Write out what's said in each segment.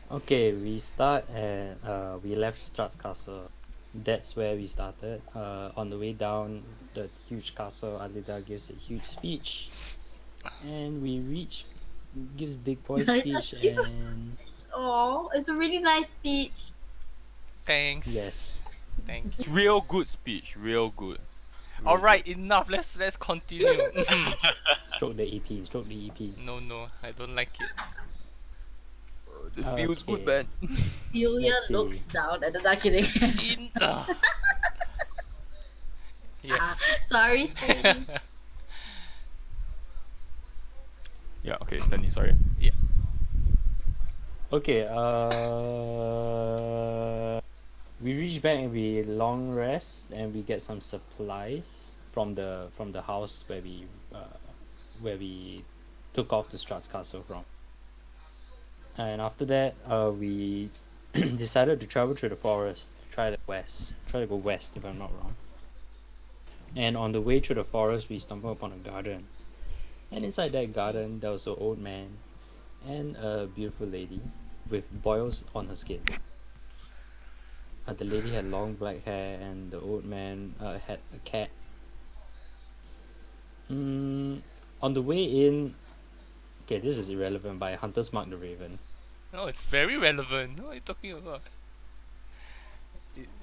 Okay, we start at we left Strahd's castle. That's where we started. On the way down the huge castle, Alida gives a huge speech, and we reach gives big boy speech, and Oh, it's a really nice speech. Thanks. yes, Thank It's you. real good speech, real good. real good. Alright, enough. Let's continue. Stroke the EP, stroke the EP. No, I don't like it. It feels good, Okay, man. Julia let's see. looks down at the not kidding. In Ah, Yes. sorry, Steve. Yeah, okay, Sunny, sorry. Yeah. Okay, we reach back and we long rest and we get some supplies from the house where we took off to Strahd's castle from. And after that, we decided to travel through the forest, try to go west if I'm not wrong. And on the way through the forest, we stumbled upon a garden. And inside that garden, there was an old man and a beautiful lady with boils on her skin. The lady had long black hair, and the old man had a cat. On the way in, okay, this is irrelevant, but Hunter's Mark the Raven. No, it's very relevant. What are you talking about?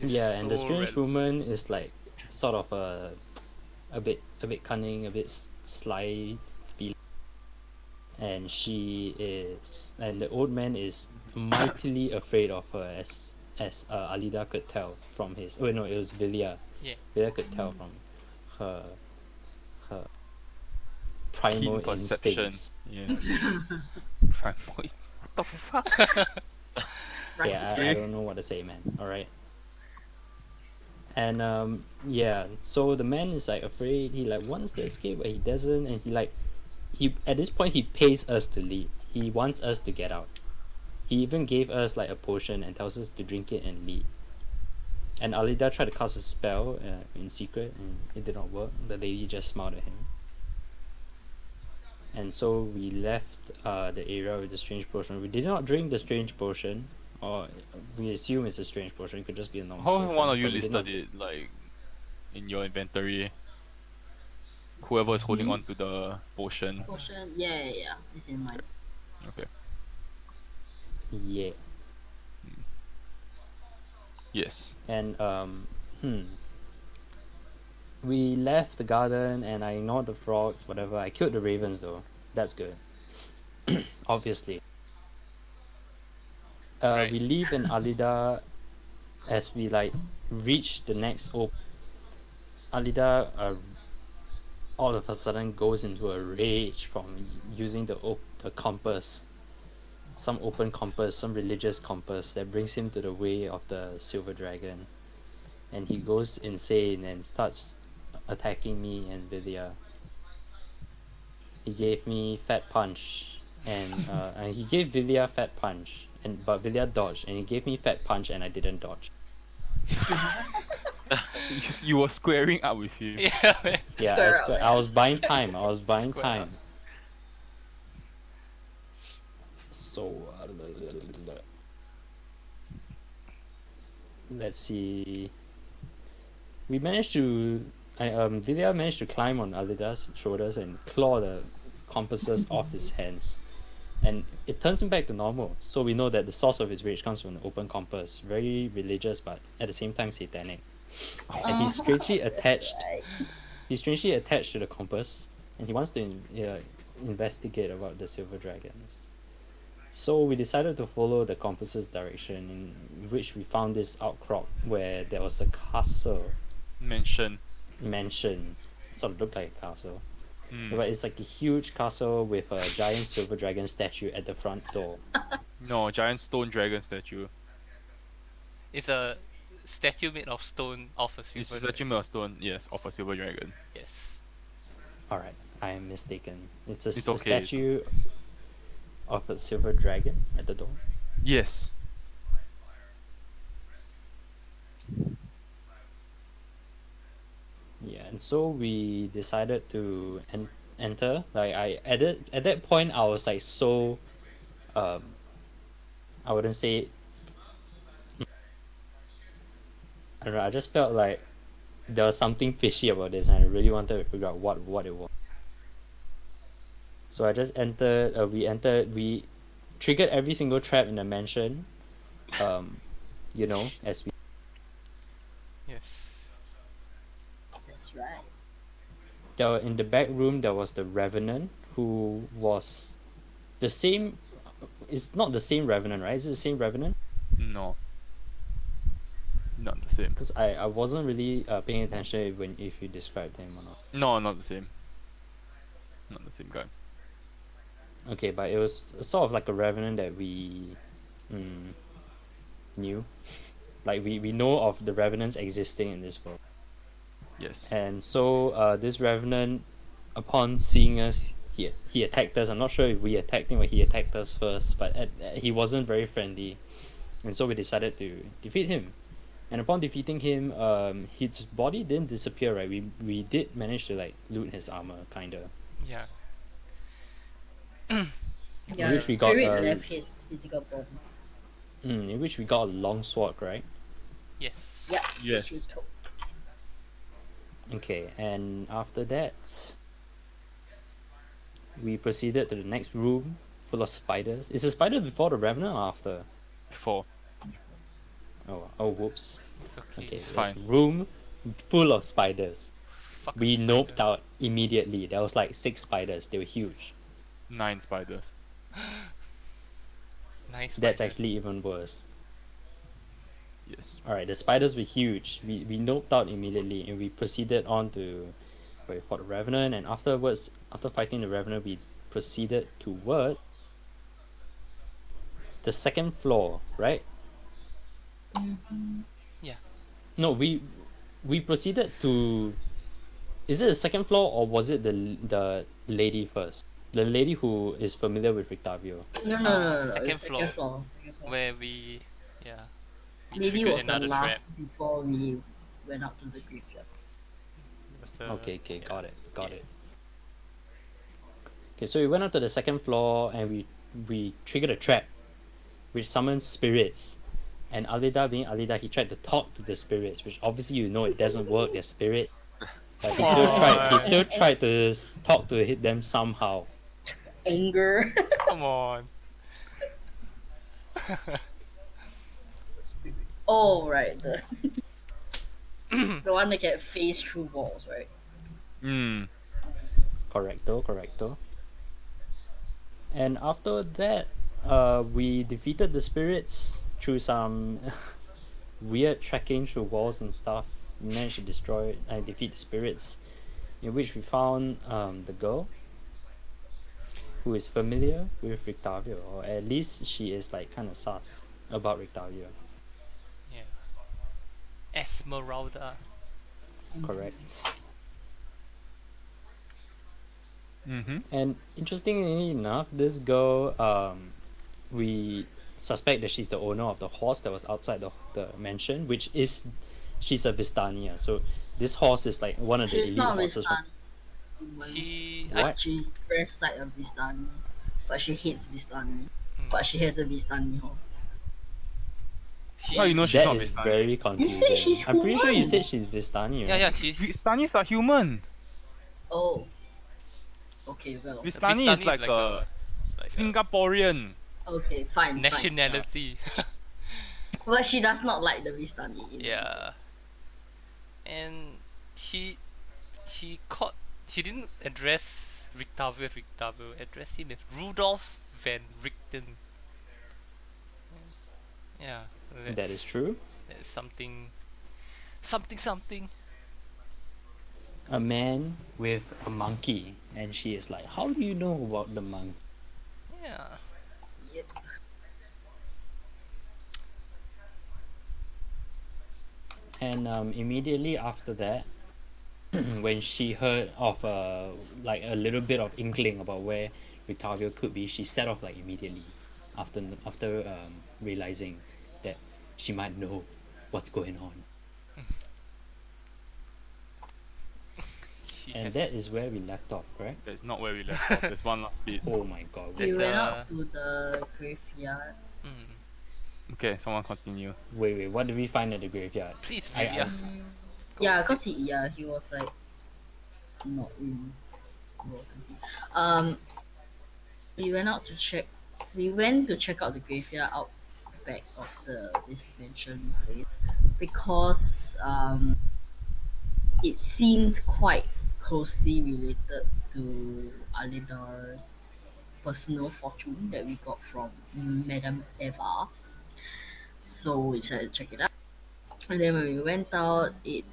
It's Yeah, and the so strange relevant. woman is like sort of a bit cunning, a bit sly, and and the old man is mightily afraid of her, as Alida could tell from his. Oh no, it was Villia. Yeah. Villia could tell from her her primal Keen perception. instincts. Yes. Prime point. What the fuck? Yeah, Russian. I don't know what to say, man. All right. And yeah, so the man is like afraid. He like wants to escape, but he doesn't. And he at this point he pays us to leave. He wants us to get out. He even gave us like a potion and tells us to drink it and leave. And Alida tried to cast a spell in secret, and it did not work. The lady just smiled at him. And so we left the area with the strange potion. We did not drink the strange potion, or we assume it's a strange potion. It could just be a normal How potion, one of you but we did not listed drink. it like in your inventory? Whoever is holding Hmm? on to the potion. Potion. Yeah. It's in mine. Okay. Yeah, Yes. and we left the garden, and I ignored the frogs. Whatever. I killed the ravens though. That's good. Obviously. Right. We leave in Alida as we like reach the next Alida all of a sudden goes into a rage from using the compass, some open compass, some religious compass that brings him to the way of the silver dragon, and he goes insane and starts attacking me and Vidya. He gave me fat punch, and he gave Vidya fat punch, and but Vidya dodged, and he gave me fat punch, and I didn't dodge. You were squaring up with him. Yeah, man. Yeah, Squirrel, I man. was buying time. I was buying Square up. time. So let's see. We managed to. Vidya managed to climb on Alida's shoulders and claw the compasses off his hands, and it turns him back to normal. So we know that the source of his rage comes from the open compass. Very religious, but at the same time satanic. And he's strangely That's attached. right. He's strangely attached to the compass, and he wants to investigate about the silver dragons. So we decided to follow the compass's direction, in which we found this outcrop where there was a castle Mention. mansion. Sort of looked like a castle, Hmm. but it's like a huge castle with a giant silver dragon statue at the front door. No, giant stone dragon statue. It's a statue made of stone of a It's silver a statue dragon. made of stone, yes, of a silver dragon. Yes. All right, I am mistaken. It's It's a okay. statue of a silver dragon at the door. Yes. Yeah, and so we decided to enter. Like at that point, I was like so um I wouldn't say. I don't know. I just felt like there was something fishy about this, and I really wanted to figure out what it was. So I just entered. We entered. We triggered every single trap in the mansion. You know, as we. Yes. That's right. In the back room, there was the revenant who was the same. It's not the same revenant, right? Is it the same revenant? No. Not the same. Because I wasn't really paying attention if you described him or not. No, not the same. Not the same guy. Okay, but it was sort of like a revenant that we knew. Like we know of the revenants existing in this world. Yes. And so this revenant, upon seeing us, he attacked us. I'm not sure if we attacked him or he attacked us first, but he wasn't very friendly, and so we decided to defeat him. And upon defeating him, his body didn't disappear, right? We did manage to like loot his armor, kinda. Yeah. Yeah, which the we got, spirit left his physical body. In which we got a long sword, right? Yes. Yeah. Yes. Which you took. Okay, and after that, we proceeded to the next room full of spiders. Is the spider before the revenant or after? Before. Oh, whoops. It's okay. Okay, It's there's fine. room full of spiders. Fuck We a noped spider. out immediately. There was like 6 spiders. They were huge. 9 spiders. Nice. That's spider. actually even worse. Yes. Alright, the spiders were huge. We noped out immediately and we proceeded on to wait for the revenant, and afterwards, after fighting the revenant, we proceeded toward the second floor, right? Yeah. No, we proceeded to. Is it the second floor or was it the lady first? The lady who is familiar with Rictavio. No. Second It's floor. Second floor. Second floor. Where we, yeah, we Lady triggered was the another trap. last before we went up to the graveyard. It was the- Okay, yeah. got Yeah. it. Okay, so we went up to the second floor and we triggered a trap, which summons spirits. And Alida, being Alida, he tried to talk to the spirits, which obviously you know it doesn't work. They're spirit, but he still tried. He still tried to talk to hit them somehow. Anger. Come on. Spirit. Oh right, the one that can phase through walls, right? Hmm. Correcto. And after that, we defeated the spirits through some weird trekking through walls and stuff. We managed to destroy and defeat the spirits, in which we found the girl who is familiar with Rictavio, or at least she is like kind of sus about Rictavio. Yeah. Esmeralda. Correct. Mm-hmm. And interestingly enough, this girl, we suspect that she's the owner of the horse that was outside the mansion, which is she's a Vistania. So this horse is like one of the She's elite not horses. Vistani. She. What? She dressed like a Vistani, but she hates Vistani. Hmm. But she has a Vistani horse. She. How you know she's That not is Vistani? very confusing. said she's I'm pretty sure you human. said she's Vistani, right? Yeah, she's. Vistanis are human. Oh. Okay, well. Vistani is like a like Singaporean. Okay, fine. nationality. But she does not like the Vistani. Yeah. And she didn't address Rictavio, addressed him as Rudolph van Richten. Yeah. That is true. That's something. A man with a monkey, and she is like, "How do you know about the monkey?" Yeah. Yep. And immediately after that, when she heard of like a little bit of inkling about where Rictavio could be, she set off like immediately after realizing that she might know what's going on. She And has, that is where we left off, correct? That's not where we left off. There's one last bit. Oh my god. We That's went the- up to the graveyard. mm, Okay, someone continue. Wait, what did we find at the graveyard? Please, I, Vivia. I Go Yeah, ahead. cause he was like not in. Um, we went out to check. We went to check out the graveyard out back of this mansion place because it seemed quite closely related to Alidar's personal fortune that we got from Madame Eva. So we decided to check it out. And then when we went out, it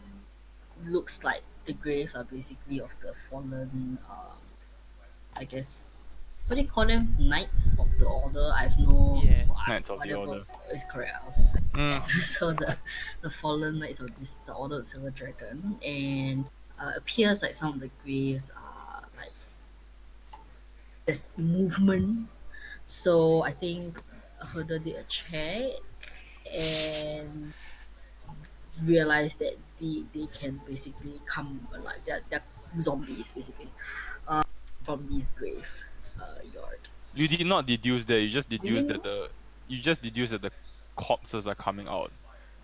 looks like the graves are basically of the fallen, I guess, what do you call them? Knights of the Order. I have no, Yeah. Knights of the whatever Order. is correct. Okay. Mm. So the fallen knights of the Order of Silver Dragon, and appears like some of the graves are like there's movement. So I think Herder did a check and realized that they can basically come alive. They're zombies basically from this grave yard. You did not deduce that. Didn't you? You just deduced that the corpses are coming out.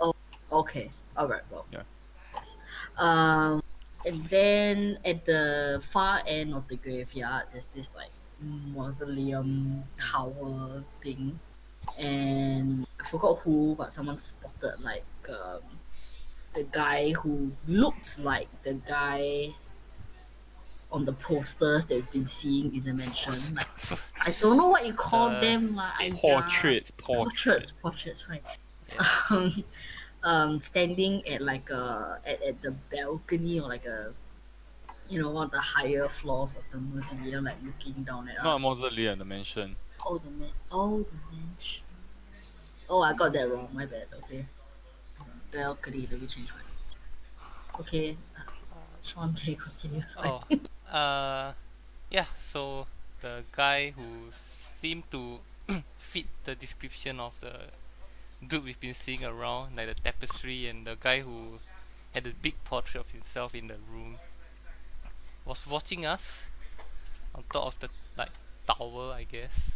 Oh, okay. All right. Well, Yeah. um, and then at the far end of the graveyard, there's this like mausoleum tower thing, and I forgot who, but someone spotted like the guy who looks like the guy on the posters that we've been seeing in the mansion. Like I don't know what you call The them, like Portraits. portraits, right? yeah. Um, standing at like at the balcony or like a one of the higher floors of the museum, like looking down at Not a us. mausoleum, the mansion. The mansion. Oh, I got that wrong. My bad. Okay, balcony. Let me change my. Okay, Sean, can you continue? Sorry. Oh. Uh. Yeah. So the guy who seemed to fit the description of the dude we've been seeing around, like the tapestry, and the guy who had a big portrait of himself in the room, was watching us on top of the like tower, I guess.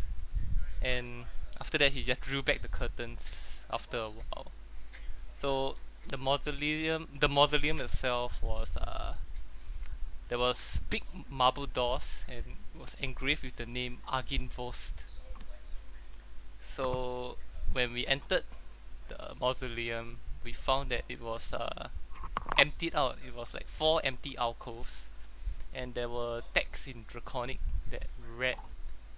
And after that, he just drew back the curtains after a while. So the mausoleum itself was there was big marble doors and it was engraved with the name Argynvosholt. So when we entered the mausoleum, we found that it was emptied out. It was like 4 empty alcoves, and there were texts in Draconic that read,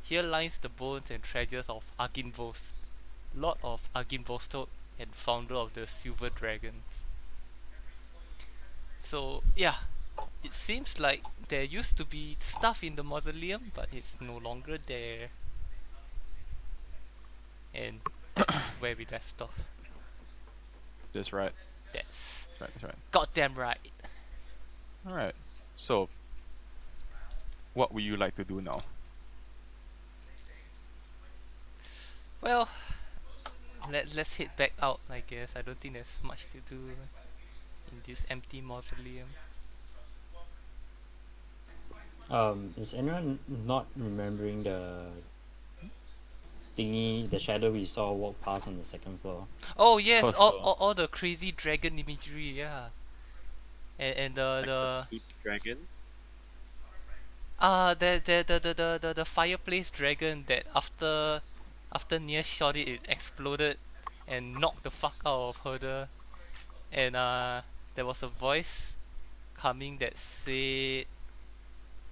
"Here lies the bones and treasures of Argynvosholt, Lord of Argynvosholt and founder of the Silver Dragons." So yeah, it seems like there used to be stuff in the mausoleum, but it's no longer there. And that's where we left off. That's right. That's That's right. goddamn right. Alright. So, what would you like to do now? Well, let's head back out, I guess. I don't think there's much to do in this empty mausoleum. Is anyone not remembering the thingy, the shadow we saw walk past on the second floor? Oh yes, First all, floor. all the crazy dragon imagery, yeah. And the Sleep dragon. the fireplace dragon that after Nia shot it, it exploded and knocked the fuck out of Herder. And there was a voice coming that said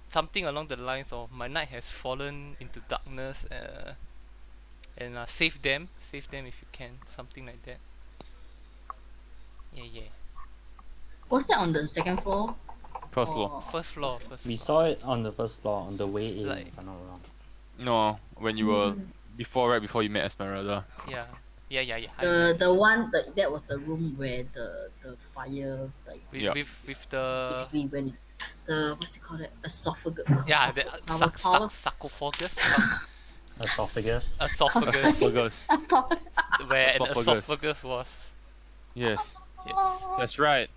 something along the lines of, "My knight has fallen into darkness, and save them if you can," something like that. Yeah. Was that on the second floor? First floor. Or First floor, first We floor. saw it on the first floor on the way in, Like- if I'm not wrong. No, when you were right before you met Esmeralda. Yeah. I the one that was the room where the fire like with, Yeah. with the basically when it, the what's it called, esophagus. yeah the Sarcophagus. sarcophagus Esophagus. esophagus Esophagus. where an Esophagus. esophagus was. Yes. Yes. That's right.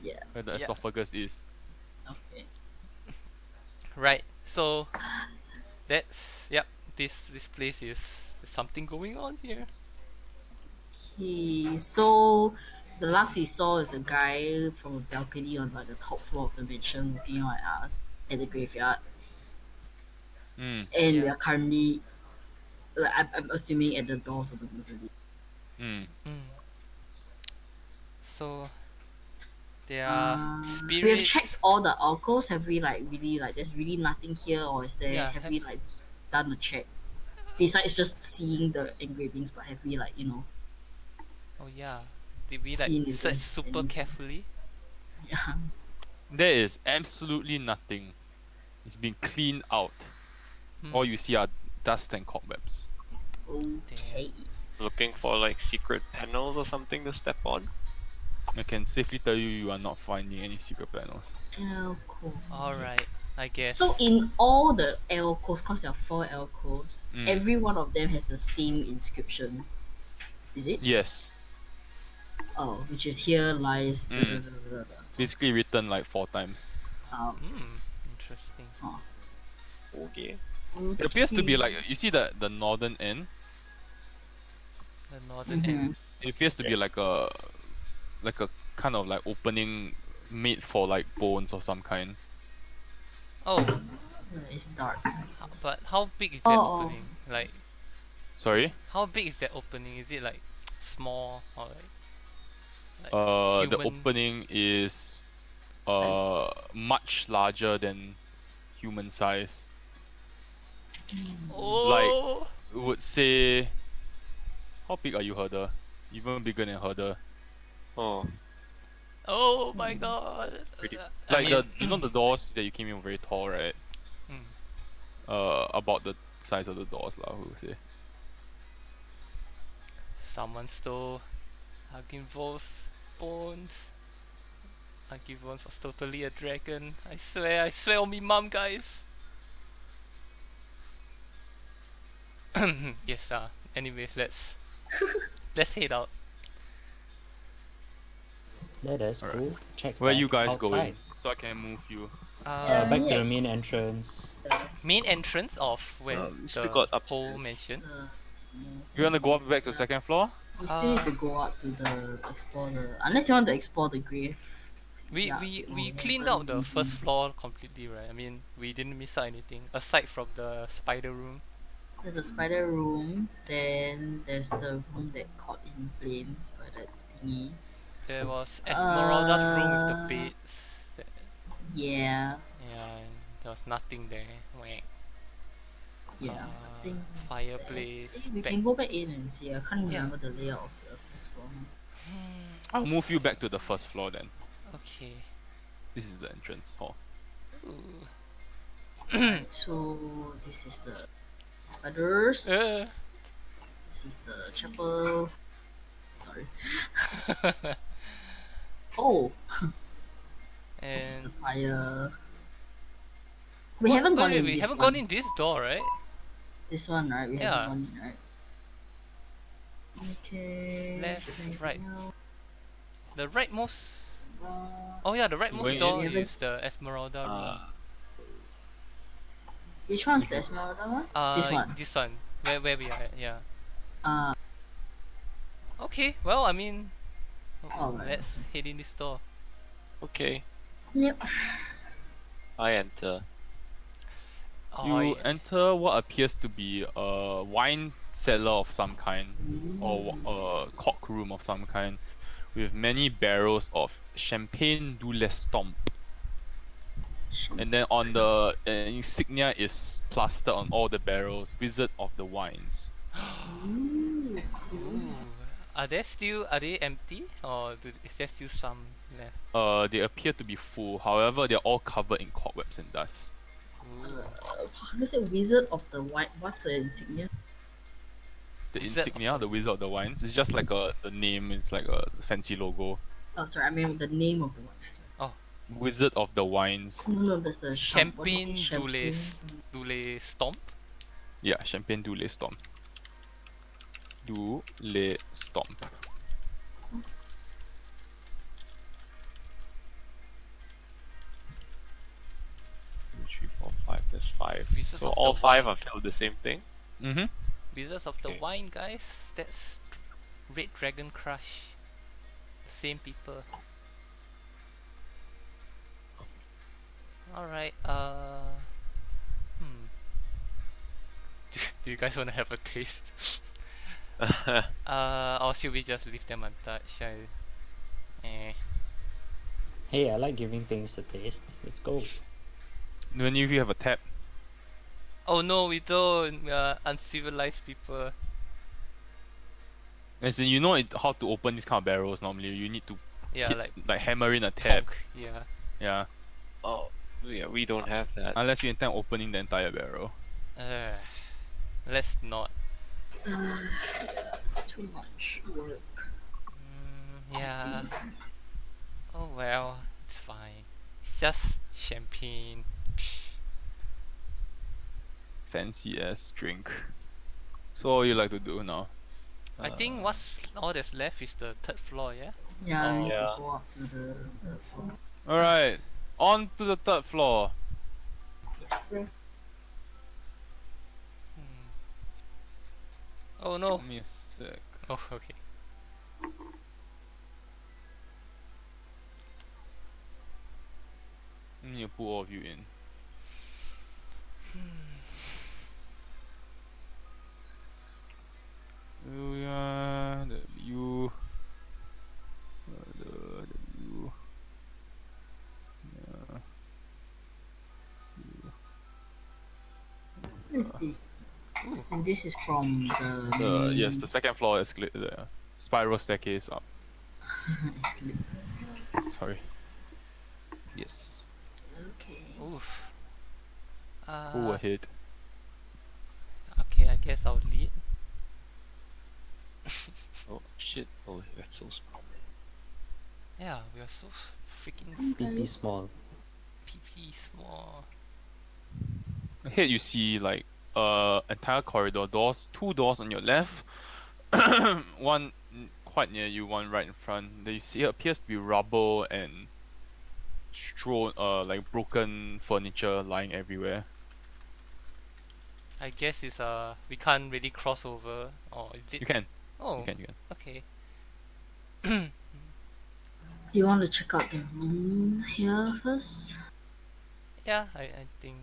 Yeah. Where the Yeah. esophagus is. Okay. Right. So that's yep. This place is there's something going on here. Okay, so the last we saw is a guy from a balcony on like the top floor of the mansion looking out at us at the graveyard, Mm. and we Yeah. are currently, like, I'm assuming at the doors of the mausoleum. Mm. Mm. So there are We have checked spirits. all the alcoves. Have we like really like there's really nothing here, or is there? Yeah. Have Have. we like done a check besides just seeing the engravings? But have we like Oh yeah. Did we like seen if search there's super anything? carefully? Yeah. There is absolutely nothing. It's been cleaned out. All Hmm. you see are dust and cobwebs. Damn. Okay. Looking for like secret panels or something to step on. I can safely tell you, you are not finding any secret panels. Alcove. All right. I So guess. in all the alcoves, cause there are 4 alcoves, Mm. every one of them has the same inscription. Is it? Yes. Oh, which is here lies. Da, da, Mm. da, da, da. Basically written like 4 times. Okay. Hmm. Interesting. Oh, Okay. It appears to be like okay. you see the northern end. The northern end. Mm-hmm. It appears to be like a kind of like opening made for like bones of some kind. Oh, It's dark. but how big is Oh, that oh. opening? Like, Sorry. how big is that opening? Is it like small or like The human? opening is much larger than human size. Like Oh, would say, how big are you, Herder? Even bigger than Herder. Oh, oh my God! pretty. I Like mean, the doors that you came in were very tall, right? mm, About the size of the doors, lah. Who would say? someone stole Argynvosholt's bones. Argynvosholt was totally a dragon. I swear on me, mum, guys. Yes, anyways, let's head out. That's Alright. cool. Check Where are back you guys outside. going? So I can move you. Back to yeah. the main entrance. Main entrance of where We still the got whole upstairs. mansion. You wanna go up back to the second floor? We still need to go up to explore the unless you want to explore the grave. We Yeah, we we we haven't cleaned out the been- first floor completely, right? I mean, we didn't miss out anything aside from the spider room. There's a spider room. Then there's the room that caught in flames by that thingy. There was Esmeralda's room with the Uh, beds. yeah, Yeah, and there was nothing there. Wah. yeah. I think Fireplace. we Back. can go back in and see. I can't Yeah. remember the layout of the first floor. I'll move you back to the first floor then. Okay. This is the entrance hall. Ooh. Alright, so this is the spiders. Uh. This is the chapel. Sorry. Oh, this is the And fire. We What? haven't gone wait, in we this haven't one. gone in this door, right? This one, right? We Yeah. haven't gone in, right? Okay. Left, anything right. else? The rightmost. Uh, Oh yeah, the rightmost going door in? We haven't is the Esmeralda room. which one's the Esmeralda one? This one. This one. Where we are at, yeah. Uh, Okay, well, I mean, Alright. let's head in this door. Okay. yep. I enter. Oh, You yeah. enter what appears to be a wine cellar of some kind, or a cock room of some kind, with many barrels of champagne du lestomp. And then on the insignia is plastered on all the barrels, Wizard of the Wines. Ooh, cool. Ooh. Are they empty? Or is there still some left? They appear to be full, however, they're all covered in cobwebs and dust. Ooh. How do you say Wizard of the White? What's the insignia? The Wizard of insignia, the- the Wizard of the Wines, it's just like the name, it's like a fancy logo. Oh, sorry, I mean the name of the one. Wizard of the Wines. No, there's a what Champagne is it? Dule Stomp? Yeah, Champagne du lestomp. Du lestomp. 3, 4, 5. There's 5. Wizards So of all the 5 Wine. are filled the same thing. Mm-hmm. Wizards of the Okay. Wine, guys. That's Red Dragon Crush. Same people. Alright, hmm. Do you guys wanna have a taste? Or should we just leave them untouched? Hey, I like giving things a taste. Let's go. When you have a tap, Oh no, we don't. We are uncivilized people. as in how to open these kind of barrels normally. You need to Yeah, hit, like hammer in a tab. tonk. Yeah. Yeah. Oh, yeah, we don't have that. Unless you intend opening the entire barrel. Uh, let's not. Yeah, it's too much work. Yeah. Oh well, it's fine. It's just champagne. Fancy ass drink. So what you like to do now? I think what's all that's left is the third floor. Yeah. Yeah, we need Yeah. to go up to the third floor. Alright. On to the third floor. Yes, sir. Oh no. Give me a sec. Oh okay. I need to put all of you in. W. W. What is this? As in, this is from the Yes, the second floor escalator. The spiral staircase up. escalator. Sorry. Yes. Okay. Oof. Go ahead. Okay, I guess I'll lead. Oh shit! Oh, that's so small. Yeah, we are so freaking PP small. PP small. Ahead you see like entire corridor doors, two doors on your left, one quite near you, one right in front. That you see appears to be rubble and strewn like broken furniture lying everywhere. I guess it's we can't really cross over, or is it? You can. Oh, You can. okay. Do you want to check out the room here first? Yeah, I think.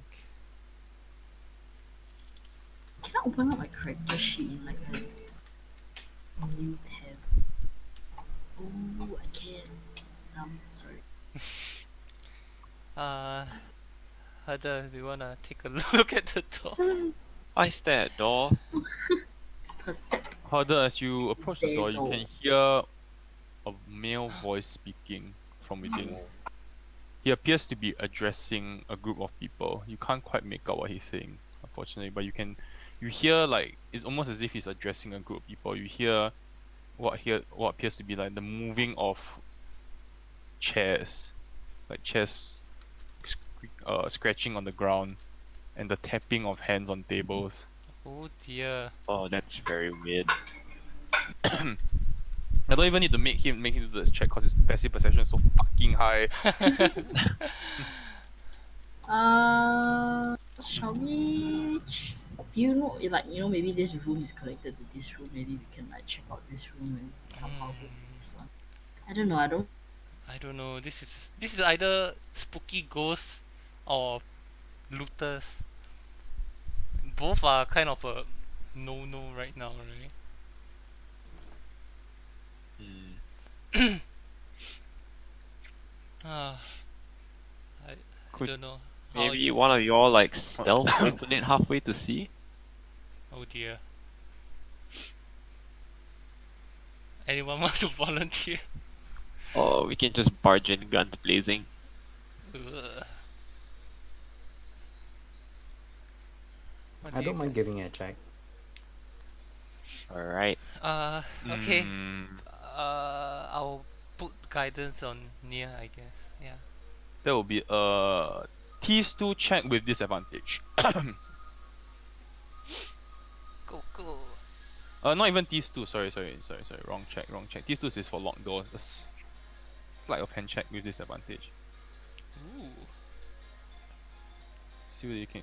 Can I open up my character sheet in like a new tab? Oh, I can. Sorry. Heather, do you wanna take a look at the door? Why is that door? Percept. Harder as you approach the door, you Zezo. can hear a male voice speaking from within. He appears to be addressing a group of people. You can't quite make out what he's saying, unfortunately, but you hear like it's almost as if he's addressing a group of people. You hear what appears to be like the moving of chairs, like chairs scratching on the ground, and the tapping of hands on tables. Oh dear. Oh, that's very weird. I don't even need to make him do the check because his passive perception is so fucking high. Shall we? Do you know, like, maybe this room is connected to this room. Maybe we can like check out this room and somehow go to this one. I don't know. I don't know. This is either spooky ghosts or looters. Both are kind of a no right now, right? Ah, I don't know. How Maybe you- one of y'all like stealth open it halfway to see. Oh dear. Anyone want to volunteer? Or we can just barge in, guns blazing. Ugh. What I do don't you mind giving it a check. Alright. Okay. Mm, I'll put guidance on Nia, I guess. Yeah. that will be a T2 check with disadvantage. Go go. Not even T2. Sorry. Wrong check. T2 is for locked doors. Sleight of hand check with disadvantage. Ooh. See whether you can.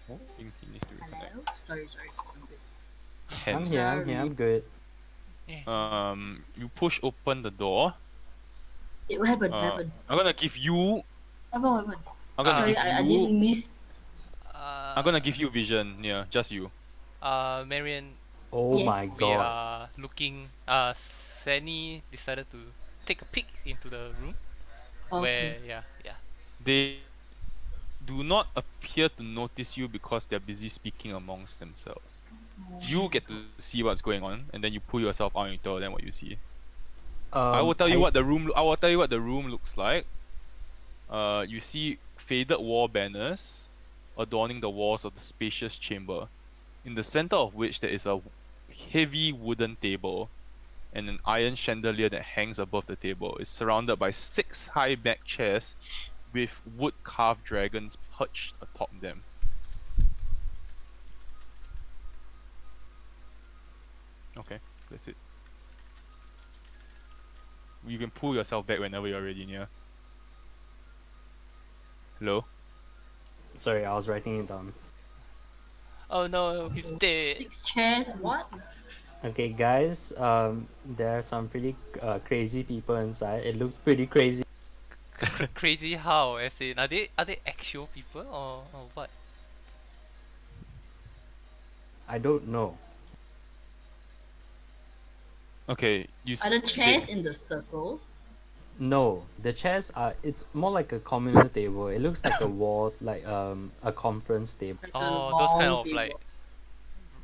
I think he needs to reconnect. Hello. Sorry. I'm good. I'm Hence, here. I'm here. Sorry. I'm good. Yeah. you push open the door. What happened? What happened? I'm gonna give you. What happened? I'm gonna Uh, Sorry, give I you. didn't miss. I'm uh, gonna give you vision. Yeah, just you. Marion, Oh Yeah. my we god. are looking. Sani decided to take a peek into the room Okay. where, yeah, yeah. They do not appear to notice you because they're busy speaking amongst themselves. You get to see what's going on, and then you pull yourself out and you tell them what you see. I will tell you I what the room. I will tell you what the room looks like. You see faded wall banners adorning the walls of the spacious chamber, in the center of which there is a heavy wooden table and an iron chandelier that hangs above the table. It's surrounded by six high back chairs with wood carved dragons perched atop them. Okay, that's it. You can pull yourself back whenever you're ready, Nia. Hello? sorry, I was writing it down. Oh no, he's dead. 6 chairs. What? Okay, guys. There are some pretty crazy people inside. It looks pretty crazy. Crazy how? As in, are they actual people or what? I don't know. Okay, Are the chairs in the circle? No, the chairs are. It's more like a communal table. It looks like a wall, like a conference table. Like a Oh, those kind long of like table.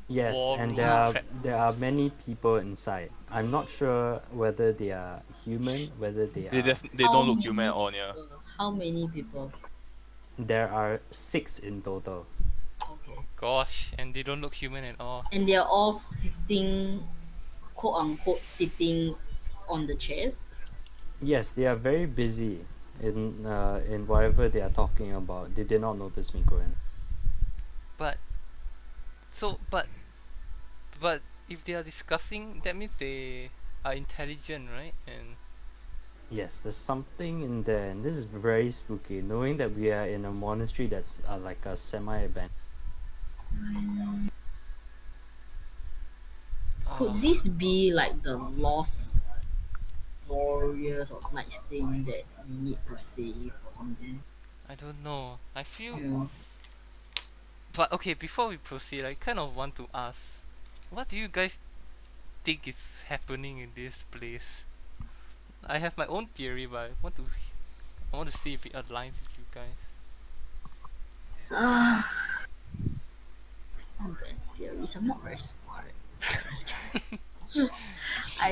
Yes, war and room Ah, trap. there are many people inside. I'm not sure whether they are human, whether they are. they how don't look human many at all, Nia. people? How many people? There are six in total. Okay. Gosh, and they don't look human at all. And they're all sitting, quote unquote, sitting on the chairs. Yes, they are very busy in whatever they are talking about. They did not notice me going. But so, but if they are discussing, that means they are intelligent, right? And Yes, there's something in there, and this is very spooky. Knowing that we are in a monastery that's like a semi-abandoned. oh, Could this be like the lost warriors or knights thing that we need to save or something? I don't know. I feel, You know, but okay. Before we proceed, I kind of want to ask, what do you guys think is happening in this place? I have my own theory, but I want to see if it aligns with you guys. ah, not bad theories. I'm not very smart. You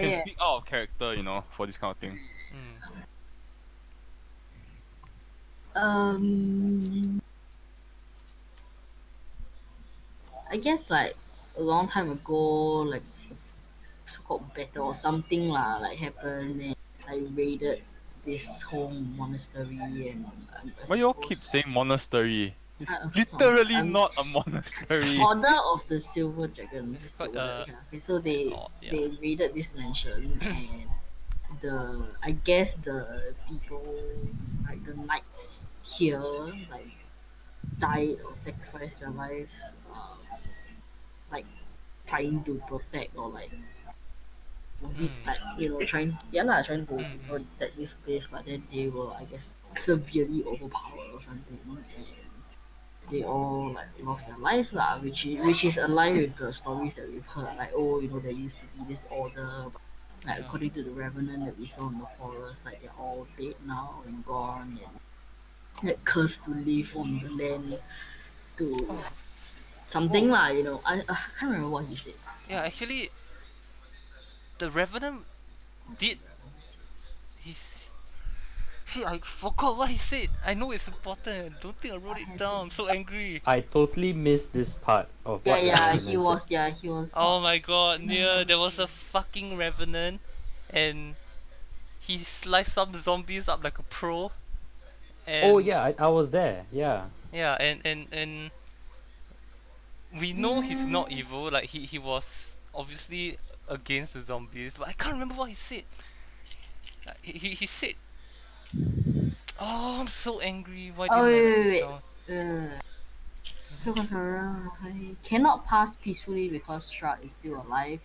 can I speak out of character, for this kind of thing. Mm. um I guess like a long time ago, like so-called battle or something lah, like happened and I raided this whole monastery and I Why you all keep suppose saying monastery? It's I'm sorry. literally not a monastery. Order of the Silver Dragon. It's quite Silver, yeah. Okay, so they oh yeah. they raided this mansion and I guess the people like the knights here like died or sacrificed their lives, like trying to protect or like Mm. like trying to Mm. protect this place, but then they were I guess severely overpowered or something, and they all like lost their lives lah, which is aligned with the stories that we've heard. Like there used to be this order, but, like Yeah. according to the revenant that we saw in the forest, like they're all dead now and gone, and like cursed to live on the land to Oh. something Whoa. lah. I can't remember what he said. Yeah. Actually, the Revenant did his. See, I forgot what he said. I know it's important. Don't think I wrote What it happened? down. I'm so angry. I totally missed this part of Yeah, what the yeah, he Revenant said. was. Yeah, he was Oh not. my god, Remember near he there was a said. fucking Revenant, and he sliced some zombies up like a pro, Oh and yeah, I was there. Yeah. yeah, and we know he's not evil. Like he was obviously against the zombies, but I can't remember what he said. Like, he said, "Oh, I'm so angry. Why Oh didn't I write this wait. down?" Uh, Focus around. He cannot pass peacefully because Strahd is still alive.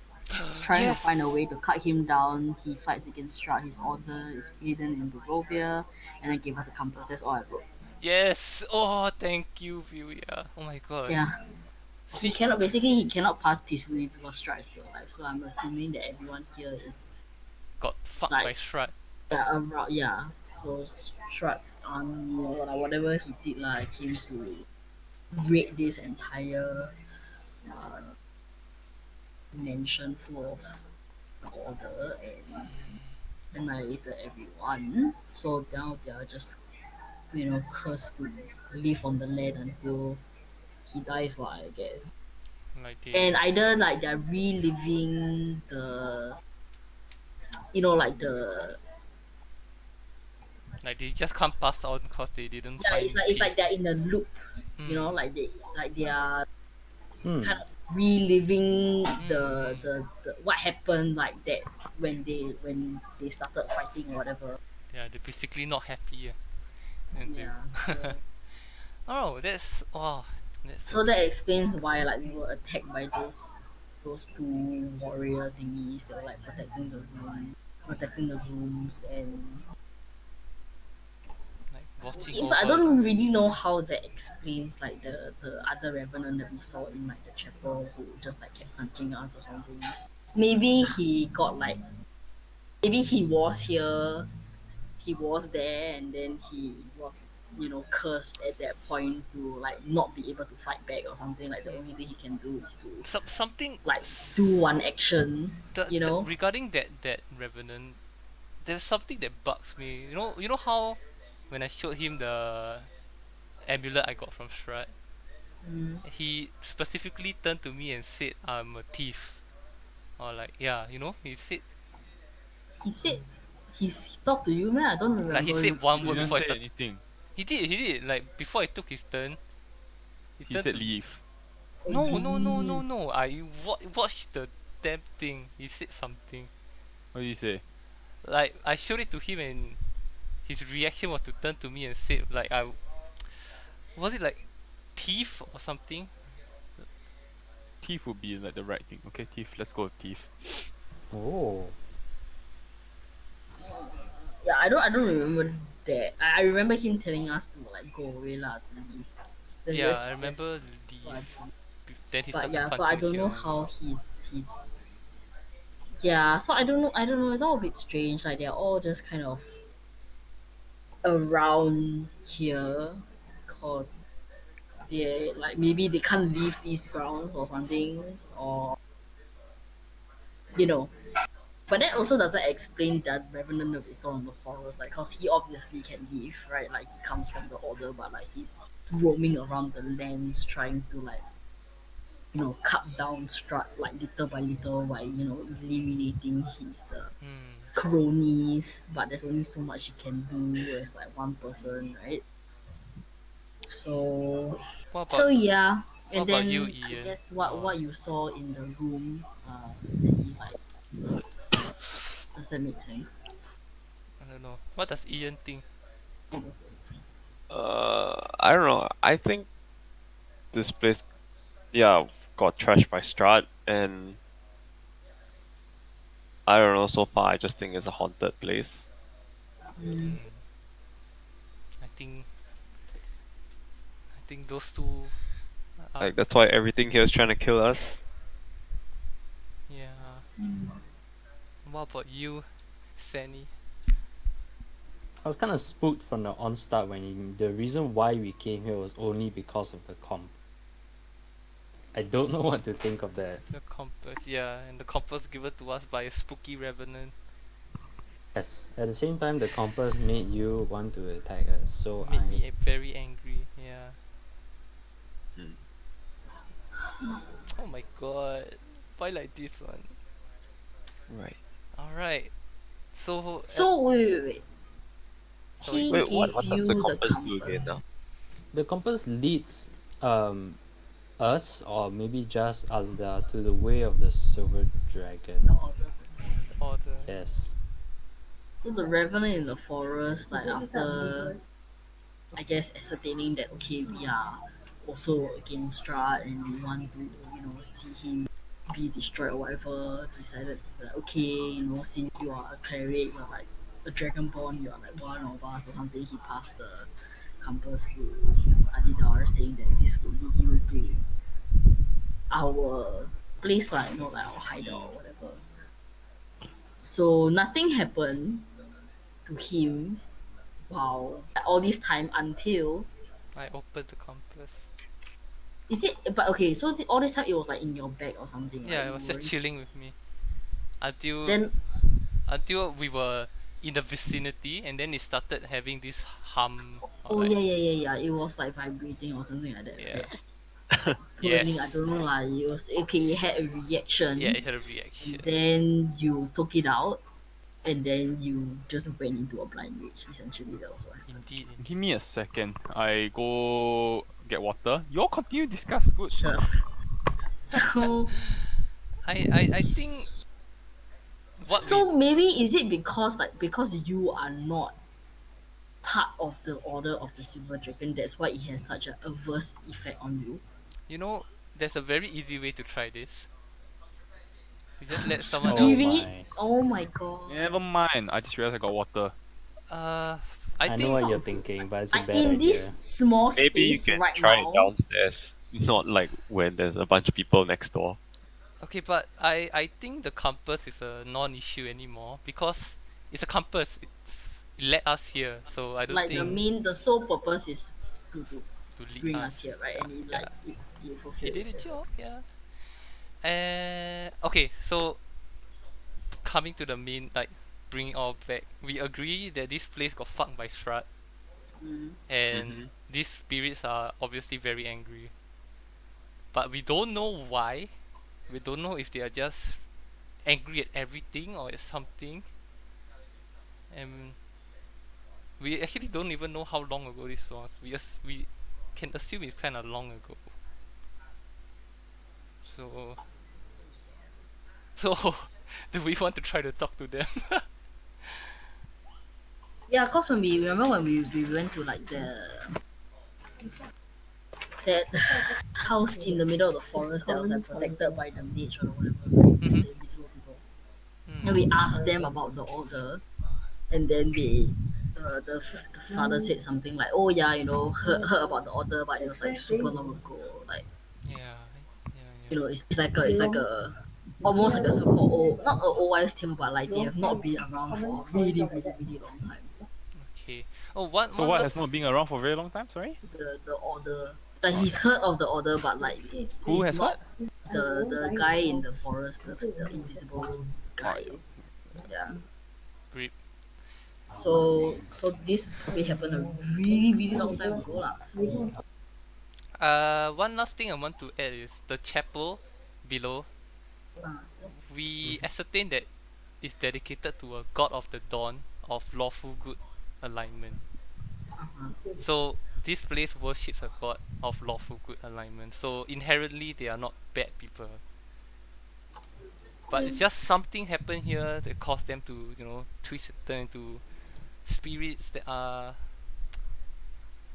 He's trying to find a Yes. way to cut him down. He fights against Strahd. His order is hidden in Barovia, and then gave us a compass. That's all I wrote. Yes. Oh, thank you, Vuya. Oh my god. Yeah, See, he cannot pass peacefully because Strahd is still alive. So I'm assuming that everyone here is got fucked by like Strahd. around. Yeah, so Strahd's army or like whatever he did came to raid this entire uh, mansion full of order and annihilated everyone. So now they are just cursed to live on the land until he dies, I guess. Like And they, either like they're reliving the like the like they just can't pass on because they didn't yeah, find it's like peace. they're in a loop, Hmm. like they are Hmm. kind of reliving Hmm. the what happened like that when they started fighting or whatever. Yeah, they're basically not happy. Yeah. And they. Yeah, so Oh, that's wow. That's so so that sad. explains why like we were attacked by those two warrior thingies that were like protecting the rooms and Like watching in fact I over. don't really know how that explains like the other revenant that we saw in like the chapel who just like kept hunting us or something. Maybe he got like maybe he was there and then he was cursed at that point to like not be able to fight back or something like the only thing he can do is to Something. like do one action Regarding that revenant, there's something that bugs me. You know how when I showed him the amulet I got from Strahd, mm. he specifically turned to me and said I'm a thief. Or like yeah, he said He said he talked to you, man. I don't like he remember him said one He word talking to didn't before you. I say start. anything. He did like before I took his turn. He He turned said to leave. Oh, no. I watched the damn thing. He said something What did he say? like I showed it to him and his reaction was to turn to me and say like I was it like thief or something. Thief would be like the right thing. Okay, thief. Let's go with thief. Oh. yeah, I don't remember that. I remember him telling us to like go away lah to leave. Yeah, I remember That's what I leave. think. Then he But started yeah, but I punching don't shit know on me. how he's yeah. So I don't know. It's all a bit strange. Like they're all just kind of around here, cause they like maybe they can't leave these grounds or something, or you know. But that also doesn't explain that Revenant of is on the forest, like, cause he obviously can leave, right? Like he comes from the order, but like he's roaming around the lands trying to like cut down Strut like little by little by eliminating his Hmm. cronies. But there's only so much he can do as like one person, right? So What so about yeah, what and about you, then I Ian? guess what you saw in the room, Sandy, like, does that make sense? I don't know. What does Ian think? I don't know. I think this place, yeah, got trashed by Strahd, and I don't know. So far, I just think it's a haunted place. Mm. Hmm. I think I think those two are Like that's why everything here is trying to kill us. yeah. What about you, Sandy? I was kind of spooked from the onstart when the reason why we came here was only because of the comp. I don't know what to think of that. The compass, yeah, and the compass given to us by a spooky revenant Yes, at the same time, the compass made you want to attack us, so made I. me very angry. Yeah. Hmm. Oh my god. Why like this one? Right. Alright. So So wait. sorry. He Wait, gave what does the you the compass do compass. again now? The compass leads us, or maybe just Alda, to the way of the silver The dragon. order person. The order. Yes. So the revenant in the forest, like after I guess ascertaining that okay we are also against Strahd and they want to, see him be destroyed or whatever, decided to be like, okay, since you are a cleric, you're like a dragonborn, you're like one of us or something, he passed the compass to Adidar saying that this will lead you to our place, like, like our hideout or whatever. So nothing happened to him while all this time until I opened the compass. is it but okay, so all this time it was like in your bag or something, right? Yeah, it was just chilling with me until Then we were in the vicinity, and then it started having this hum. Or oh like, yeah, it was like vibrating or something like that, yeah, right? Pulling, I yes, don't know like it was okay, it had a yeah, reaction it had a and reaction. then you took it out and then you just went into a blind rage. Essentially that was what happened. Indeed. Give me a second. I go get water. You all continue discuss. Good. Shut up. So I think what we so maybe is it because you are not part of the order of the silver dragon, that's why it has such an adverse effect on you? there's a very easy way to try this. You just let someone Oh else. Giving it, my. oh my god. Never mind. I just realized I got water. I I know think what you're thinking, but it's a bad In idea. this small Maybe you space can right try it now, downstairs, not like when there's a bunch of people next door. okay, but I think the compass is a non-issue anymore because it's a compass. It led us here, so I don't like think the sole purpose is to to lead bring us us. here, right? Yeah, And yeah. it It fulfilled did its a purpose. job. Yeah. Okay, so coming to the main, like, bring it all back. We agree that this place got fucked by Strahd, Mm. and these spirits are obviously very angry. But we don't know why. We don't know if they are just angry at everything or at something. And we actually don't even know how long ago this was. We can assume it's kind of long ago. So so do we want to try to talk to them? Yeah, cause when we went to like that house in the middle of the forest that was like protected by the mage or whatever, right? Mhm. The invisible people. And we Mm. asked them about the order, and then the father said something like, "Oh yeah, heard about the order, but it was like super long ago. Like Yeah. Yeah. Yeah. it's like a almost like a so-called old, not an old wives' tale, but like they have not been around for a really really really long time. Okay. Oh, one So one what last. has not been around for a very long time? Sorry. The order. Like he's heard of the order, but like Who he's has not what? the guy in the forest, the invisible guy. yeah. Yeah. Rip. So this probably happened a really really long time ago lah. One last thing I want to add is the chapel below. We ascertain that it's dedicated to a god of the dawn of lawful good alignment. So this place worships a god of lawful good alignment. So inherently they are not bad people. But it's just something happened here that caused them to, twist and turn into spirits that are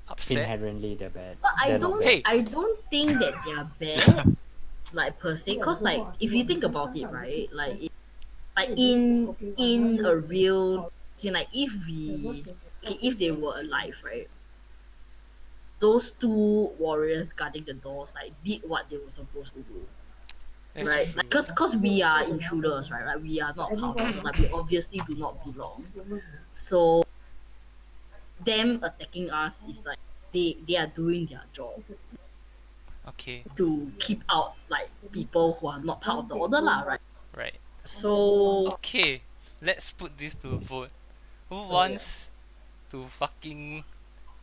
upset. Inherently, they're bad. But They're not bad. Hey. I don't think that they are bad, like per se, cause like if you think about it, right, like in a real, see, like if they were alive, right, those two warriors guarding the doors like did what they were supposed to do, That's right? true. Like, cause we are intruders, right? Like we are not part of it. Like we obviously do not belong. So them attacking us is like they are doing their job Okay, to keep out like people who are not part of the order lah, right? right. So Okay, let's put this to a vote. Who So, wants to fucking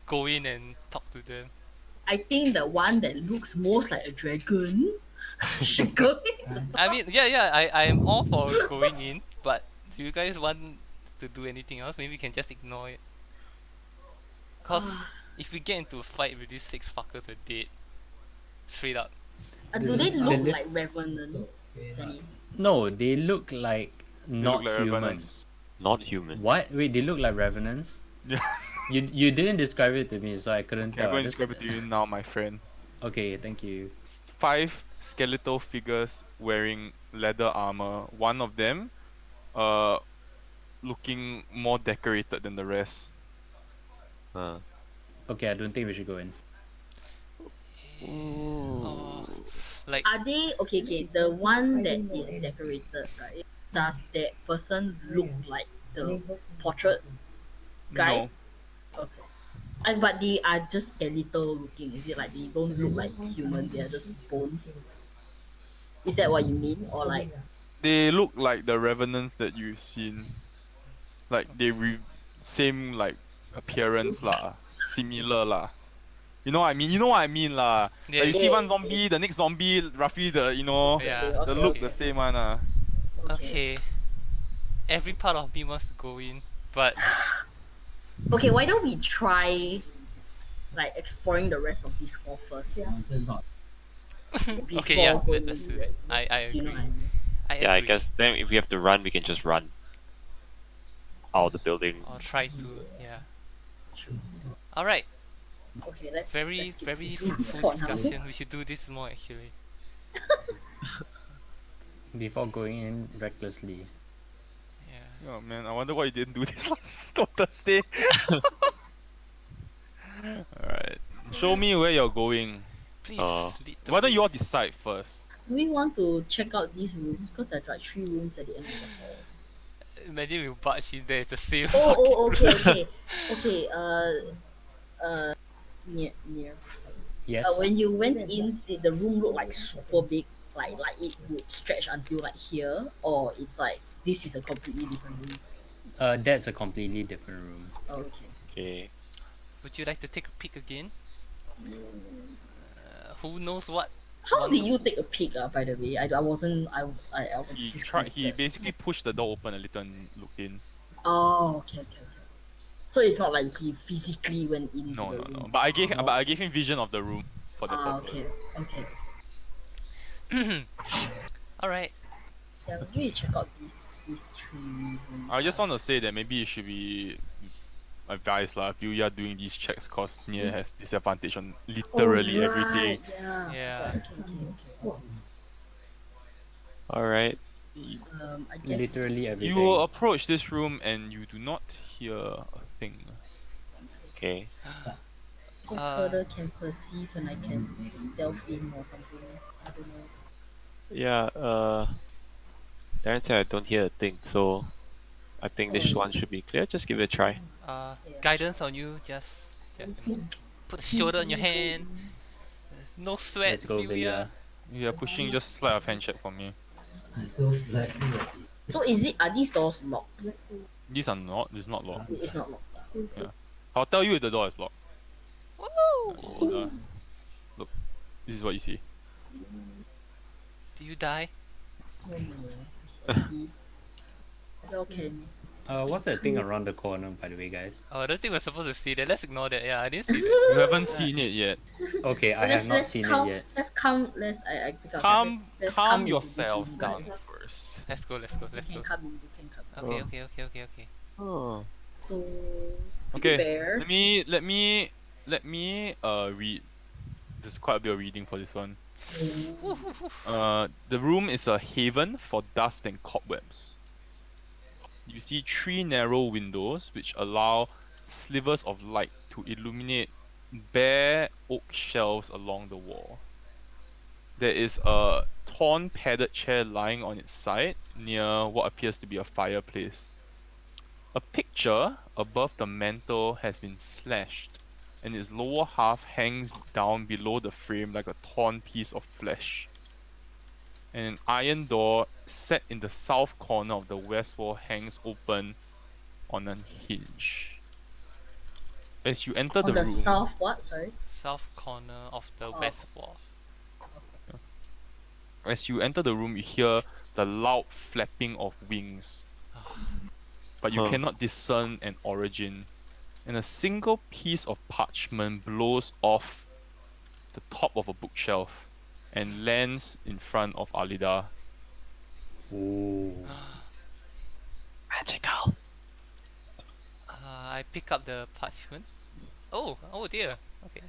go in and talk to them? I think the one that looks most like a dragon should go in. I mean, yeah, I am all for going in, but do you guys want to do anything else? Maybe we can just ignore it. Cause if we get into a fight with these six fuckers, we're dead. Straight up. Do they The look li- like revenants, Danny? No, they look like not like humans. revenants. Not human. What? Wait, they look like revenants? Yeah. You didn't describe it to me, so I couldn't Okay, I'm tell. going to Just- describe it to you now, my friend. Okay, thank you. 5 skeletal figures wearing leather armor. One of them, uh, looking more decorated than the rest. Uh, Okay, I don't think we should go in. Oh, like Are they okay? Okay, the one that is decorated, right? Does that person look like the portrait guy? No, Okay. But they are just skeletal looking. Is it like they don't look like human? They are just bones. Is that what you mean, or like? they look like the revenants that you've seen. Like same like appearance lah, similar lah. You know what I mean? You know what I mean lah. yeah, Like you yeah, see Yeah, one zombie, the next zombie roughly the it's the yeah. same. the Okay, look the okay, same one ah. okay. Okay, every part of me wants to go in, but Okay, why don't we try like exploring the rest of this hall first okay, yeah, before going let's into do that. it? I Do you know agree. what I mean? I yeah, I agree. guess then if we have to run, we can just run out of the building. Or try to, yeah. All right. Okay, let's skip Very this room fruitful for now. discussion. We should do this more actually. Before going in recklessly. Yeah. Oh man, I wonder why you didn't do this last Thursday. Alright. Show me where you're going. Please lead the Why don't way. you all decide first? Do we want to check out these rooms? Because there's like 3 rooms at the end of the hall. Imagine we barge in there. It's the same. Oh, fucking okay, room. okay, okay. Near. Sorry. Yes. When you went in, did the room look like super big? Like it would stretch until like here, or it's like this is a completely different room. That's a completely different room. Okay. Okay. Would you like to take a peek again? Who knows what? How did you wonderful- take a peek? By the way, I wasn't. I was He disconnected. basically pushed the door open a little and looked in. Oh, okay. So it's not like he physically went into No, the no, room. no. But I gave him vision of the room for that Ah, purpose. okay. All right. Yeah, maybe you check out these 3 rooms. I just want to say that maybe it should be advised lah if you are doing these checks cause Nia has disadvantage on literally everything. Yeah. Yeah. Okay. All right. I guess. Literally everything. You will approach this room and you do not hear a thing. Okay. Guess further can perceive and I can stealth in or something. I don't know. Yeah. Darren said I don't hear a thing, so I think this one should be clear. Just give it a try. Guidance on you. Just put the shoulder on your hand. No sweat. Let's go, Furia. Villa. If you are pushing, just slide of hand check for me. So are these doors locked? These are not. This is not locked. It's not locked. I'll tell you if the door is locked. Woo! Look, this is what you see. Do you die? Y'all can. What's that thing around the corner, by the way, guys? Oh, I don't think we're supposed to see that. Let's ignore that. Yeah, I didn't see that. You haven't seen it yet. Okay, I have not seen count, it yet. Let's count. I pick up. Let's Calm come into this yourselves room, down guys. first. Let's go. You can come in. You can come. Okay, okay. Oh. So it's pretty Okay, bare. let me read. There's quite a bit of reading for this one. The room is a haven for dust and cobwebs. You see 3 narrow windows which allow slivers of light to illuminate bare oak shelves along the wall. There is a torn padded chair lying on its side near what appears to be a fireplace. A picture above the mantel has been slashed, and its lower half hangs down below the frame like a torn piece of flesh. And an iron door set in the south corner of the west wall hangs open on a hinge. As you enter On the the room, south, what? Sorry. South corner of the west wall. you hear the loud flapping of wings, but you Huh. cannot discern an origin. And a single piece of parchment blows off the top of a bookshelf and lands in front of Alida. Ooh. Magical. I pick up the parchment. Oh dear. Okay.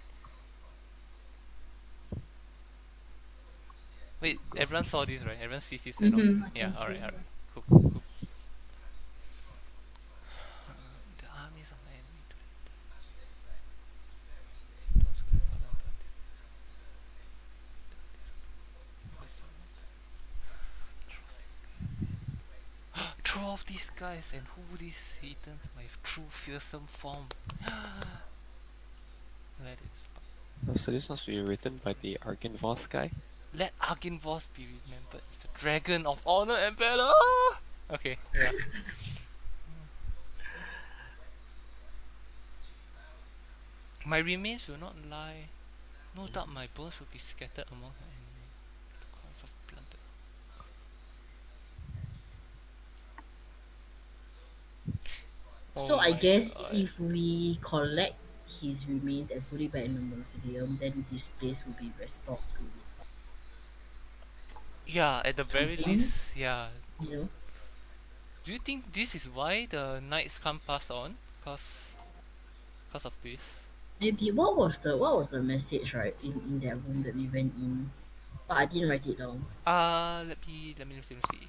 Wait, everyone saw this, right? Everyone sees this at all? Mm-hmm, I Yeah, can see. alright, alright. Cool, cool, cool. The armies of the enemy to those who have fallen by throw off these guys and who these heathens my true fearsome form. Let it So this must be written by the Argynvosholt guy. let Argynvosholt be remembered as the dragon of honor and valor. Okay, yeah. My remains will not lie. No doubt my bones will be scattered among her enemies. The cause of plunder. So Oh I my guess god. if we collect his remains and put it back in the mausoleum, then this place will be restored to its Yeah, at the very something, least, yeah. you know. Do you think this is why the knights can't pass on? Cause of this? Maybe what was the message, right, in that room that we went in? But I didn't write it down. Let me see.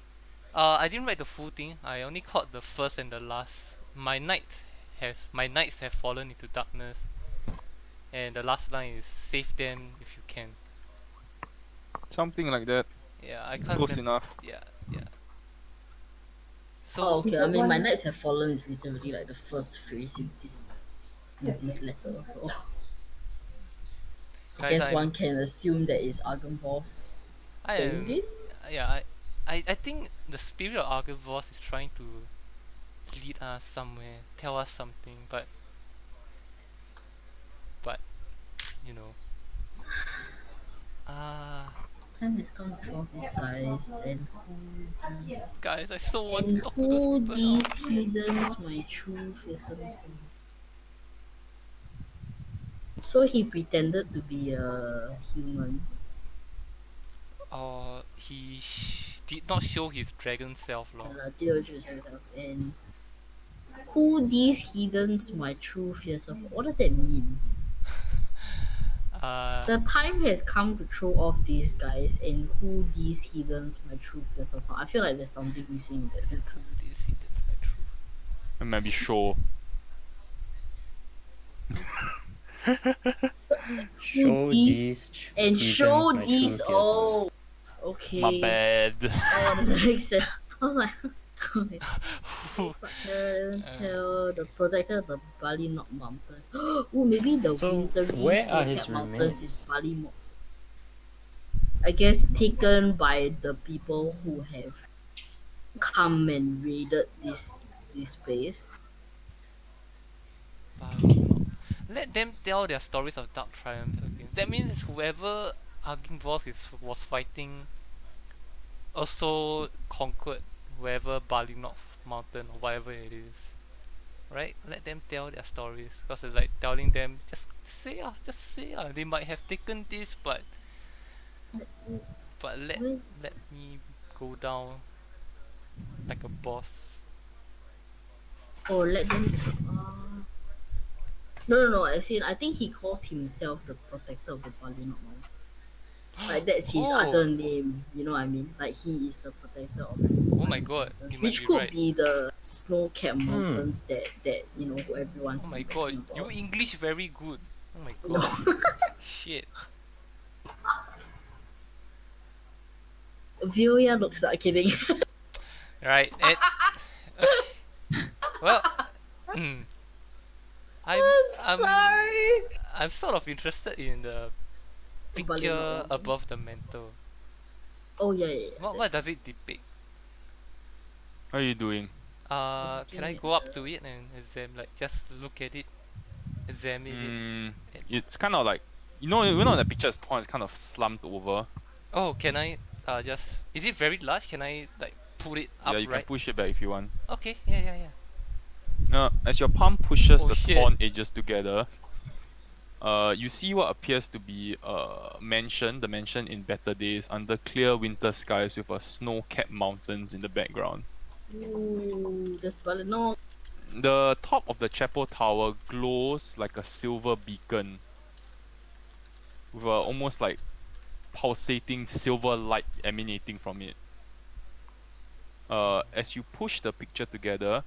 I didn't write the full thing. I only caught the first and the last. My knights have fallen into darkness, and the last line is save them if you can. Something like that. Yeah, I can't Close remember. enough. Yeah, yeah. Oh, So okay. I mean, my knights have fallen is literally like the first phrase in this letter. So I guys, guess one can assume that is Argynvos I saying am this. yeah I think the spirit of Argynvos is trying to lead us somewhere, tell us something, but you know, ah, Time has come to throw these guys these guys, I so want to and talk to those who people now. these heathens my true fearsome foe. So he pretended to be a human. Or he did not show his dragon self, lor. And who these heathens my true fearsome foe. What does that mean? Uh, The time has come to throw off these guys and who these heathens my true fearsome foe. I feel like there's something missing in that sentence. who this hidden my true. It might be show. Show the- these And show heathens my true these. fearsome. Oh, My okay. bad. Oh, that makes sense. I was like, okay. Who? Tell the protector of the Bali Knock Mountains. Oh, maybe the So wintry where are snow-capped his mountains is remains? Bali Knock. I guess taken by the people who have come and raided this place. Bali not. Let them tell their stories of dark triumph again. That means whoever Argynvos was fighting also conquered wherever Bali North Mountain or whatever it is. Right? Let them tell their stories. Because it's like telling them, just say They might have taken this, but Wait, let me go down like a boss. or let them. No. I think he calls himself the protector of the Bali Knock Mountains. Like that's his Oh, other name, you know what I mean? Like he is the protector of oh my Bali god, Mountains, you might which be could right. be the snow-capped Hmm. mountains that who everyone's Oh my been god, talking you about. English very good. Oh my You know, god. Shit. Vilya looks like kidding. Right, okay. Well, I'm I'm Sorry. I'm sort of interested in the Bali picture Mountains. above the mantle. Oh yeah. What does it depict? How are you doing? Can I go up to it and examine, like just look at it, examine it? It's kind of like the picture is torn, it's kind of slumped over. Oh, can I just? Is it very large? Can I like put it Yeah, you can upright? push it back if you want. Okay, yeah. As your palm pushes Oh the shit. torn edges together, you see what appears to be a mansion, the mansion in better days, under clear winter skies with a snow-capped mountains in the background. Ooh, that's Bali. No. The top of the chapel tower glows like a silver beacon, with a almost like pulsating silver light emanating from it. As you push the picture together,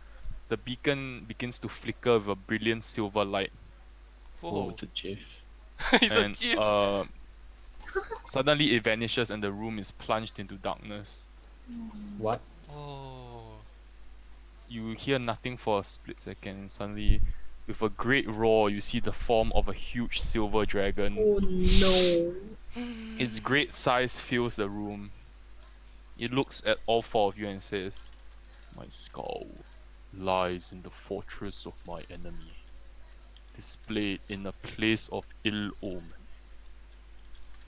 the beacon begins to flicker with a brilliant silver light, Oh, Whoa. it's a GIF. It's a and GIF. suddenly it vanishes and the room is plunged into darkness. What? Oh. You hear nothing for a split second, and suddenly, with a great roar, you see the form of a huge silver dragon. Oh no. Its great size fills the room. It looks at all four of you and says, "My skull lies in the fortress of my enemy, displayed in a place of ill omen.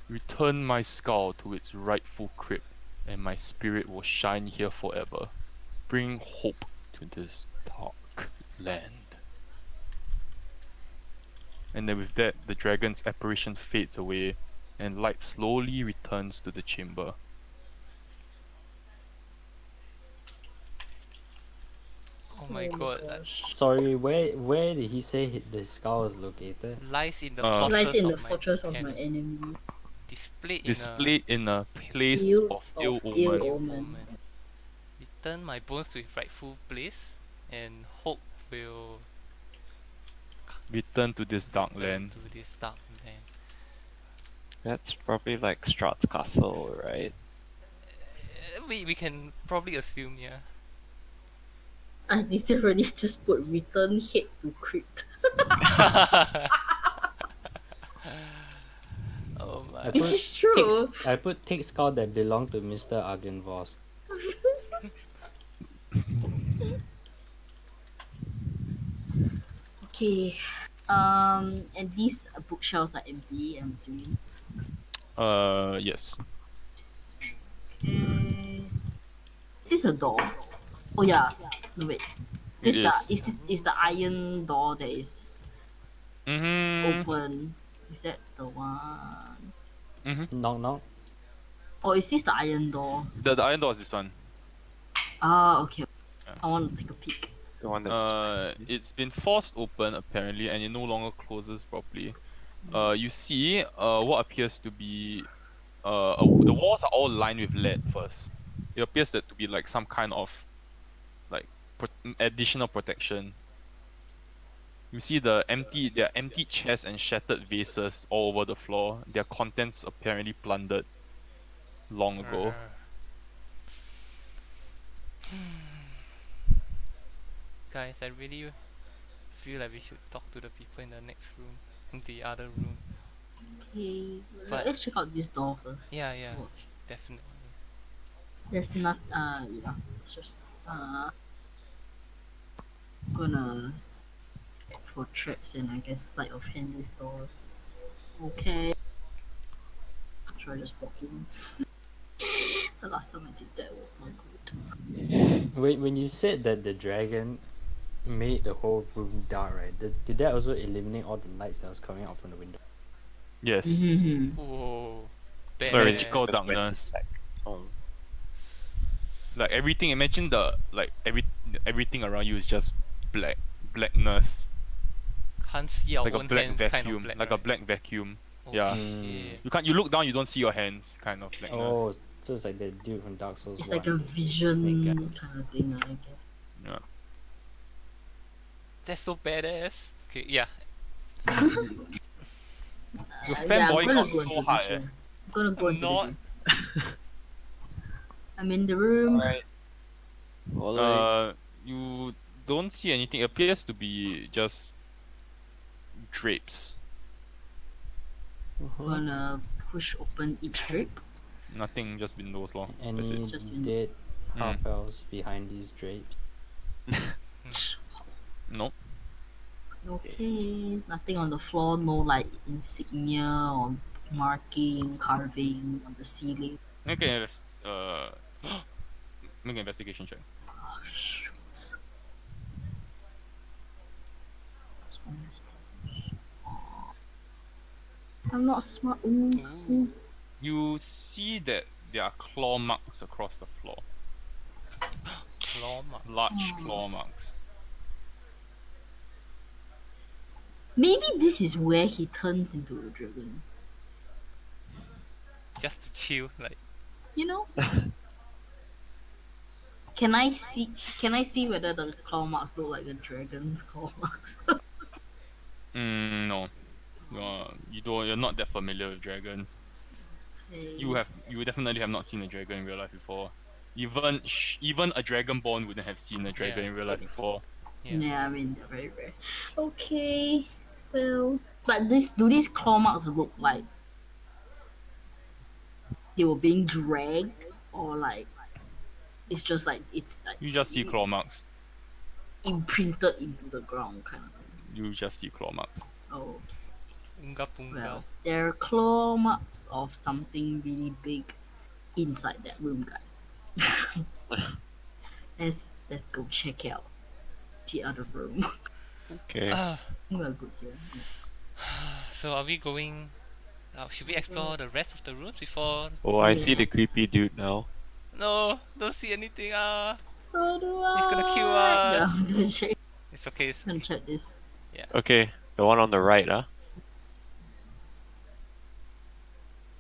Return my skull to its rightful crypt, and my spirit will shine here forever. Bring hope to this dark land." And then with that, the dragon's apparition fades away, and light slowly returns to the chamber. Oh my god. gosh. Sorry, where did he say the skull is located? Lies in the Uh, Lies fortress in of the my fortress of my enemy. enemy. Displayed in a Displayed in a place Field of of ill ill omen. omen. Return my bones to its rightful place, and hope will Return to this dark return land. to this dark land. That's probably like Strahd's castle, right? We can probably assume, yeah. I literally just put return head to crypt. Oh my. Which is true. I put take skull that belong to Mr. Argynvosholt. Okay. And these bookshelves are empty, I'm assuming. Yes. Okay. Is this a door? Oh yeah. No wait. It This is the iron door that is Mm-hmm. open. Is that the one? Knock knock. Or is this the iron door? The iron door is this one. Ah, okay. Yeah. I want to take a peek. The one that's It's been forced open apparently, and it no longer closes properly. You see, what appears to be, the walls are all lined with lead first. It appears that to be like some kind of, like, additional protection. You see there are empty chests and shattered vases all over the floor. Their contents apparently plundered long ago. Guys, I really feel like we should talk to the people in the next room, in the other room. Okay. But- Let's check out this door first. Yeah, yeah, Oh, definitely. there's not. Yeah. It's just gonna for traps and I guess sleight of hand this door. Okay. Try just walking. The last time I did that was not good. Wait, when you said that the dragon made the whole room dark, right? Did that also eliminate all the lights that was coming out from the window? Yes. Mm-hmm. Whoa. Sorry, Badass. Magical just went darkness. back. Oh, Like everything, imagine everything around you is just blackness, Can't see our like a own black hands vacuum, kind of black, like right? a black vacuum. Oh, Yeah. shit. You look down, you don't see your hands, kind of blackness. Oh, so it's like the dude from Dark Souls. It's 1, like a the vision snake guy. kind of thing, I guess. Yeah. That's so badass. Okay, yeah. You're Yeah, I'm fanboying gonna out go so into hard. this room. I'm gonna go I'm into not. this room. I'm in the room. alright. Alright. You don't see anything. It appears to be just drapes. Gonna push open each drape. Nothing, just windows lor. That's Any it. Just in- dead Mm. half elves behind these drapes? Nope. Okay, nothing on the floor, no like insignia or marking, carving on the ceiling. Okay, let's make an investigation check. Oh, shoot. I'm not smart. Ooh, ooh. You see that there are claw marks across the floor. Claw mark. Large claw marks. Maybe this is where he turns into a dragon. just to chill. Like, You know, can I see whether the claw marks look like a dragon's claw marks? No. No, you don't. You're not that familiar with dragons. Okay. You definitely have not seen a dragon in real life before. Even a dragonborn wouldn't have seen a yeah, dragon in real life before. yeah. Yeah, I mean they're very rare. Okay. Well, but these claw marks look like they were being dragged, or like it's just like it's like You just see claw marks. imprinted into the ground kind of thing. You just see claw marks. Oh, Unga punga. well, there are claw marks of something really big inside that room, guys. Let's go check out the other room. Okay. We're good here. So are we going? Should we explore the rest of the rooms before? Oh, I see Yeah. the creepy dude now. No, don't see anything. So do I. He's gonna kill No, us. I'm gonna check. It's okay. It's Gonna okay. check this. Yeah. Okay, the one on the right, huh?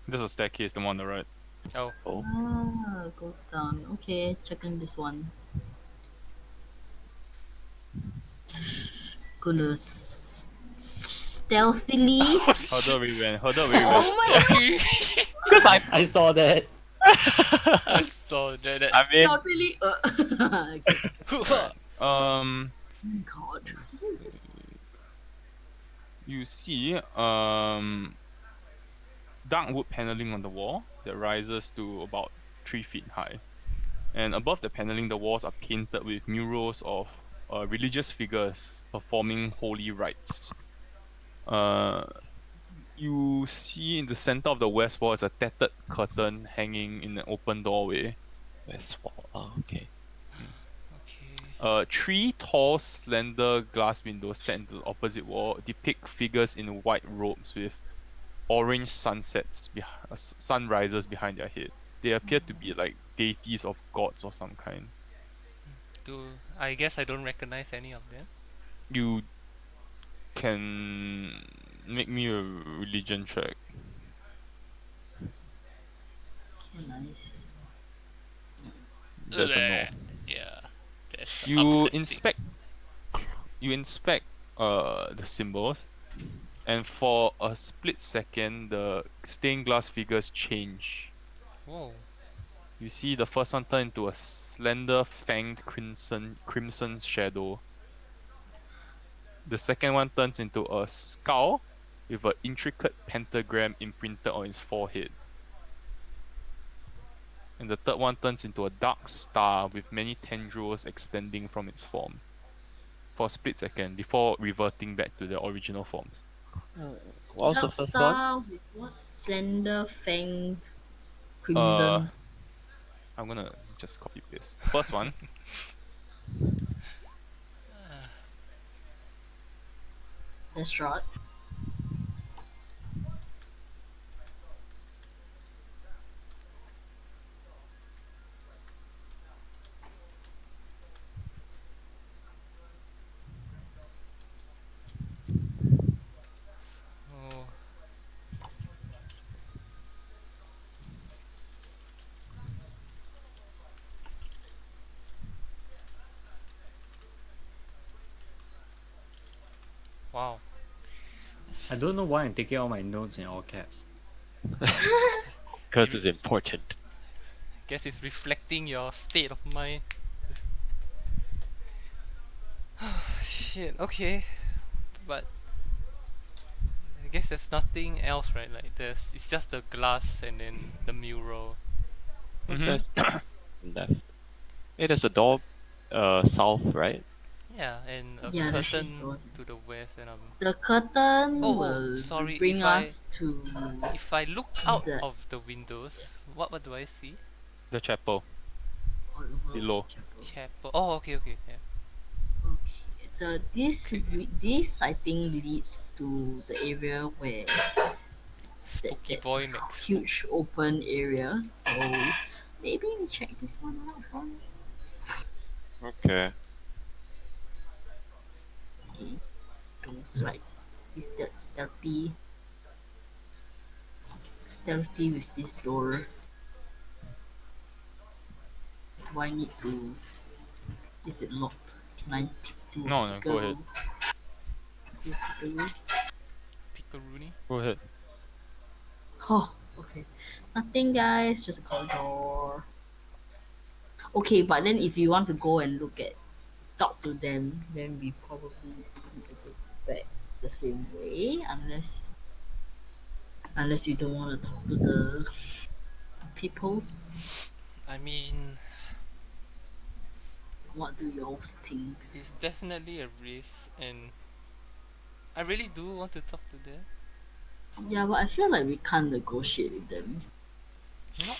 There's a staircase, the one on the right. Oh, Oh. Goes down. Okay, checking this one. Gonna stealthily. Hurdle we went. Hurdle we went. Oh my god! Because I saw that. I saw that. I mean, Stealthily. Okay. God. You see dark wood paneling on the wall that rises to about 3 feet high. And above the paneling, the walls are painted with murals of religious figures performing holy rites. You see in the center of the west wall is a tattered curtain hanging in an open doorway. west wall. Oh, okay. Okay. 3 tall, slender glass windows set into the opposite wall depict figures in white robes with orange sunrises behind their head. They appear to be like deities of gods of some kind. I guess I don't recognize any of them. You can make me a religion check. Okay, nice. That's a no. Yeah. That's You upsetting. inspect the symbols, and for a split second the stained glass figures change. Whoa. You see the first one turn into a slender fanged crimson shadow. The second one turns into a skull with an intricate pentagram imprinted on its forehead. And the third one turns into a dark star with many tendrils extending from its form. For a split second before reverting back to their original forms. What was the Dark first one? star with what? Slender fanged Uh, crimson. I'm gonna just copy paste. First one. That's right. Oh. Wow. I don't know why I'm taking all my notes in all caps. Because it's important. Guess it's reflecting your state of mind. Shit. Okay. But I guess there's nothing else, right? Like it's just the glass and then the mural. Mhm. There's left. Hey, there's a door south, right? Yeah, and a Yeah, that's just curtain one. to the west, and The curtain Oh, will sorry, bring if I- us to if I look out The- of the windows, what do I see? The chapel below. Chapel. Oh, okay, yeah. Okay. This Okay. this I think leads to the area where Spooky that boy Max. huge open area. So maybe we check this one out first. Okay. Okay. Goes right. Is that stealthy stealthy with this door. Do I need to? Is it locked? Can I do a No, go ahead. peekaroo? Do a peekaroo? Pickaroony. Go ahead. Oh, okay. Nothing, guys. Just a corridor. Okay, but then if you want to go and talk to them, then we probably need to go back the same way, unless you don't want to talk to the peoples. I mean, What do y'all think? it's definitely a risk, and I really do want to talk to them. Yeah, but I feel like we can't negotiate with them. Not,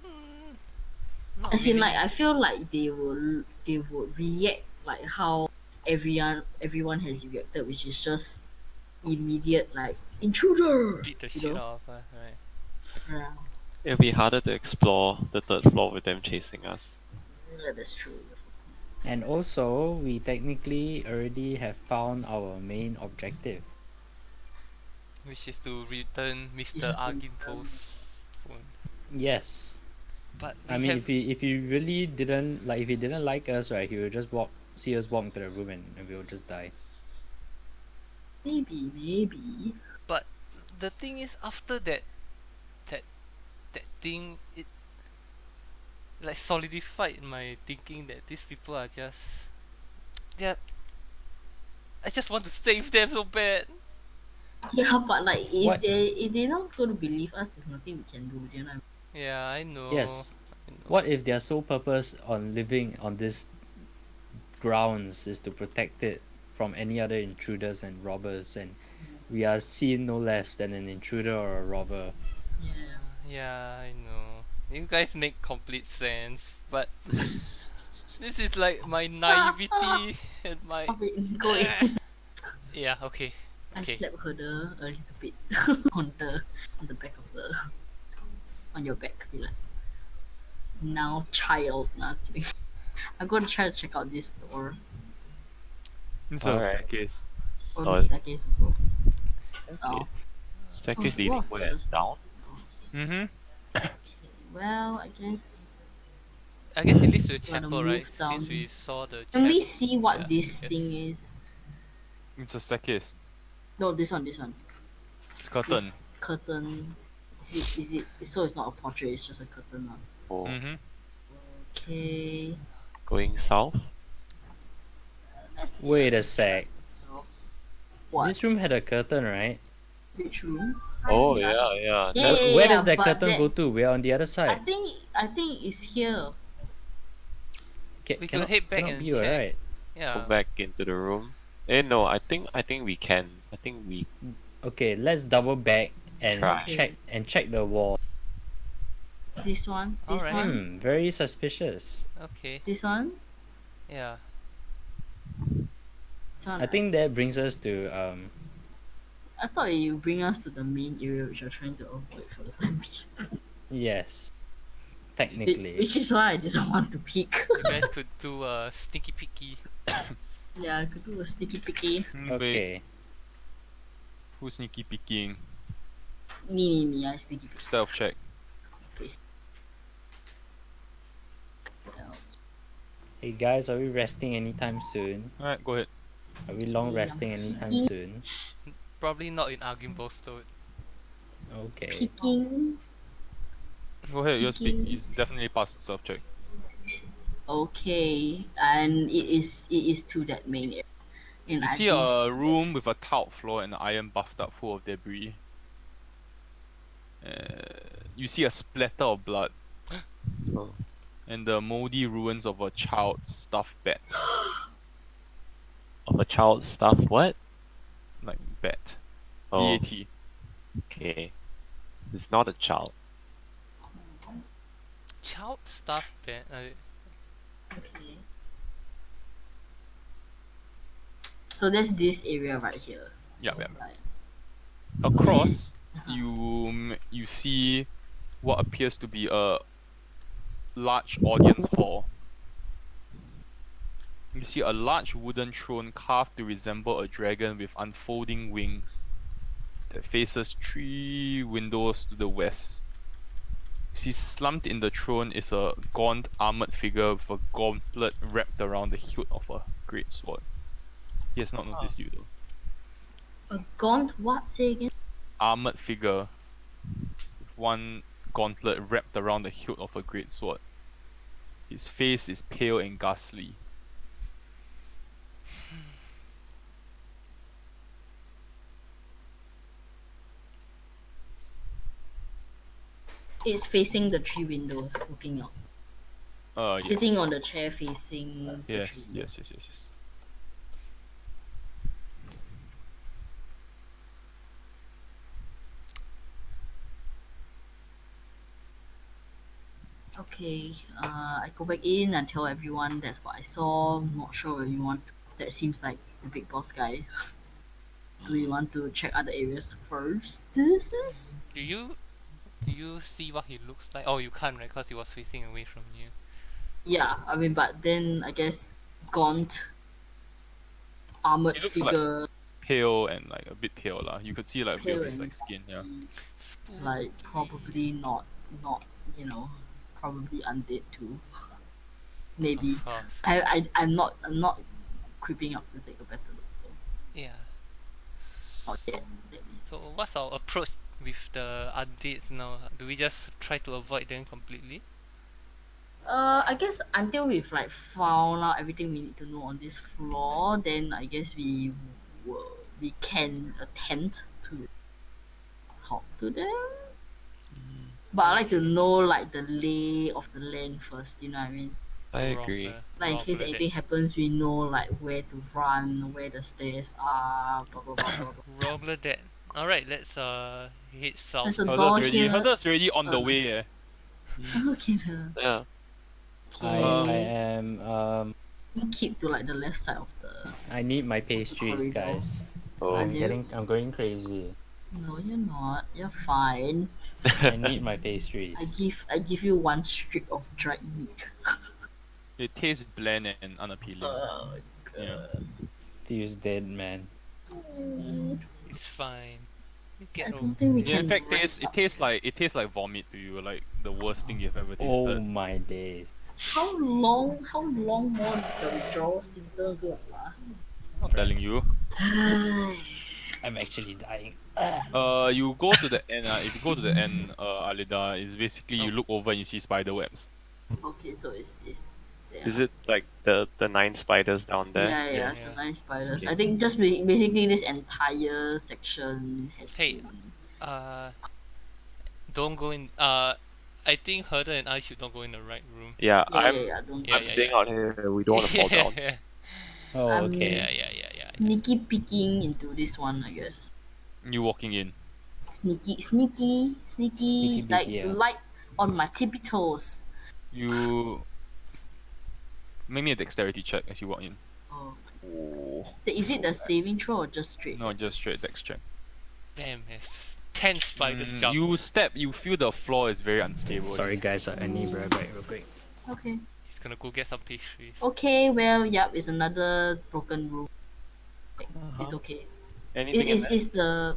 mm, not As in, really. like, I feel like they would react like how everyone has reacted, which is just immediate, like, intruder. Beat the You shit know? out of us, right? Yeah, It'll be harder to explore the third floor with them chasing us. yeah, that's true. And also, we technically already have found our main objective. Which is to return Mr. Just to Argynvosholt's phone. Yes. But I mean, if he really didn't like, if he didn't like us, right, he would just see us walk into the room, and we would just die. maybe. But the thing is, after that thing, it like solidified my thinking that these people are just, they're. I just want to save them so bad. Yeah, but like What? if they're not going to believe us, there's nothing we can do. You know. Yeah, I know. Yes. I know. What if their sole purpose on living on this grounds is to protect it from any other intruders and robbers, and we are seen no less than an intruder or a robber? Yeah. Yeah, I know. You guys make complete sense, but this is like my naivety and my. Stop it. Go away. Yeah. Okay. I Okay. slapped her a little bit on the back of the on your back. Be like, now, child. No, I was kidding. I'm going to try to check out this door Instead of Alright. staircase. or Oh, the staircase also. Oh, Staircase oh, leading what where? was the- Down? Mm-hmm. Okay, well, I guess. I guess it leads to the Wanna chapel, right? move down. Since we saw the. Can we see what Yeah, this yes. thing is? It's a staircase. No, this one. It's curtain. This curtain. Is it? So it's not a portrait. It's just a curtain. One. Oh, Mm-hmm. Okay. going south? Wait a sec. So, what? This room had a curtain, right? Which room? Oh, Yeah. yeah. Yeah, But yeah, where yeah, does that but curtain that- go to? We're on the other I side. think it's here. We could Cannot, head back cannot and be check. alright. Go Yeah. back into the room. No, I think we can. I think we Okay, let's double back and Try. check the wall. This one. This Alright. one. Very suspicious. Okay. This one. Yeah. This one. I think that brings us to I thought you bring us to the main area, which you're trying to avoid for the time being. yes. Technically. Which is why I didn't want to peek. You guys could do a sneaky peeky. Yeah, I could do a sticky picky. Wait, Okay. who's sneaky peeking? Me, I sneaky picky. Stealth check. Hey guys, are we resting anytime soon? Alright, go ahead. Are we long Okay, resting I'm anytime peeking. soon? Probably not in Argynvosholt. Okay. Peeking. Go ahead, you speak. Peeking. He's definitely passed the stealth check. Okay, and it is to that main area. And You I see do a room with a tiled floor and an iron bathtub full of debris. You see a splatter of blood Oh. and the moldy ruins of a child's stuffed bat. Of a child stuff. What? Like bat. Oh, B-A-T. okay. It's not a child. Child stuff bed. Okay. So there's this area right here. Yeah. Right. Across, you see what appears to be a large audience hall. You see a large wooden throne carved to resemble a dragon with unfolding wings. that faces 3 windows to the west. You see, slumped in the throne is a gaunt armored figure with a gauntlet wrapped around the hilt of a great sword. He has not noticed you though. A gaunt what? Say again? Armored figure with one gauntlet wrapped around the hilt of a great sword. His face is pale and ghastly. It's facing the 3 windows, looking out. Yes. Sitting on the chair facing the 3 Yes, windows. yes. Okay, I go back in and tell everyone that's what I saw. Not sure if you want. That seems like the big boss guy. Do we want to check other areas first? This is. Do you see what he looks like? Oh, you can't, right? Because he was facing away from you. Yeah, I mean, but then I guess gaunt, armored He looks figure, Pale and like a bit pale lah. You could see like a bit pale of his and like skin, yeah. like Spooky. probably not, probably undead too. Maybe. Of course. I'm not creeping up to take a better look though. Yeah. Not yet, at least. So what's our approach with the undeads now? Do we just try to avoid them completely? I guess until we've like found out everything we need to know on this floor, then I guess we can attempt to talk to them. But I like to know like the lay of the land first. You know what I mean? I agree. Like in case anything happens, we know like where to run, where the stairs are, blah blah blah blah. blah. Roller that. Alright, let's head south. There's a door here. Herder's already on the way, eh. Okay, then. Yeah. I Okay. am Keep to like the left side of the. I need my pastries, corridor. guys. Oh. I'm going crazy. No, you're not. You're fine. I need my I pastries. give you 1 strip of dried meat. It tastes bland and unappealing. Oh Yeah. Feels dead, man. It's fine. You I get don't over. think we Yeah, can. in fact, rest it up. tastes like vomit to you, like the worst thing you've ever tasted. Oh my days. How long more is your withdrawal symptom gonna last? I'm not telling you. I'm actually dying. You go to the end. If you go to the end, Alida, it's basically you look over and you see spider webs. Okay, so it's there. Is it like the 9 spiders down there? Yeah, Yeah. so 9 spiders. Okay. I think just basically this entire section has Hey. been. Don't go in. I think Herder and I should not go in the right room. Yeah, I'm Don't. Yeah, I'm staying out here. We don't want to fall down. yeah, Oh, I'm- okay. yeah. Sneaky peeking into this one, I guess. You walking in. Sneaky, Sneaky like peeky, yeah. light on my tippy toes. You make me a dexterity check as you walk in. Oh. Oh. So is it the saving throw or just straight? No, just straight dex check. Damn, there's 10 spiders jump. You feel the floor is very unstable. Sorry, guys. I need to be right back real quick. Okay. He's gonna go get some pastries. Okay, well, yep, it's another broken room. It's Uh-huh. okay. Anything in there? Is the.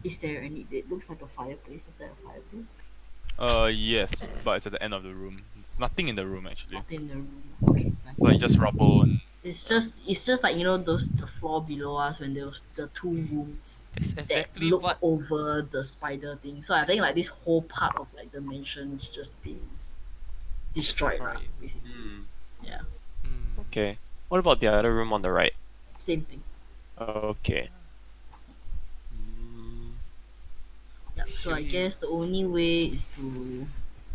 Is there any? It looks like a fireplace. Is there a fireplace? Yes, but it's at the end of the room. There's nothing in the room actually. Nothing in the room. Okay, fine. Like just rubble and It's just like the floor below us when there was the 2 rooms That's that exactly look what. over the spider thing. So I think like this whole part of like the mansion is just being destroyed lah, Destroyed. basically. Hmm. Yeah, Okay. What about the other room on the right? same thing. Okay. Hmm. Yeah. So I Should we- guess the only way is to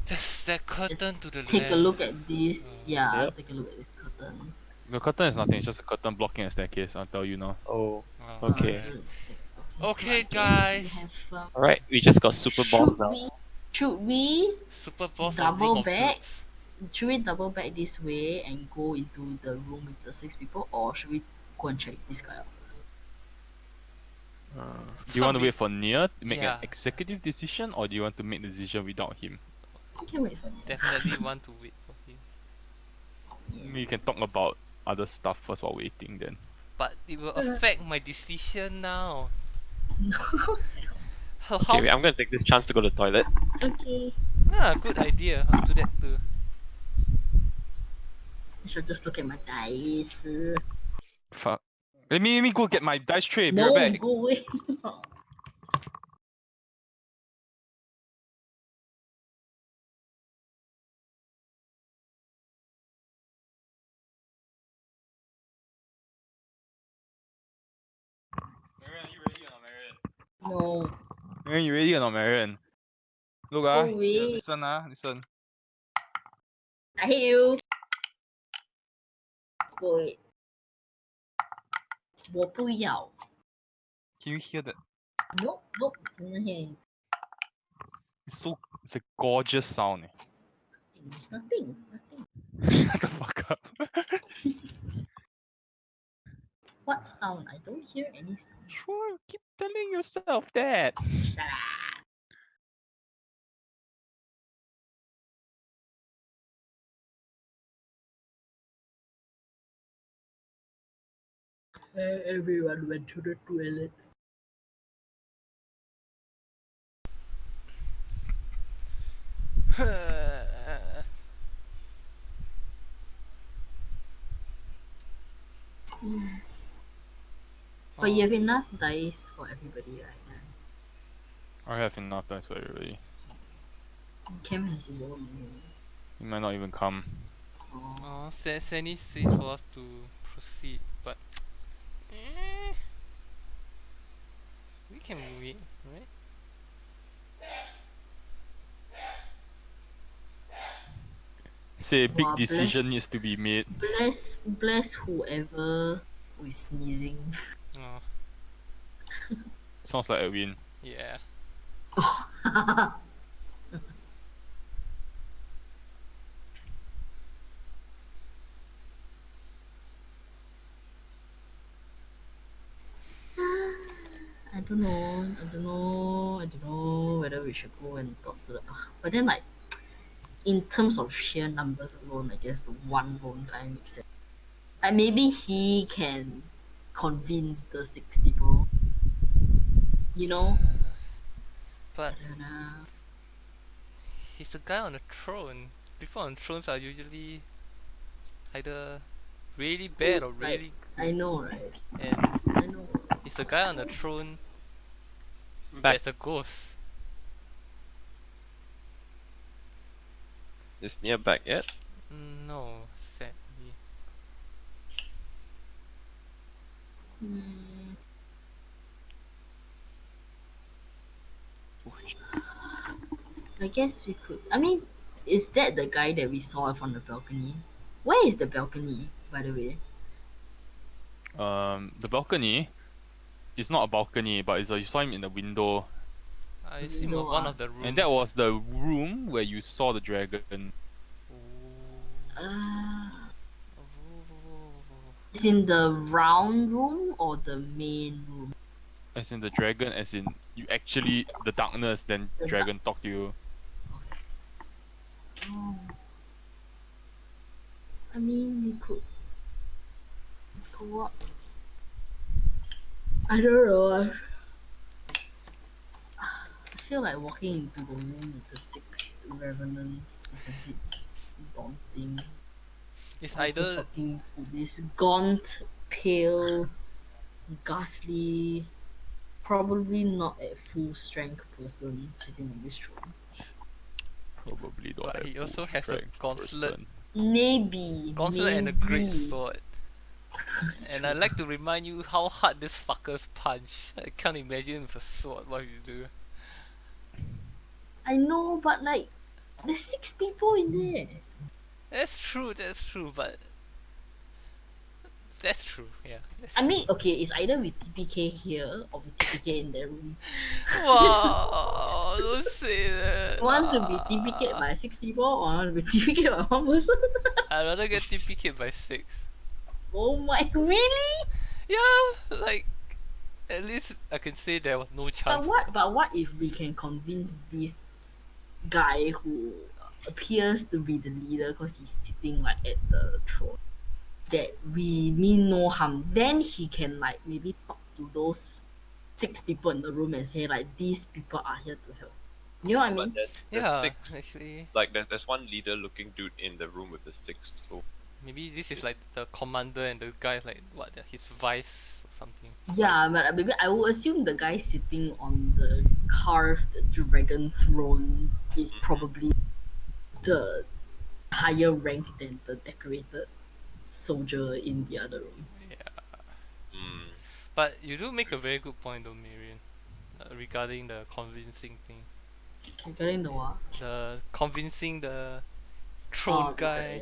Just that curtain to the take left. a look at this. Yeah, Yep. take a look at this curtain. the curtain is nothing. It's just a curtain blocking a staircase. I'll tell you now. Oh. Oh, Okay. So let's take- Okay, so I guess guys. we have, Alright, we just got super balls now. should we Super boss Double of Room of back? Dudes. should we double back this way and go into the room with the 6 people, or should we go and check this guy out first? Do you want to Some wait for Nia to make Yeah. an executive decision, or do you want to make the decision without him? I can wait for you. Definitely want to wait for him. Yeah. We can talk about other stuff first while waiting then. But it will affect my decision now. How, Okay, wait, I'm gonna take this chance to go to the toilet. Okay. good idea. I'll do that too. I should just look at my dice. Fuck. Let me go get my dice tray. Be right No, back. go away. Marian, you ready or not, Marian? No, Marian, you ready or not, Marian? Look go here, away. listen listen. I hate you. Go away. 我不要。 Can you hear that? Nope, nope. Cannot hear you. It's a gorgeous sound. It's nothing. Nothing. Shut the fuck up. What sound? I don't hear any sound. Sure, keep telling yourself that. Shut up. Everyone went to the toilet. But you have enough dice for everybody right now. I have enough dice for everybody. Cam has his own. He might not even come. Oh. Sandy says for us to proceed, but we can wait, right? Say big Wow, decision bless- needs to be made. Bless whoever who is sneezing. Oh, Sounds like a win. yeah. I don't know whether we should go and talk to the. But then, like, in terms of sheer numbers alone, I guess the one lone guy makes sense. Like, maybe he can convince the 6 people. You know? But I don't know. he's the guy on the throne. People on thrones are usually either really bad or Right. really I know, right? and I know. he's the guy on the throne Back. that's a ghost. Is Nia back yet? No, sadly. Hmm. I guess we could. I mean, is that the guy that we saw from the balcony? Where is the balcony, by the way? The balcony is not a balcony, but you saw him in the window. I assume of one of the rooms. And that was the room where you saw the dragon. It's in the round room or the main room? As in the dragon, as in you actually the darkness, then The dragon talk to you. Oh. I mean, we could go up. I don't know. I feel like walking into the room with the 6 revenants is a bit daunting. It's I was just either talking to this gaunt, pale, ghastly, probably not at full strength person sitting on this throne. Probably not. but a he also full has a strength gauntlet person. Maybe. and a great maybe. sword. And I'd like to remind you how hard this fuckers punch. I can't imagine with a sword what you do. I know, but like, there's 6 people in there. That's true, but that's true, yeah. That's I true. mean, okay, it's either with TPK here or with TPK in their room. Wow, don't say that. Want to be TPK by 6 people or want to be TPK by 1 person? I'd rather get TPK by 6. Oh my, really? Yeah, like at least I can say there was no chance. But what if we can convince this guy who appears to be the leader because he's sitting like at the throne that we mean no harm? Then he can like maybe talk to those 6 people in the room and say like these people are here to help. You know what I mean? But there's Yeah, six. actually, Like there's one leader-looking dude in the room with the six. So maybe this is like the commander and the guy like what his vice or something. Yeah, but maybe I would assume the guy sitting on the carved dragon throne is probably the higher rank than the decorated soldier in the other room. Yeah, mm, but you do make a very good point though, Marion, regarding the convincing thing. Regarding the what? The convincing the Oh, throne the guy.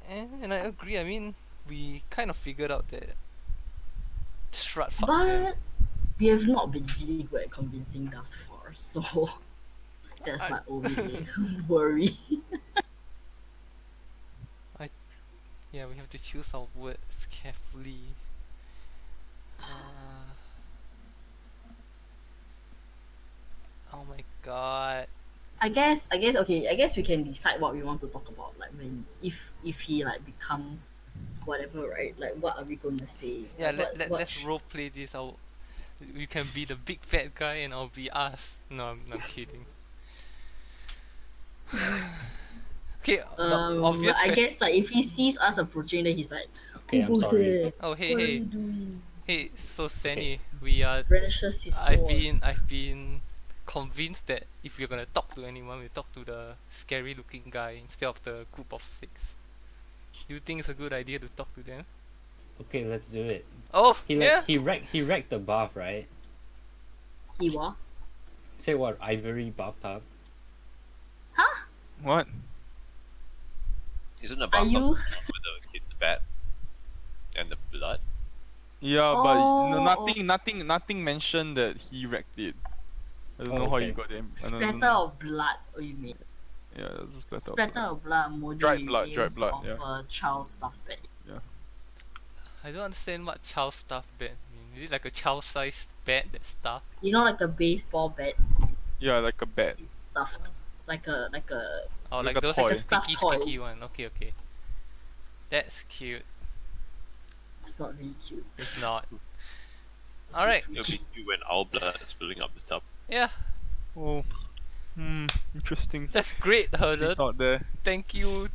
And I agree. I mean, we kind of figured out that Strahd fucked them. But we have not been really good at convincing thus far, so that's my only worry. Yeah, we have to choose our words carefully. Uh, oh my god. I guess okay, I guess we can decide what we want to talk about, like when if he like becomes whatever, right? Like what are we gonna say? Yeah, Like, let's role play this. You can be the big fat guy and I'll be us. No, I'm kidding. Okay, the obvious I question. guess like if he sees us approaching, then he's like, Okay, I'm sorry. there? Oh, hey, What are hey, you doing? hey. So Sanny, we are. Brandishes his I've sword. been convinced that if we're gonna talk to anyone, we talk to the scary-looking guy instead of the group of 6. Do you think it's a good idea to talk to them? Okay, let's do it. Oh, He yeah. he wrecked the bath, right? He what? Say what? Ivory bathtub. Huh? What? isn't the Are bathtub you? with the kid's bat and the blood? Yeah, but Oh, nothing mentioned that he wrecked it. I don't Oh, know how okay. you got them. I don't Splatter know. of blood. Oh, you mean? Yeah, that's a splatter. Splatter of blood. Emoji Dried blood, reveals of yeah. a child stuffed pet. I don't understand what child stuff bat mean. Is it like a child-sized bat that stuff? You know, like a baseball bat Yeah, like a bat. stuffed, like a Or Like like a those toy. squeaky stuffed toy. squeaky one. Okay. That's cute. It's not really cute. It's not. Alright. It'll be cute when our blood is filling up the tub. Yeah, Oh. Interesting. that's great, Herder. Thought there. Thank you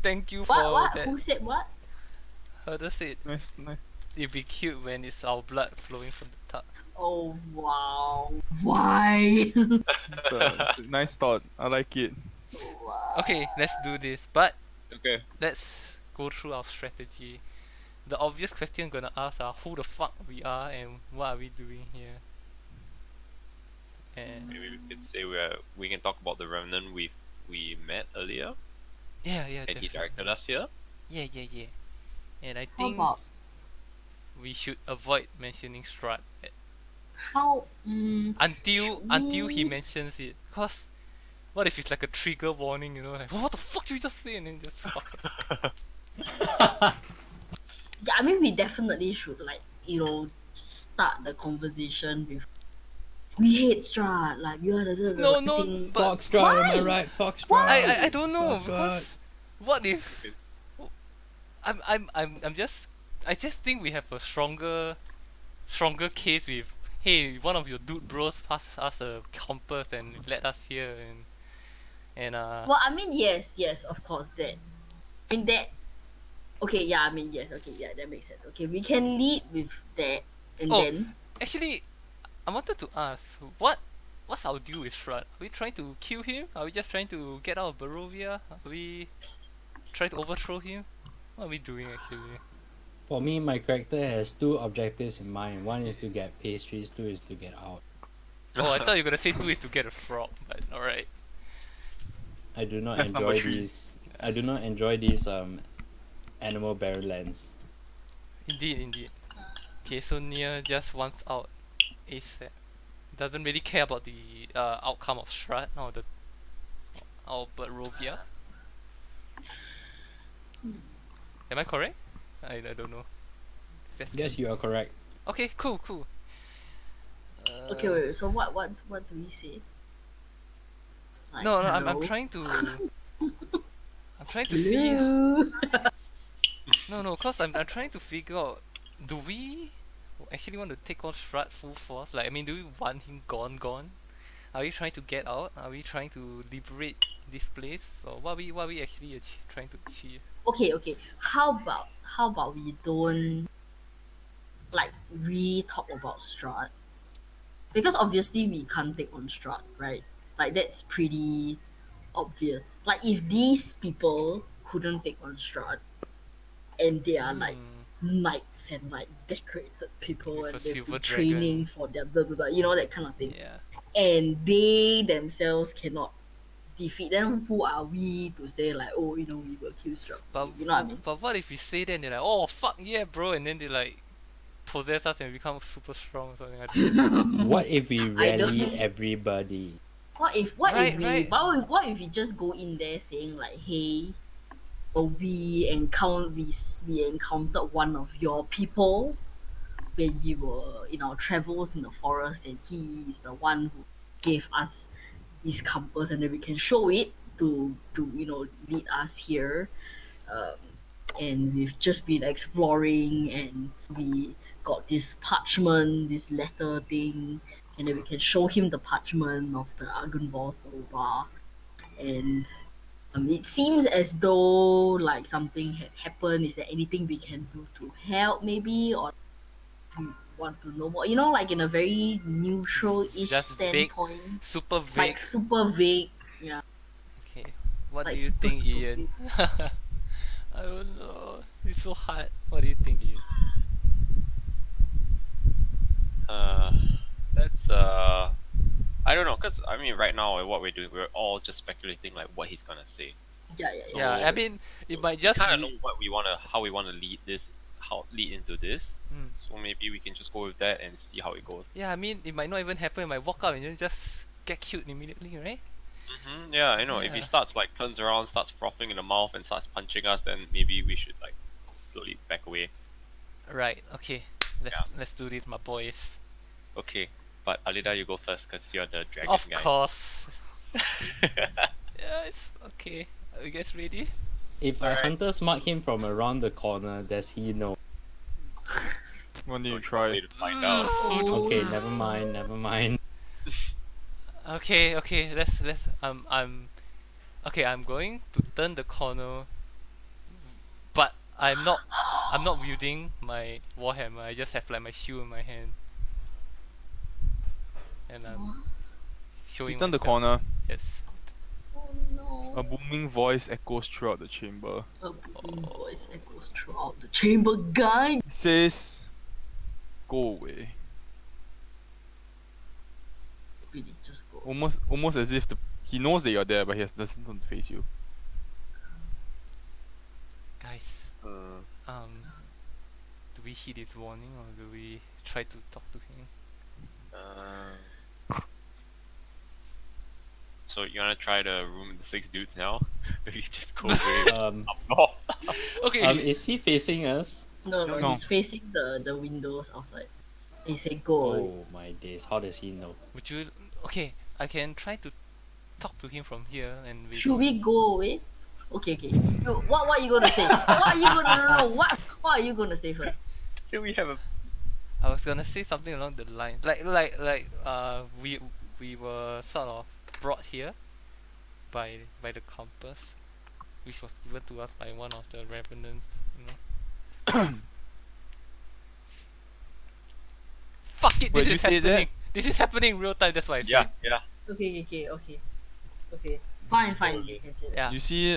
for What? that. Who said what? Herder said Nice. it'd be cute when it's our blood flowing from the tub. Oh wow! Why? It's a nice thought. I like it. Okay, let's do this. But Okay. let's go through our strategy. The obvious question I'm gonna ask are who the fuck we are and what are we doing here. And Maybe we can say we can talk about the remnant we met earlier, yeah, and he definitely. directed us here. Yeah. And I How think about we should avoid mentioning Strahd how? until he we- mentions it. Cause what if it's like a trigger warning, you know, like what the fuck did you just say, and then just fuck it. Yeah, I mean, we definitely should like start the conversation with. We hate Strahd, like you are the No, thing. but Foxtrot, am I right? Foxtrot. I don't know Foxtrot. because what if I'm just I just think we have a stronger case with hey, one of your dude bros passed us a compass and led us here and Well, I mean, yes, of course that. I mean that. Okay, yeah, I mean yes, okay, yeah, that makes sense. Okay, we can lead with that, and Oh. then actually I wanted to ask what's our deal with Strahd? Are we trying to kill him? Are we just trying to get out of Barovia? Are we trying to overthrow him? What are we doing actually? For me, my character has 2 objectives in mind. One is to get pastries, 2 is to get out. Oh, I thought you were gonna say 2 is to get a frog, but alright. I do not That's number enjoy 3. these. I do not enjoy these animal barrel lands. Indeed. Okay, so Nia just wants out ASAP. Doesn't really care about the outcome of Strahd or Barovia. Am I correct? I don't know. Yes, you are correct. Okay, cool. okay, wait. So what do we say? Like, No, I'm hello? trying to. I'm trying to see. Hello? No, cause I'm trying to figure out. Do we actually want to take on Strahd full force? Like, I mean, do we want him gone? Are we trying to get out? Are we trying to liberate this place? Or what are we actually trying to achieve? Okay. How about we don't like talk about Strahd, because obviously we can't take on Strahd, right? Like that's pretty obvious. Like if these people couldn't take on Strahd and they are like Hmm. knights and like decorated people With a and they've silver been training dragon. for their blah blah blah, you know, that kind of thing. Yeah. And they themselves cannot defeat, then who are we to say like, oh, you know, we will kill Strahd? But You know what I mean? but what if we say that and they're like, oh fuck yeah, bro, and then they like possess us and become super strong or something. I don't know. What if we I don't rally everybody? Right. What if we just go in there saying like, hey, we encountered one of your people when we were in our travels in the forest, and he is the one who gave us this compass, and then we can show it to lead us here. Um, and we've just been exploring, and we got this parchment, this letter thing, and then we can show him the parchment of the Argynvosholt, and it seems as though like something has happened. Is there anything we can do to help, maybe, or you want to know more? You know, like in a very neutral-ish Just vague, standpoint, super like vague. super vague. Yeah, Okay. What do like you super think, super Ian? vague. I don't know. It's so hard. What do you think, Ian? Uh, that's I don't know, cause I mean, right now what we're doing, we're all just speculating like what he's gonna say. Yeah. Yeah, I So mean, it might just kind of be. know how we wanna lead this, how lead into this. Mm. So maybe we can just go with that and see how it goes. Yeah, I mean, it might not even happen. It might walk out and then just get killed immediately, right? Yeah, I know. If he Yeah. starts like turns around, starts frothing in the mouth, and starts punching us, then maybe we should like slowly back away. Right. Okay. Yeah. Let's do this, my boys. Okay, but Alida, you go first, cause you're the dragon Of guy. course. Yeah, it's okay. Are you guys ready? If a Alright. hunter smart him from around the corner, does he know? Why don't you Way try? to find out. Okay, never mind. Okay. Let's. Okay. I'm going to turn the corner, but I'm not wielding my warhammer. I just have like my shield in my hand, and I'm showing. You turn the myself. corner. Yes. Oh no! A booming voice echoes throughout the chamber. A booming voice echoes throughout the chamber, guy. It says, "Go away." Really, just go. Almost as if he knows that you're there, but doesn't want to face you. Guys. Do we heed his warning or do we try to talk to him? So you wanna try the room with the 6 dudes now? Maybe just go away. Um, Up north. Okay. is he facing us? No, No. he's facing the windows outside. He said go away. Oh my days! How does he know? Would you? Okay. I can try to talk to him from here and we. Should we go away? Okay. No, what are you gonna say? What are you gonna no, what are you gonna say first? Here we have a. I was gonna say something along the line, we were sort of brought here by the compass, which was given to us by one of the revenants, you know. Fuck it! Wait, This you is say that? happening. This is happening in real time. That's why I said. Yeah. Okay. Fine. You can say that. Yeah. You see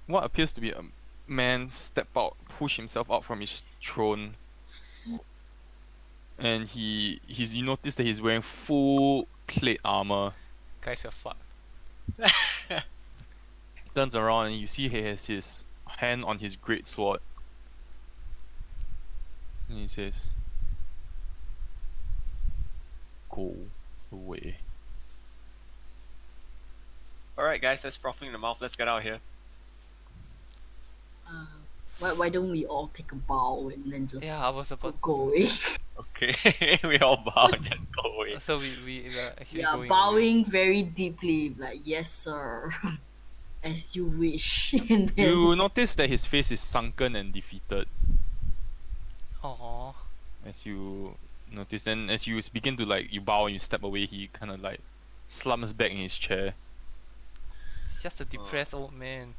what appears to be a man step out, push himself out from his throne, and you notice that he's wearing full plate armor. Guys, you're fucked. Turns around and you see he has his hand on his great sword, and he says, "Go away." Alright, guys, that's frothing in the mouth. Let's get out of here. Why don't we all take a bow and then just Yeah, I was about. go away? Okay, we all bow and just go away. So we were actually Yeah, going away. bowing very deeply, like yes sir, as you wish. And then You notice that his face is sunken and defeated. as you notice. Then as you begin to like you bow and you step away, he kind of like slumps back in his chair. He's just a depressed old man.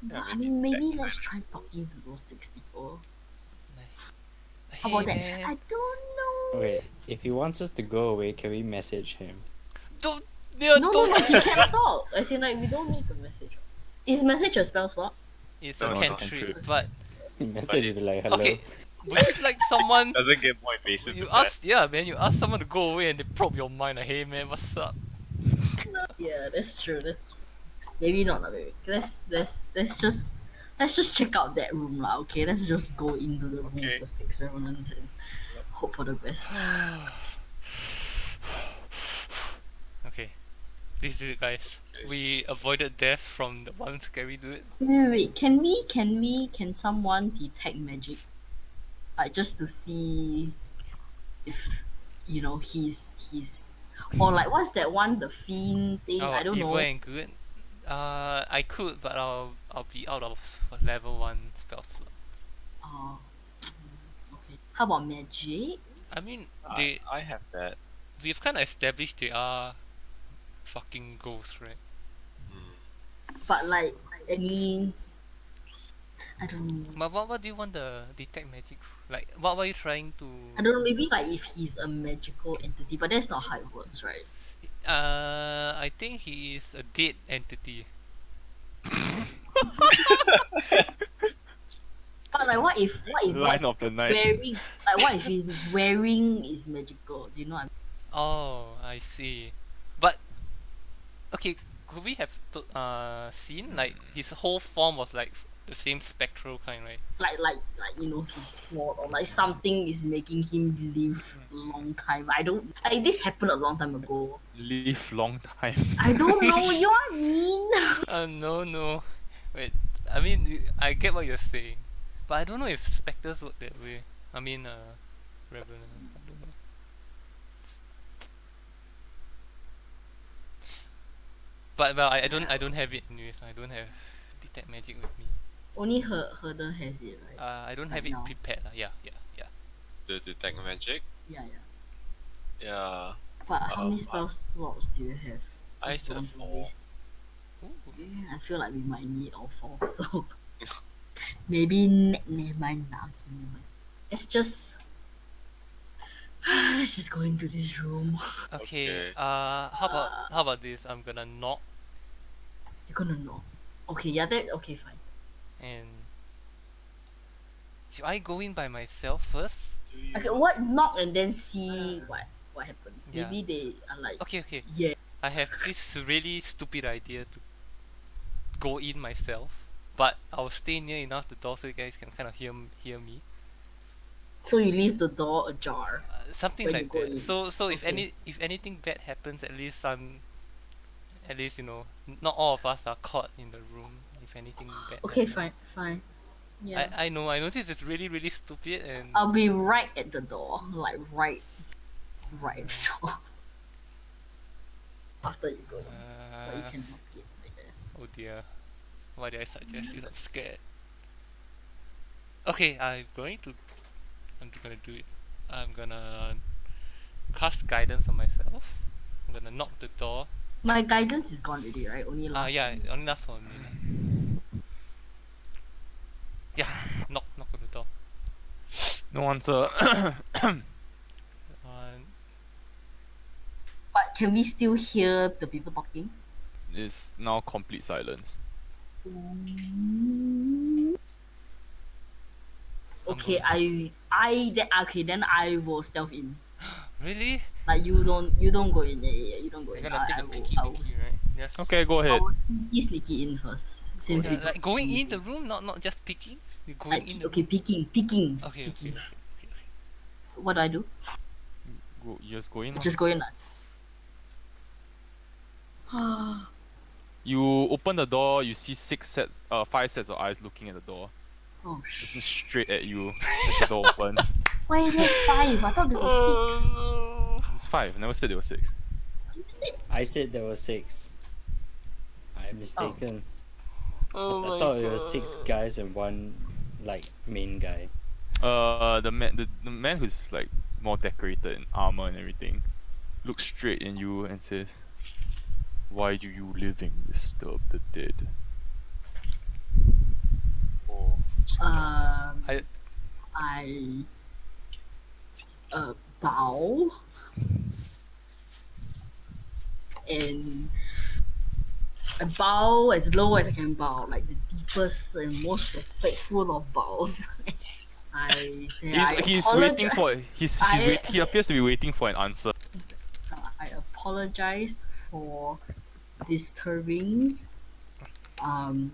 But Yeah, I maybe mean, maybe let's try talking to those 6 people. How about that? Man, I don't know. Wait, if he wants us to go away, can we message him? don't. Yeah, No, don't. he can't talk. As in, like, we don't need to message. Is message a spell slot? It's No, a it's not cantrip, cantrip. but Message it- will be like, hello. okay. Would you like someone? Doesn't get more invasive You than that. ask, yeah, man. You ask someone to go away and they probe your mind. Like, hey, man, what's up? Yeah, that's true. That's true. Maybe not. Maybe let's just check out that room, lah. Okay, let's just go into the room Okay. with the 6 revenants and hope for the best. Okay, this is it, guys. We avoided death from the one scary dude. Wait. Can someone detect magic? Like just to see if he's or like what's that one, the fiend thing? Oh, I don't evil know. and good. I could, but I'll be out of level 1 spell slots. Oh, okay. How about magic? I mean, they I have that. we've kind of established they are fucking ghosts, right? But like any, I don't know. But what do you want the detect magic? Like, what were you trying to? I don't know. Maybe like if he's a magical entity, but that's not how it works, right? I think he is a dead entity. But like, what if Line of the night. wearing, like what if he's wearing is magical? Do you know what I mean? Oh, I see. But okay, could we have seen like his whole form was like the same spectral kind, right? Like he's small or like something is making him live a long time. I don't like this happened a long time ago. Live long time. I don't know. You're mean. No. Wait, I mean, I get what you're saying, but I don't know if specters work that way. I mean, revenant. I don't know. But well, I don't have it anyways. I don't have detect magic with me. Only Herder has it, right? I don't Right have it now. prepared. Yeah. The detect magic. Yeah. Yeah. But how many Um, spell slots do you have? I Just still don't have 4. waste. Ooh. Yeah, I feel like we might need all 4, so maybe never mind now. Never mind. Let's just go into this room. Okay. Okay. How about this? I'm gonna knock You're gonna know. Okay, yeah, that okay, fine. and should I go in by myself first? Okay, what knock and then see what happens. Yeah. Maybe they are like, Okay. yeah. I have this really stupid idea to go in myself, but I'll stay near enough the door so you guys can kind of hear me. So you leave the door ajar. Something When you like go that. in. So if Okay. anything bad happens, at least not all of us are caught in the room. If anything bad. Okay, happens. fine. Yeah. I know this is really stupid and I'll be right at the door, like right at the door. After you go in, but you can knock it like that. oh dear, why did I suggest this? I'm scared. Okay, I'm just gonna do it. I'm gonna cast guidance on myself. I'm gonna knock the door. My guidance is gone already, right? Only last. Yeah, one. it only lasts for a minute. Yeah, knock on the door. No answer. But can we still hear the people talking? It's now complete silence. Okay, then I will stealth in. Really? Like you don't go in. Yeah, you don't go in. You're gonna take a peeky, I will right? Yes. Okay, go I ahead. will sneaky in first. Since we Like going in the room, not just peeking. You're going in the okay, peeking. Okay. What do I do? Go, you just go in. lah. Just go in. You open the door. You see 5 sets of eyes looking at the door, Oh looking shit. straight at you as the door opens. Why is there 5? I thought there was It's 5. I never said there was 6. 6. I said there were 6. I'm mistaken. Oh I my thought there god. were 6 guys and one like main guy. The man who's like more decorated in armor and everything looks straight in you and says, "Why do you living disturb the dead?" Oh, Um, I I bow and I bow as low as I can bow, like the deepest and most respectful of bows. I say I He's waiting apologize. for I he appears to be waiting for an answer. I apologize for disturbing. Um,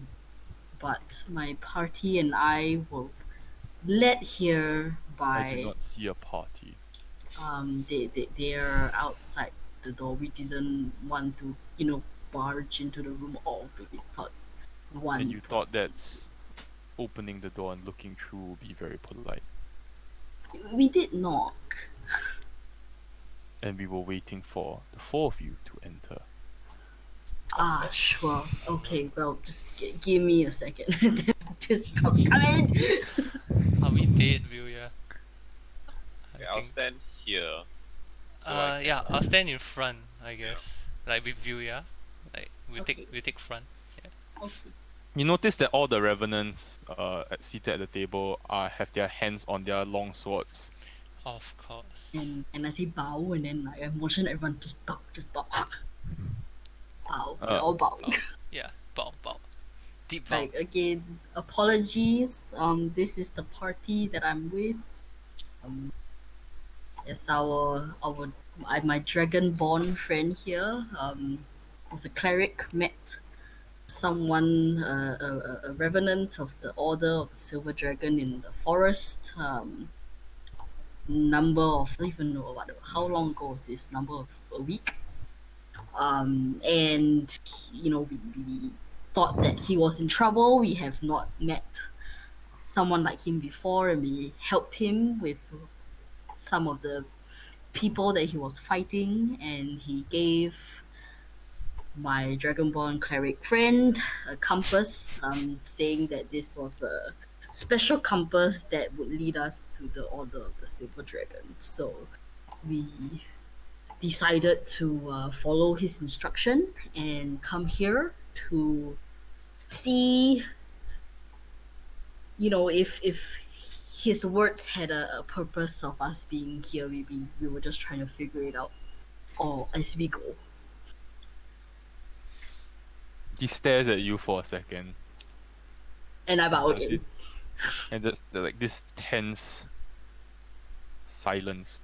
but my party and I were led here I do by not see a party. they're outside the door. We didn't want to barge into the room all the way. Thought And one you thought person. that's opening the door and looking through would be very polite. We did knock. And we were waiting for the four of you to enter. Ah, sure. Okay, well, just give me a second. Just come in. are we dead, Vilya? I okay, I'll think. stand here. So I can. Yeah, I'll stand in front, I guess. Like with Vilya. Like Okay. we take front. Okay. You notice that all the revenants seated at the table have their hands on their long swords. Of course. And I say bow, and then I motion everyone just bow, just bow. Bow. We Uh, all bow. Yeah, bow bow. Deep bow. Like again, apologies. This is the party that I'm with. It's my dragonborn friend here. Was a cleric met someone, a revenant of the Order of the Silver Dragon in the forest. Number of, I don't even know how long ago was this? Number of a week. And we thought that he was in trouble. We have not met someone like him before, and we helped him with some of the people that he was fighting, and he gave my Dragonborn cleric friend a compass, saying that this was a special compass that would lead us to the Order of the Silver Dragon. So we decided to follow his instruction and come here to see, if his words had a purpose of us being here. We were just trying to figure it out all as we go. he stares at you for a second. And I bow again. And there's like this tense silence.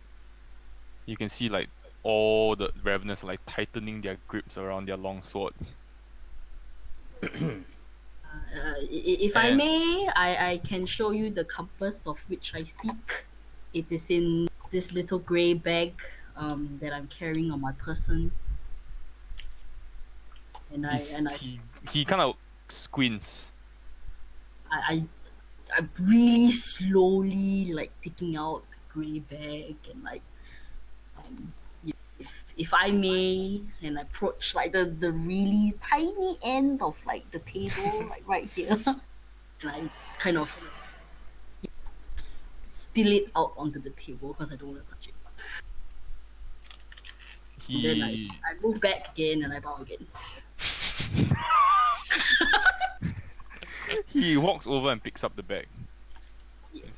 You can see like all the revenants are like tightening their grips around their long swords. If I And- may, I can show you the compass of which I speak. It is in this little grey bag that I'm carrying on my person. And he kind of squints. I'm really slowly like taking out the grey bag and like if I may, and approach like the really tiny end of like the table like right here, and I kind of spill it out onto the table because I don't want to touch it. And then He I move back again and I bow again. he walks over and picks up the bag. Yeah. He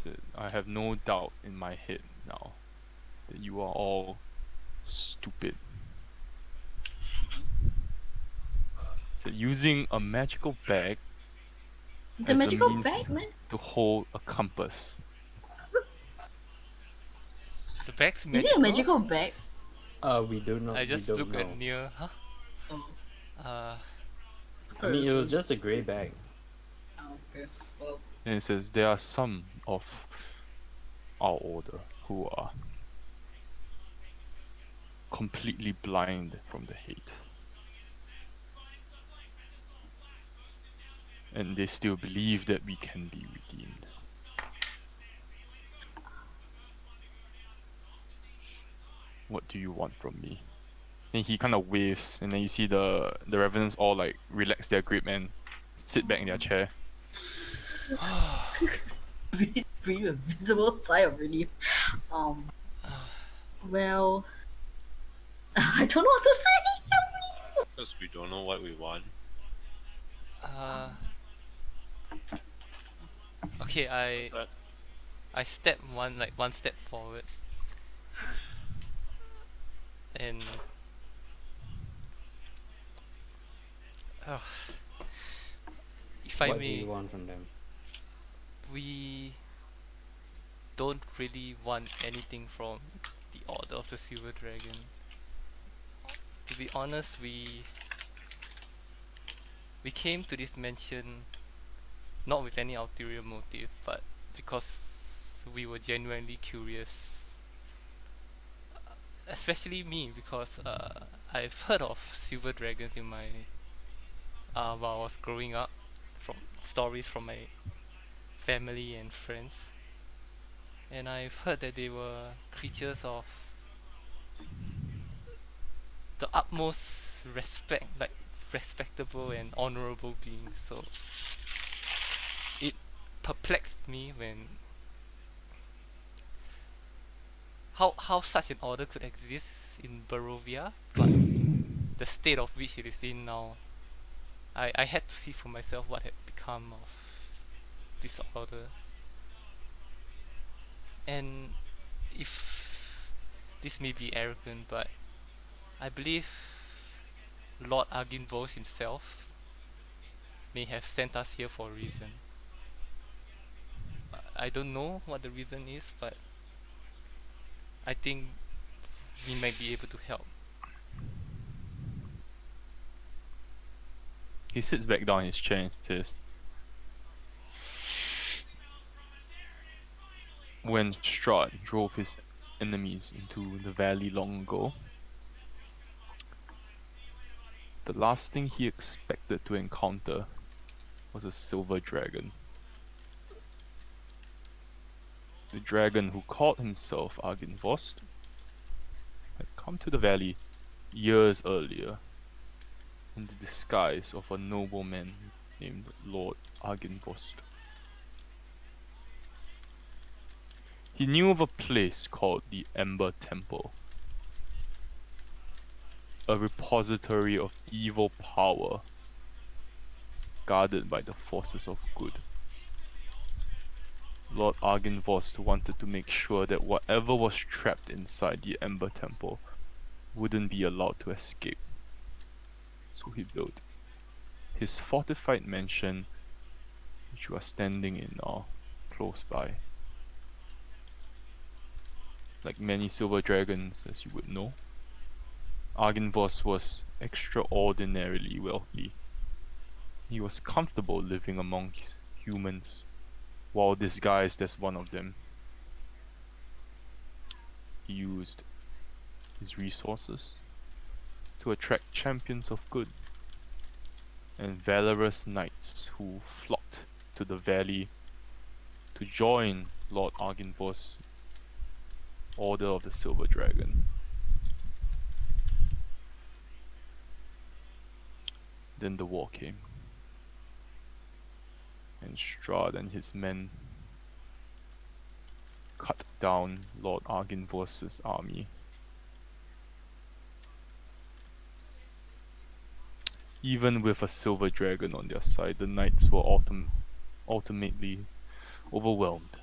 said, "I have no doubt in my head now that you are all stupid." He said, "Using a magical bag It's a as magical means bag, man. to hold a compass. The bag's Is magical. it a magical bag? We don't know. I just we don't look know. at near. Huh? Oh, I mean, it was just a grey bag. Oh, okay. Well, And it says, there are some of our order who are completely blind from the hate. And they still believe that we can be redeemed. What do you want from me?" Then he kind of waves, and then you see the revenants all like relax their grip and sit back in their chair. Breathe a visible sigh of relief. Um, well, I don't know what to say. Because we don't know what we want. uh, okay, But I step one step forward, and uh, if I What do you may, want from them? we don't really want anything from the Order of the Silver Dragon. To be honest, we came to this mansion not with any ulterior motive, but because we were genuinely curious. Especially me, because I've heard of silver dragons in my while I was growing up, from stories from my family and friends, and I've heard that they were creatures of the utmost respect, like respectable and honorable beings. So it perplexed me when how such an order could exist in Barovia, but the state of which it is in now. I had to see for myself what had become of this order. And if this may be arrogant, but I believe Lord Argynvosholt himself may have sent us here for a reason. I don't know what the reason is, but I think we might be able to help. He sits back down in his chair and says, when Strahd drove his enemies into the valley long ago, the last thing he expected to encounter was a silver dragon. The dragon who called himself Argynvosholt had come to the valley years earlier in the disguise of a nobleman named Lord Argynvosholt. He knew of a place called the Ember Temple, a repository of evil power guarded by the forces of good. Lord Argynvost wanted to make sure that whatever was trapped inside the Ember Temple wouldn't be allowed to escape. So he built his fortified mansion, which we are standing in now, close by. Like many silver dragons, as you would know, Argynvost was extraordinarily wealthy. He was comfortable living among humans while disguised as one of them. He used his resources to attract champions of good and valorous knights who flocked to the valley to join Lord Argynvost's Order of the Silver Dragon. Then the war came, and Strahd and his men cut down Lord Argynvost's army. Even with a silver dragon on their side, the knights were ultimately overwhelmed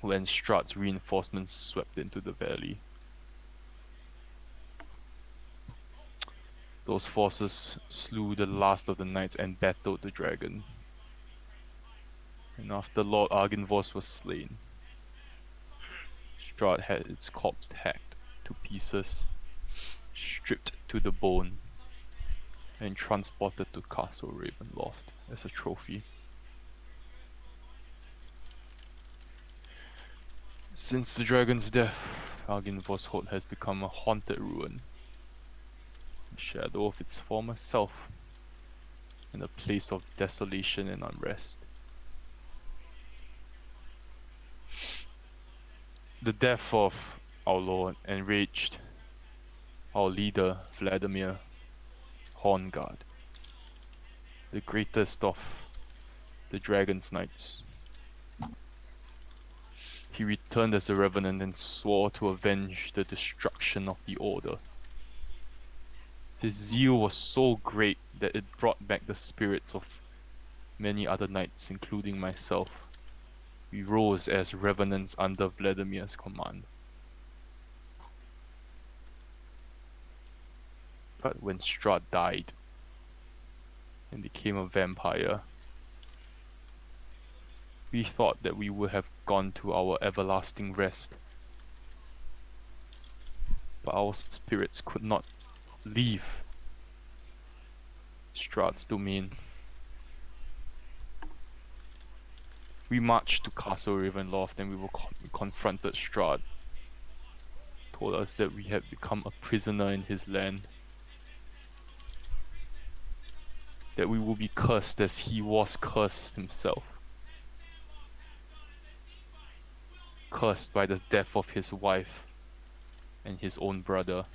when Strahd's reinforcements swept into the valley. Those forces slew the last of the knights and battled the dragon. And after Lord Argynvost was slain, Strahd had its corpse hacked to pieces, stripped to the bone, and transported to Castle Ravenloft as a trophy. Since the dragon's death, Argynvosholt has become a haunted ruin, a shadow of its former self, and a place of desolation and unrest. The death of our Lord enraged our leader Vladimir Horngard, the greatest of the Dragon's Knights. He returned as a revenant and swore to avenge the destruction of the Order. His zeal was so great that it brought back the spirits of many other knights, including myself. We rose as revenants under Vladimir's command. But when Strahd died and became a vampire, we thought that we would have gone to our everlasting rest. But our spirits could not leave Strahd's domain. We marched to Castle Ravenloft and we confronted Strahd. Told us that we had become a prisoner in his land. That we will be cursed as he was cursed himself. Cursed by the death of his wife and his own brother.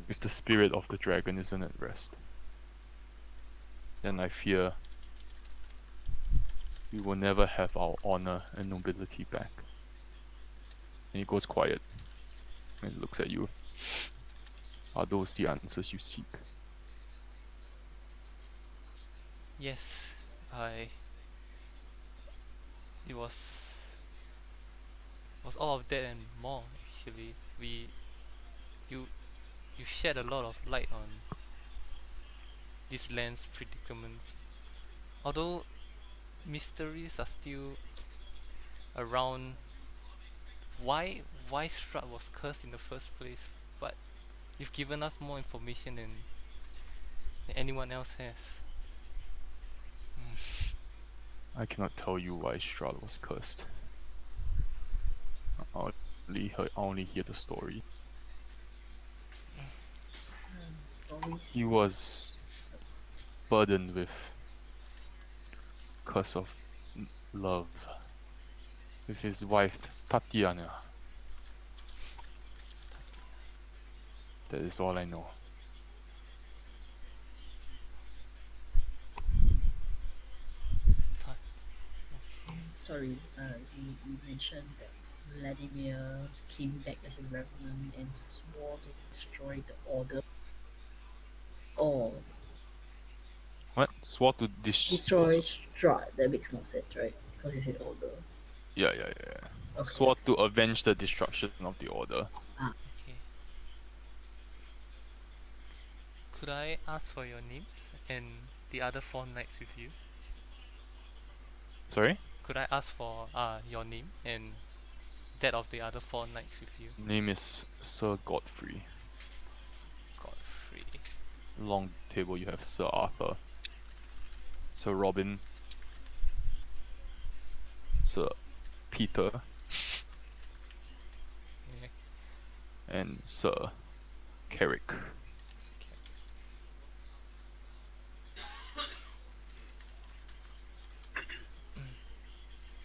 If the spirit of the dragon isn't at rest, then I fear we will never have our honor and nobility back. And he goes quiet and looks at you. Are those the answers you seek? Yes, I. It was all of that and more. Actually, you you shed a lot of light on this land's predicament. Although mysteries are still around, why Strahd was cursed in the first place, but you've given us more information than anyone else has. I cannot tell you why Strahd was cursed. I only hear the story. Stories. He was burdened with curse of love with his wife Tatiana. That is all I know. Sorry, you mentioned that Vladimir came back as a revenant and swore to destroy the order. Or What? Swore to destroy Strahd. That makes more sense, right? Because he said order. Yeah. Okay. Swore to avenge the destruction of the Order. Okay. Could I ask for your names and the other four knights with you? Sorry? Could I ask for your name and that of the other four knights with you? Name is Sir Godfrey. Godfrey. Along the table you have Sir Arthur, Sir Robin, Sir Peter, Yeah. and Sir Carrick.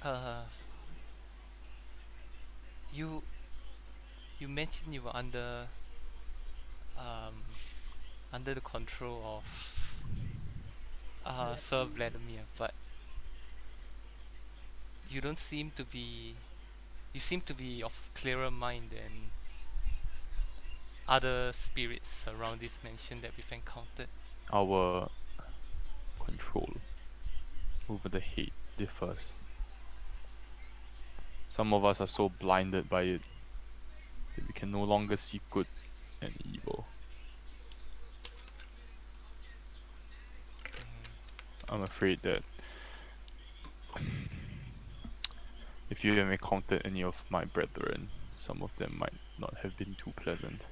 Uh, you you mentioned you were um under the control of Sir Vladimir, but you don't seem to be. You seem to be of clearer mind than other spirits around this mansion that we've encountered. Our control over the hate differs. Some of us are so blinded by it that we can no longer see good and evil. I'm afraid that if you have encountered any of my brethren, some of them might not have been too pleasant.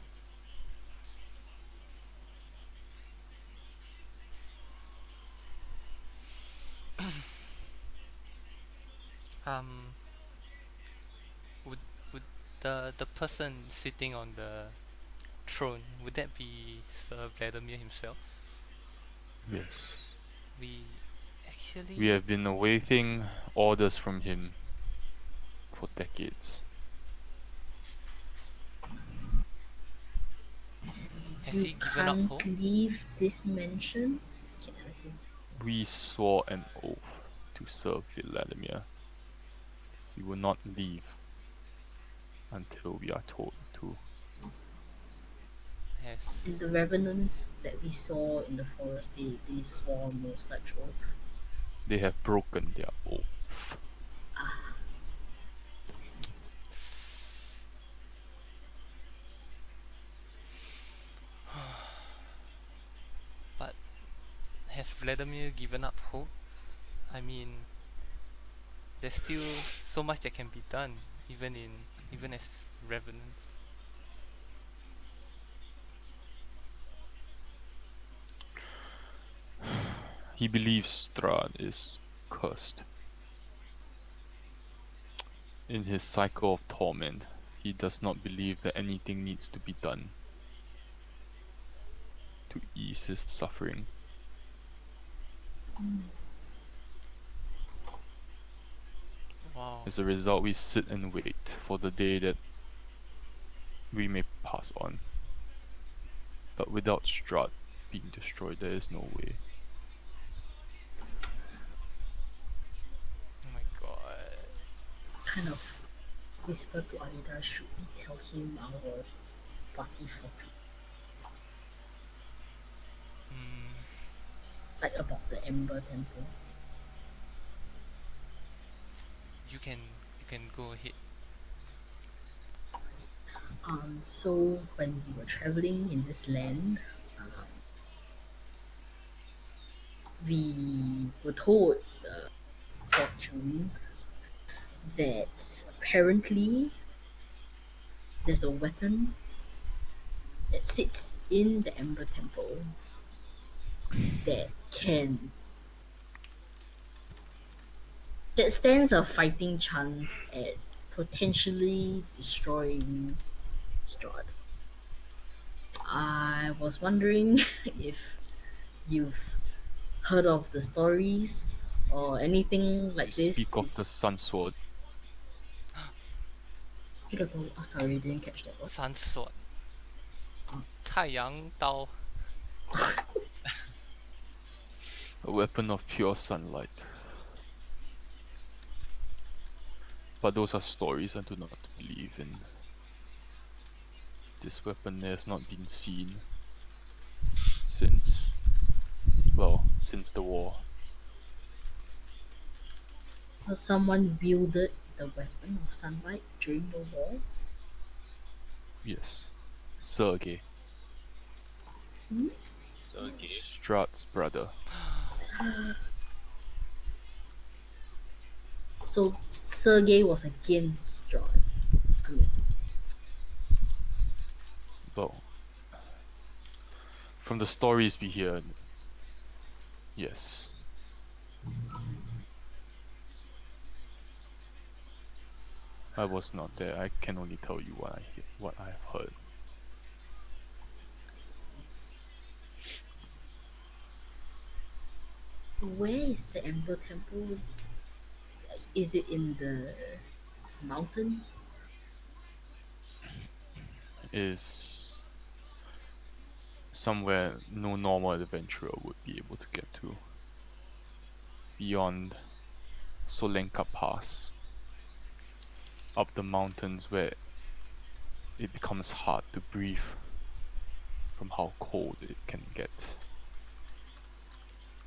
Um, would would the person sitting on the throne, would that be Sir Vladimir himself? Yes. We We actually have been awaiting orders from him for decades. Has you he given up can't hope? leave this mansion. Okay, as in, We swore an oath to serve Vladimir. We will not leave until we are told to. Has in the revenants that we saw in the forest, they swore no such oath. They have broken their oath. but has Vladimir given up hope? I mean, there's still so much that can be done, even as revenants. He believes Strahd is cursed. In his cycle of torment, he does not believe that anything needs to be done to ease his suffering. Wow. As a result, we sit and wait for the day that we may pass on. But without Strahd being destroyed, there is no way. Oh my god. Kind of whisper to Alida, should we tell him our party for Hmm. like about the Ember Temple? You can you can go ahead. So when we were traveling in this land, we were told fortune that apparently there's a weapon that sits in the Ember Temple that can that stands a fighting chance at potentially destroying Strahd. I was wondering if you've heard of the stories or anything You like speak this. of the Sun Sword. Oh, sorry, didn't catch that one. Sun sword. 太阳刀. A weapon of pure sunlight. But those are stories I do not believe in. This weapon has not been seen since, well, since the war. So someone wielded the weapon of sunlight during the war. Yes. Sergei, Okay. Strahd's brother. So Sergei was against Strahd. I'm assuming. Well, from the stories we hear, yes. I was not there. I can only tell you what I have heard. Where is the Ember Temple? Is it in the mountains? Is somewhere no normal adventurer would be able to get to. Beyond Solenka Pass. Up the mountains where it becomes hard to breathe from how cold it can get.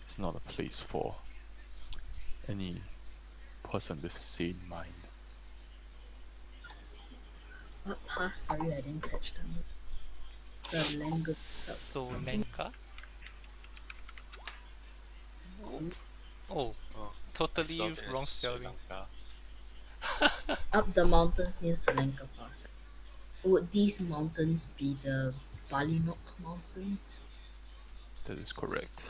It's not a place for any person with sane mind. What pass? Sorry, I didn't catch them. Selanga. Solenka. Oh, Oh, totally spelled wrong as Sri spelling. Lanka. Up the mountains near Solanka Pass. Would these mountains be the Balinok Mountains? That is correct.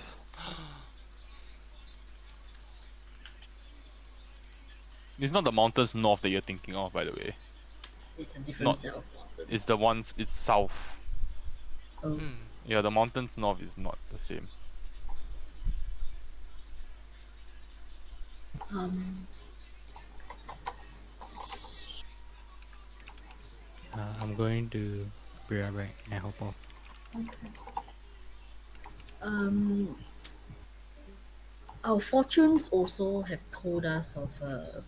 It's not the mountains north that you're thinking of, by the way. It's a different Not. set of mountains. It's the ones. It's south. Oh, Hmm. Yeah, the mountains north is not the same. um, I'm going to be right back and hop off. Okay. Um, our fortunes also have told us of a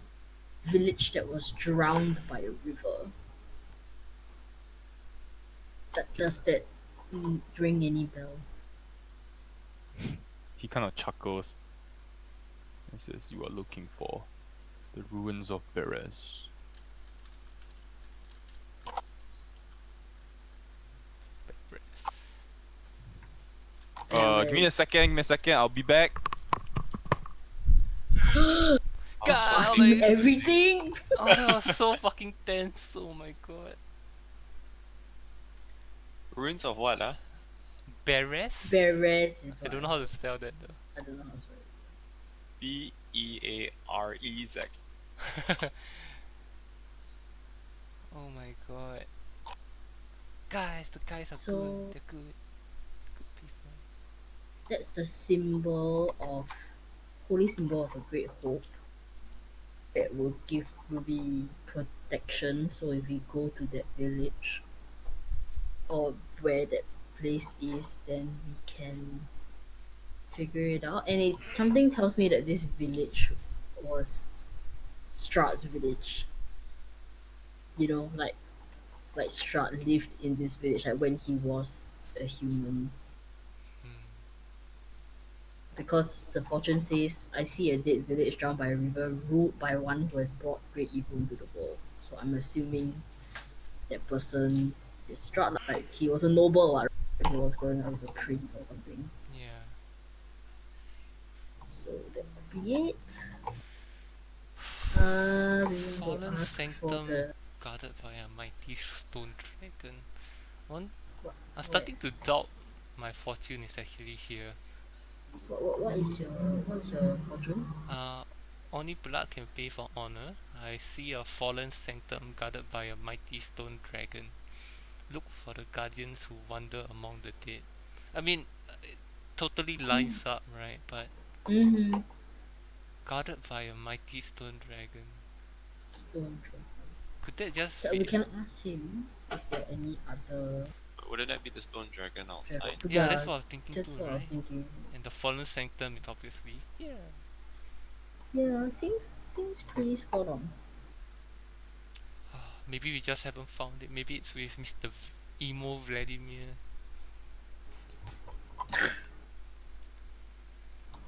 village that was drowned by a river. Does that ring any bells? He kind of chuckles and says, "You are looking for the ruins of Beres." Yeah, Give me a second. Give me a second. I'll be back. God, ask him like, everything. oh, that was so fucking tense. Oh my god. Ruins of what, huh? Beres? Beres is I what don't know how to spell that though. I don't know how to spell it. Bearez. Oh my god. Guys, the guys are So- good. They're good. Good people. That's the symbol of holy symbol of a great hope that will be protection. So if we go to that village or where that place is, then we can figure it out. And something tells me that this village was Strahd's village. You know, like Strahd lived in this village, like when he was a human. Hmm. Because the fortune says, I see a dead village drowned by a river, ruled by one who has brought great evil into the world. So I'm assuming that person is Strahd, like he was a noble, right? He was going out as a prince or something. Yeah. So that could be it. We want Fallen to ask for sanctum the guarded by a mighty stone dragon. One, what, I'm starting to doubt my fortune is actually here. what's your fortune? Uh, only blood can pay for honor. I see a fallen sanctum guarded by a mighty stone dragon. Look for the guardians who wander among the dead. I mean, it totally lines up, right? But Mm-hmm. guarded by a mighty stone dragon. Stone dragon. Could that just So be? we can ask him if there are any other Wouldn't that be the stone dragon outside? dragon. Yeah, that's what I was thinking That's too, what I was right? thinking. And the fallen sanctum is obviously here. Yeah, seems pretty spot on. Maybe we just haven't found it. Maybe it's with Mr. Emo Vladimir.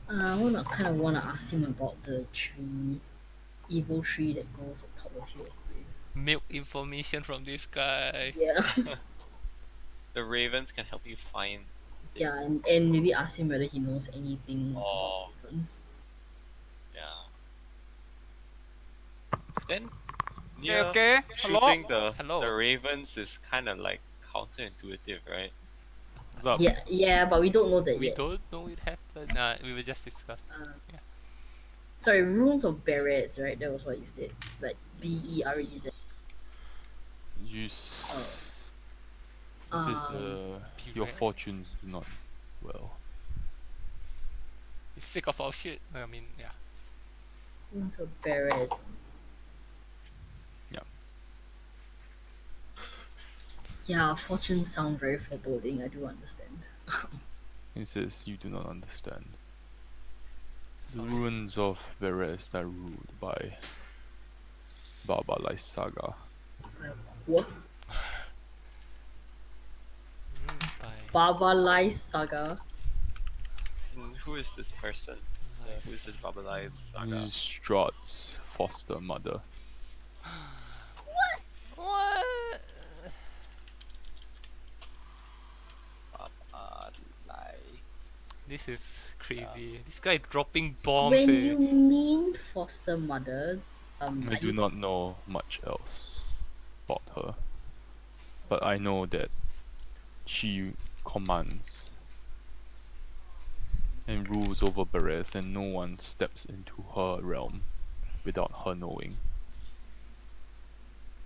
I kind of wanna ask him about the tree, evil tree that goes on top of your place. Milk information from this guy. Yeah, The ravens can help you find. yeah, and maybe ask him whether he knows anything Oh. about ravens. Yeah. Then Okay. Hello. shooting the Hello. ravens is kind of like counterintuitive, right? What's up? Yeah, but we don't know that We yet. don't know it happened. We were just discussing. Yeah. Sorry, runes of berets, right? That was what you said. Like Berez. Use. Oh. This is your Beware. fortunes do not well. He's sick of our shit. I mean, yeah. Runes of berets. Yeah. Yeah, fortunes sound very foreboding. I do understand. He says you do not understand. The Sorry. ruins of Beres are ruled by Baba Lysaga. What? By Babalai Saga. And who is this person? Who is this Babalai He Saga? is Strahd's foster mother. what? Babalai. This is crazy. This guy dropping bombs. When eh. you mean foster mother, I are do you not know much else about her, but I know that she commands and rules over Beres, and no one steps into her realm without her knowing.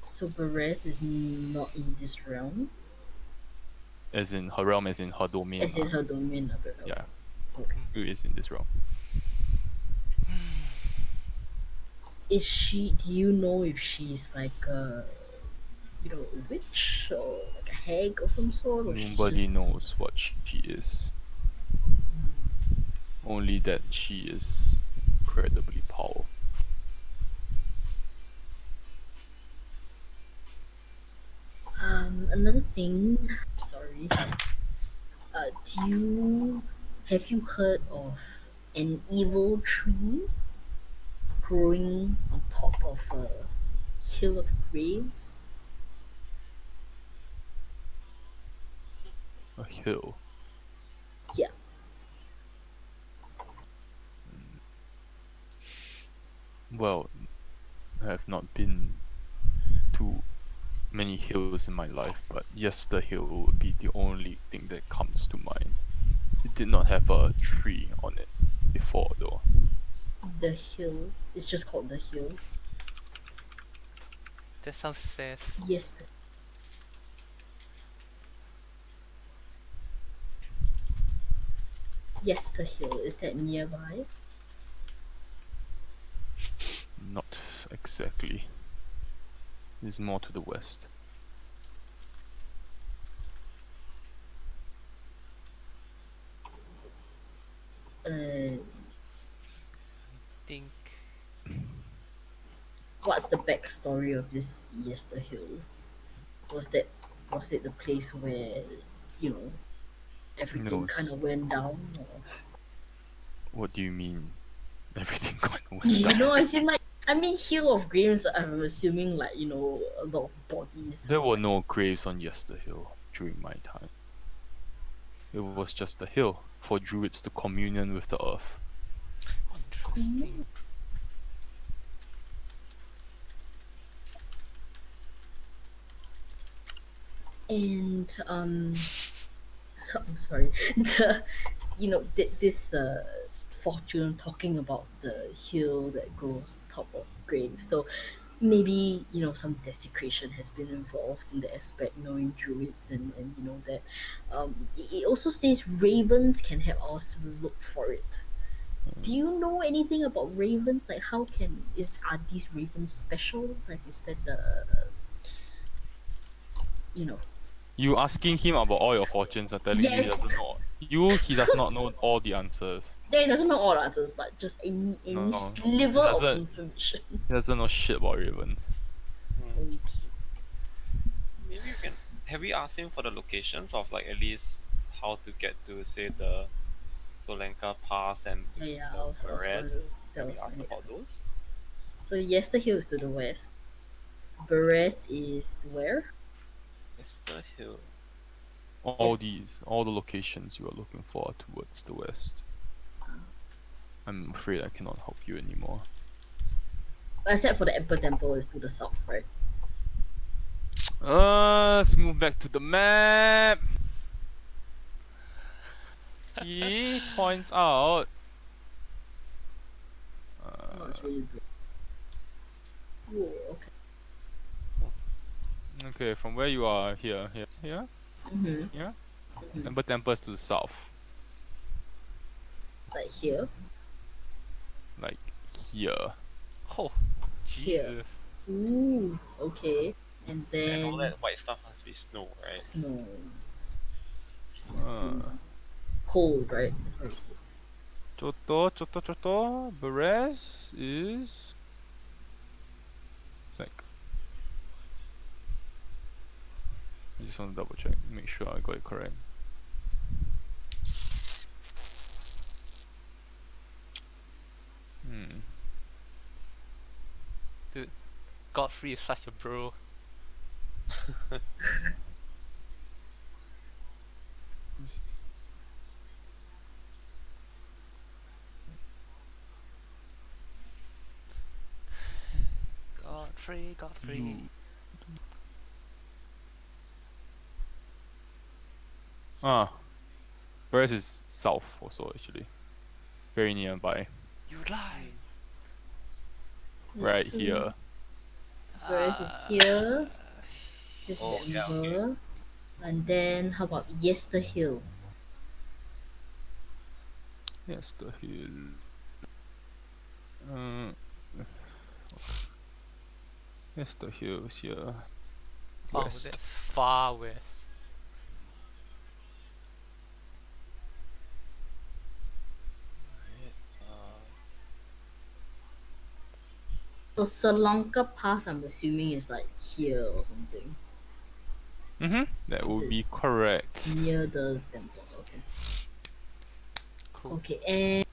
So Beres is not in this realm, As in her realm, as in her domain. as in her domain. Yeah, Okay. it is in this realm. Is she? Do you know if she's like a, a witch or like a hag or some sort, or she's Nobody just knows what she is. Only that she is incredibly powerful. another thing. Sorry. Have you heard of an evil tree growing on top of a hill of graves? A hill. Yeah. Well, I have not been to many hills in my life, but yes, the hill would be the only thing that comes to mind. It did not have a tree on it before, though. The hill. It's just called the hill. That sounds sad. Yes. Yes, the hill. Is that nearby? Not exactly. It's more to the west. Uh, Think what's the backstory of this Yester Hill? Was that was it the place where you know everything No, kind of went down? Or... what do you mean? Everything kind of went You down. know, I mean, Hill of Graves. I'm assuming like a lot of bodies. There were no graves on Yester Hill during my time. It was just a hill for druids to communion with the earth. interesting. And so I'm sorry. The this fortune talking about the hill that grows on top of grave. So maybe some desecration has been involved in the aspect knowing druids and that it also says ravens can help us look for it. Do you know anything about ravens? Like, are these ravens special? Like, is that the you know You asking him about all your fortunes are telling me he yes, doesn't know. He does not know all the answers. He doesn't know all answers, but just any No, sliver he of doesn't. information. He doesn't know shit about ravens. Okay. Maybe you can. Have we asked him for the locations of like at least how to get to say the Solenka Pass and Yeah, the I was Perez? wondering. That Have we was my asked next about one. those? So Yester Hill is to the west. Beres is where? Mr. Hill. All the locations you are looking for are towards the west. I'm afraid I cannot help you anymore. Except for the Emperor Temple is to the south, right? Let's move back to the map. He points out. Oh, it's really good. Whoa, okay. Okay, from where you are, here, Mm-hmm. Ember Temple is to the south, Like here. like here. Oh, Here. Jesus. Ooh, okay. And And all then that white stuff must be snow, right? snow. I see. Uh, Cold, right? That's what you said. Choto. Beres is like. I just want to double check, make sure I got it correct. Dude, Godfrey is such a bro. Godfrey. Beres is south also actually, very nearby, You lie. right So here. Beres is here. This Oh, is yeah, okay. Ember. And then how about Yester Hill? Yes, the hill. Yes, the hill is here. Oh, West. that's far west. Sri Lanka Pass, I'm assuming is like here or something. That Because would be it's correct. near the temple. Okay. Cool. Okay, and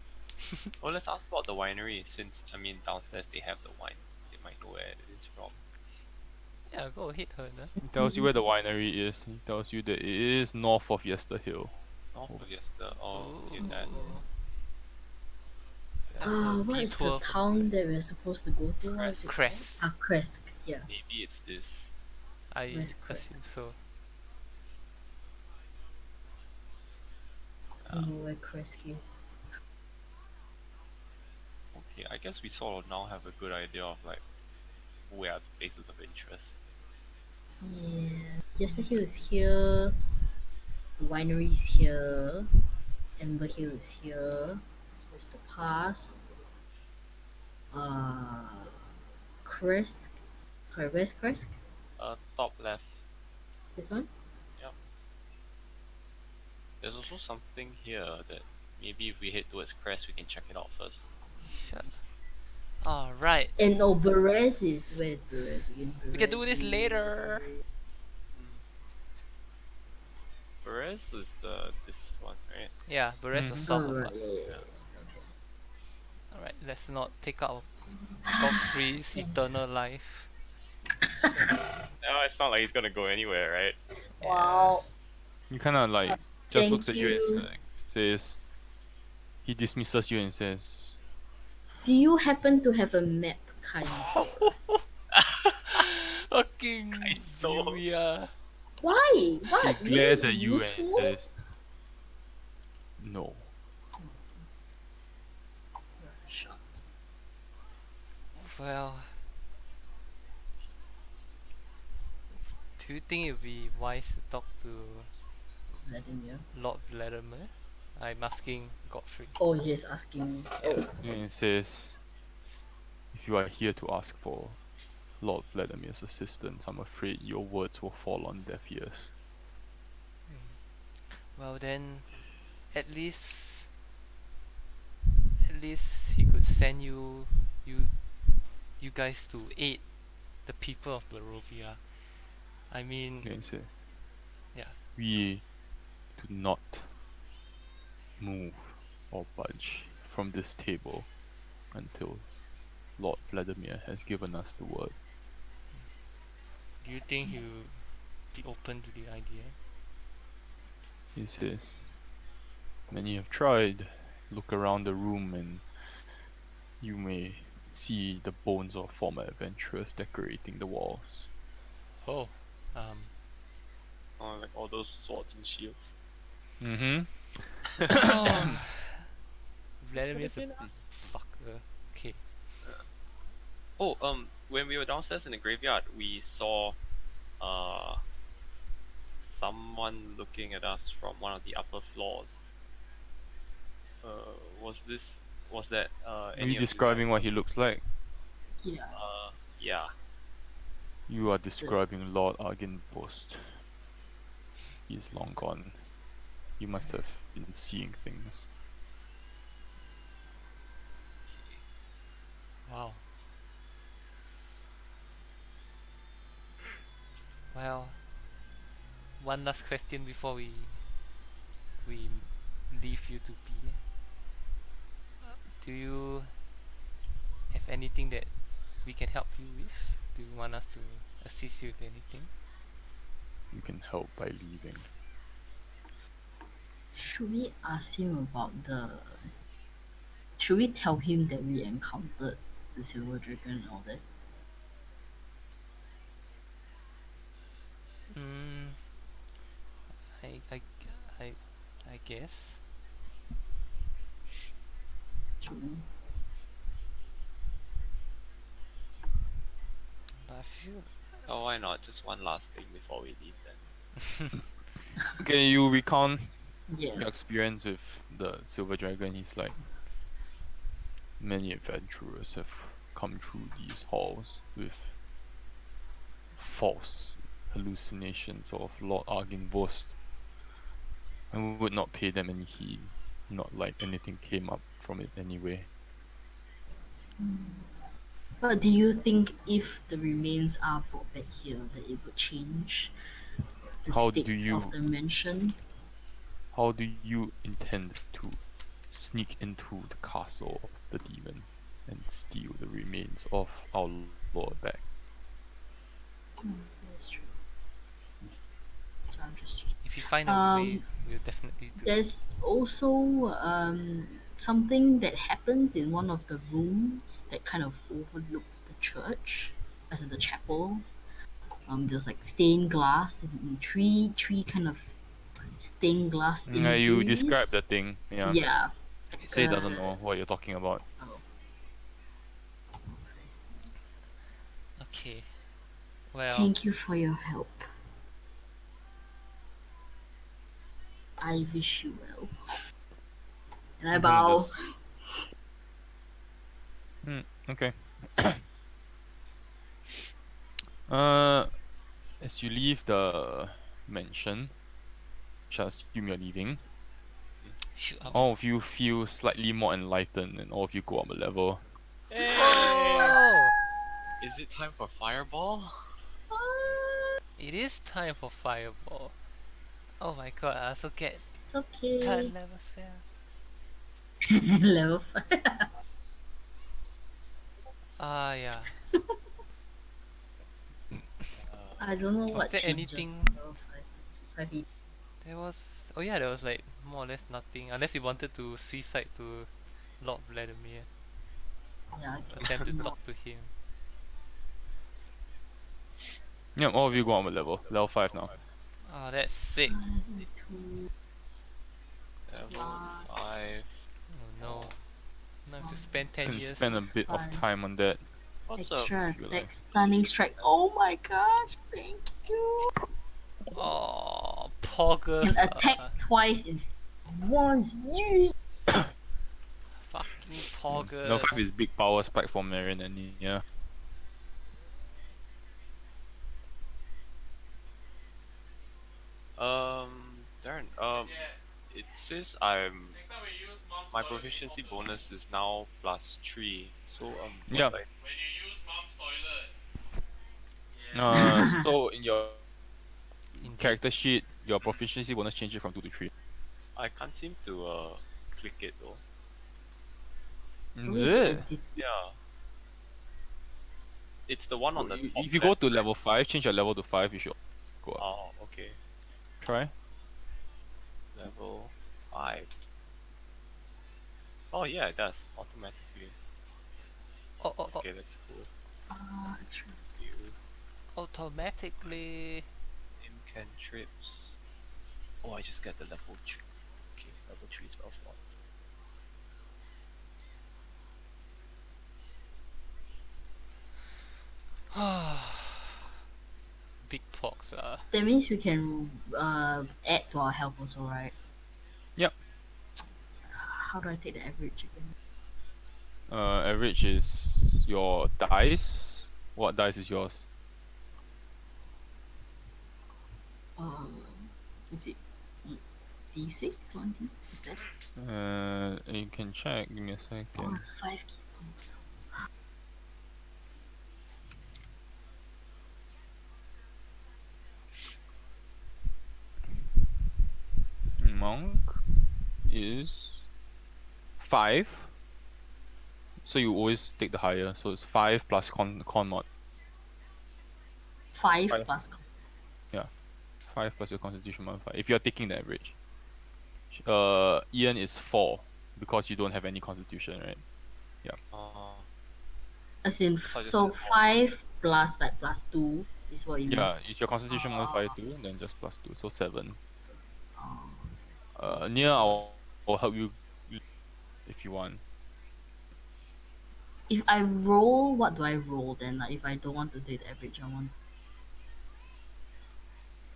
Well, let's ask about the winery since I mean downstairs they have the wine. They might know where it is from. Yeah, go ahead, Herna. He tells you where the winery is. He tells you that it is north of Yester Hill. North Oh. of Yester. Oh, okay, Ooh. that. That's a what is the detour from town that we're supposed to go to? What is it called? Crest. Ah, Kresk. Yeah. Maybe it's this. I Where's assume Kresk? so. I don't know where Kresk is. Okay, I guess we sort of now have a good idea of like where are the places of interest. Yeah. Jester Hill is here. The winery is here. Amber Hill is here. There's the pass. Uh, Kresk. Sorry, where's Kresk? Top left. This one? Yep. There's also something here that maybe if we head towards Crest, we can check it out first. Shut. Alright. And oh, Beres is. Where's Beres again? We can do Beres this is- later. Perez is this one, right? Yeah, the rest was Mhm. south Oh, of right, us. yeah. Alright, let's not take out Godfrey's eternal life. No, it's not like he's gonna go anywhere, right? Yeah. Wow. He kind of like just Thank looks at you you. and says, he dismisses you and says, Do you happen to have a map, kind sir? Fucking so- Julia. Why? What? he glares at you useful? and says, no. Shut. Well, do you think it would be wise to talk to Vladimir. Lord Vladimir? I'm asking Godfrey. Oh, he's asking. Oh, And it says, if you are here to ask for Lord Vladimir's assistance, I'm afraid your words will fall on deaf ears. Well then, at least he could send you guys to aid the people of Barovia. I mean, And it says, yeah. we do not move or budge from this table until Lord Vladimir has given us the word. Do you think he will be open to the idea? He says, many have tried. Look around the room and you may see the bones of former adventurers decorating the walls. Oh, Like all those swords and shields. Mm-hmm. Vladimir's a Could've been us. fucker. Okay. Oh, when we were downstairs in the graveyard, we saw someone looking at us from one of the upper floors. Was that Are any you of describing what he looks like? yeah. you guys? Yeah. You are describing Lord Argynvosholt. He is long gone. You must have been seeing things. Wow. Well, one last question before we leave you to be. Do you have anything that we can help you with? Do you want us to assist you with anything? You can help by leaving. Should we ask him about the? Should we tell him that we encountered the silver dragon and all that? Mm, I, I, I, I guess. Should we? But I feel Oh, why not? Just one last thing before we leave then. Okay, you recount Yeah. your experience with the silver dragon. He's like, many adventurers have come through these halls with false hallucinations of Lord Argynvosholt. I would not pay them any heed, not like anything came up from it anyway. But do you think if the remains are brought back here, that it would change the How do state of you the mansion? how do you intend to sneak into the castle of the demon and steal the remains of our lord back? That's true. So I'm just. If you find a way, Um, we'll definitely do it. there's also something that happened in one of the rooms that kind of overlooked the church, as in the chapel. There's like stained glass and three kind of stained glass Yeah, you describe imageries. the thing. Yeah. Yeah, He like say doesn't know what you're talking about. oh, Okay. Well, thank you for your help. I wish you well. And I I'm gonna bow. just. Okay. Uh, as you leave the mansion, which I assume you're leaving, shoot up. all of you feel slightly more enlightened, and all of you go up a level. Hey! Whoa! Is it time for fireball? It is time for fireball. Oh my god, I also get It's okay. third level spell. Level 5. Ah, yeah. I don't know Was what there changes anything? in level 5. 5 There was. Oh yeah, there was like more or less nothing. Unless you wanted to suicide to Lord Vladimir, yeah, attempt to no. talk to him. Yeah, all of you go up a level 5 now. Oh, that's sick. 2, Level 5. Oh no. Oh. Now I have to spend 10 Can years. spend a bit of 5. time on that What's up? Extra if you like. effect, stunning strike. Oh my gosh, thank you. Oh, poggers. Can attack twice instead of once. Yeah. Fucking Level poggers. 5 is big power spike for Marion and Nia. Darren, it says my proficiency bonus is now +3. So Yeah. what's like So in your Indeed. character sheet, your proficiency bonus changes from 2 to 3. I can't seem to click it though. Is Wait, it? Yeah, it's the one on the top If you go left, to right? level 5, change your level to 5, you should go up. Oh, okay. Try. Level 5. Oh yeah, it does automatically. Oh, oh, oh. Okay, that's cool. extra. You Automatically. cantrips. Oh, I just get the level 3. Okay, level 3 spell slot. Big pox. That means we can add to our health also, right? Yep. How do I take the average again? Average is your dice. What dice is yours? Is it D6? 1 D6? Is that? You can check. Give me a second. Oh, 5 key points. Monk is 5. So you always take the higher. So it's 5 plus con mod. 5 Five. plus. 5 plus your constitution mod 5. If you're taking the average. Ian is 4 because you don't have any constitution, right? As in, I just so did 5 plus like plus 2 is what you mean? Yeah, is your constitution modifier 2, then just plus 2, so 7. Oh. Nia, I'll help you if you want. If I roll, what do I roll then? Like, if I don't want to take the average, I want.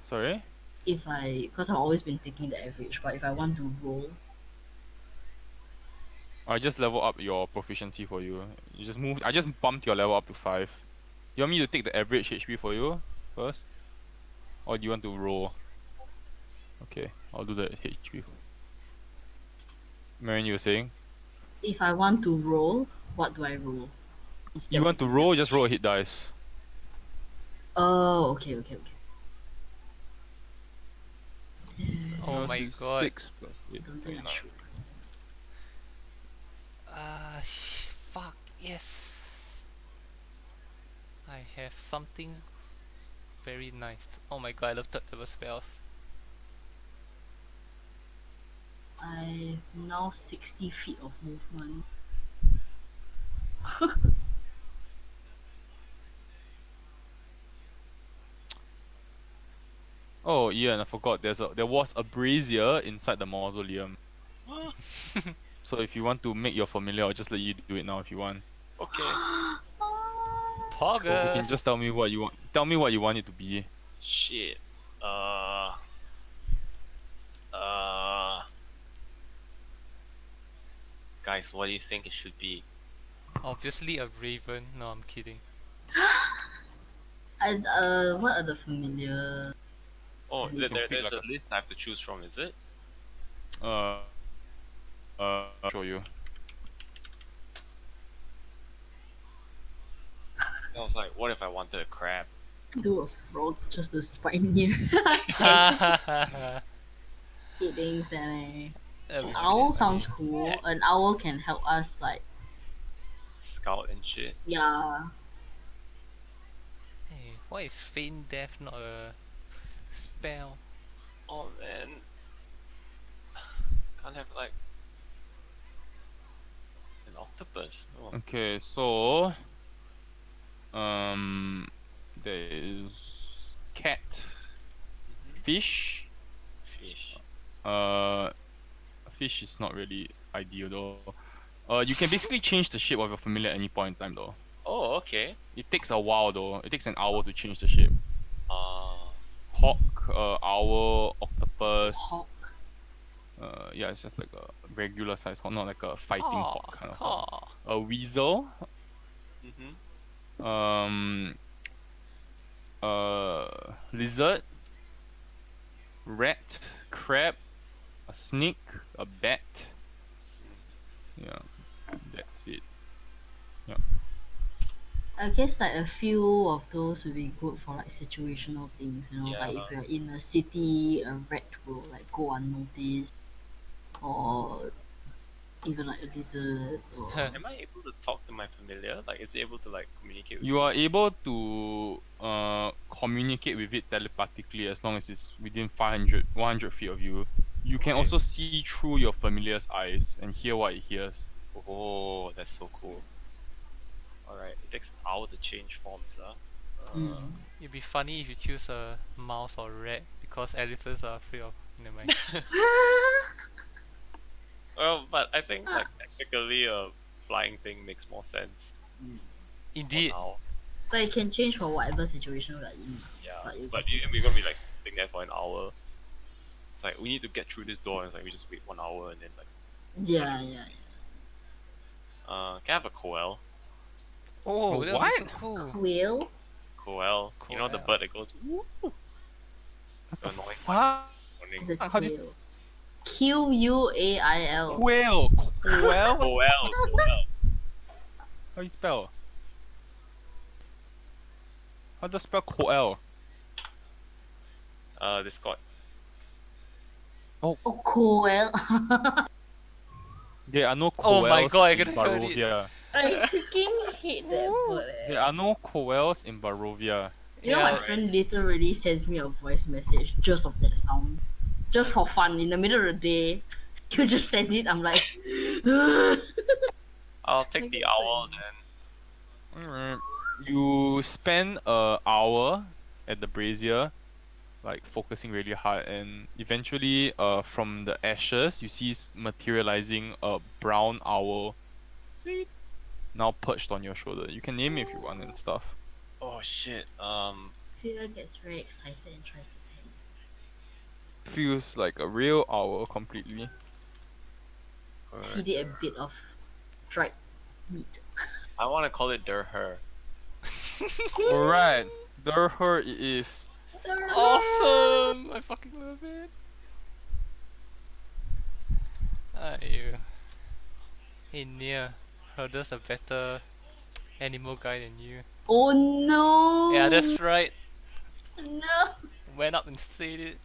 Sorry? If I, because I've always been taking the average, but if I want to roll, I just level up your proficiency for you. You just move. I just bumped your level up to 5. You want me to take the average HP for you first? Or do you want to roll? Okay, I'll do the HP. Marion, you were saying? if I want to roll, what do I roll? Instead You of want to hitting roll? damage. Just roll a hit dice. Oh, okay, okay, okay. Oh Yours my is god. 6 plus 8, Don't think I 29. should. Fuck, yes. I have something very nice. Oh my god, I love third level spells. I now 60 feet of movement. Oh, Ian, I forgot. There was a brazier inside the mausoleum. Huh? So if you want to make your familiar, I'll just let you do it now if you want. Okay. You Poggers! can just tell me what you want. Tell me what you want it to be. Shit. Uh. Guys, what do you think it should be? Obviously a raven. No, I'm kidding. What are the familiar? Oh, Let me see. there's Like a list I have to choose from, is it? uh, I'll show you. I was like, what if I wanted a crab? Do a frog just to spite near. That'd Kidding, Sally. be An pretty owl funny. sounds cool. An owl can help us, like, Scout and shit. yeah. Hey, why is feign death not a spell? Oh man. Can't have like an octopus. Oh, Okay, so um, there is cat, fish. fish. Uh, fish is not really ideal though. You can basically change the shape of your familiar at any point in time though. Oh, okay. It takes a while though. It takes an hour to change the shape. Uh, Hawk, owl, octopus. Hawk. Yeah, it's just like a regular size hawk, not like a fighting Caw, hawk kind of hawk. caw. A weasel. mm-hmm. Um. Lizard. Rat. Crab. A snake. A bat. Yeah, that's it. I guess like a few of those would be good for like situational things, you know, Yeah. like if you're in a city, a rat will like go unnoticed, or even like a lizard, or Am I able to talk to my familiar? Like, is it able to like communicate with You me? are able to communicate with it telepathically as long as it's within 100 feet of you. You can Okay. also see through your familiar's eyes and hear what it hears. Oh, that's so cool. Alright, it takes an hour to change forms, huh? mm. It'd be funny if you choose a mouse or rat because elephants are afraid of. Never mind. Well, but I think like technically a flying thing makes more sense Indeed. for now. But it can change for whatever situation you're in. Yeah, But you but can still- we're gonna be like sitting there for an hour. It's like we need to get through this door, and it's like we just wait 1 hour and then like, Yeah. can I have a koel? Oh, that would be so What? cool. Quail? Koel, you know the Koel. bird that goes woo. The annoying one Fuck? morning. Is a How do you- quail. Quail. Quail! Quail? Koel. How you spell? How do you spell quail? Discord. Oh, quail. There are no Oh quails my god, I in could have heard it. Barovia. I freaking hate that word. There are no quails in Barovia. You know, my Yeah. friend literally sends me a voice message just of that sound. Just for fun, in the middle of the day. You just send it, I'm like, I'll take Like the it's owl like- then. You spend an hour at the brazier, like focusing really hard, and eventually, from the ashes, you see materializing a brown owl. Sweet. Now perched on your shoulder. You can name it if you want and stuff. Oh shit. Fear gets very excited and tries to pet. Feels like a real owl completely. Feed it a bit of dried meat. I want to call it her. Alright, her it is. Awesome! I fucking love it. You. Hey Nia, Herder's a better animal guy than you. Oh no! Yeah, that's right. No! Went up and said it.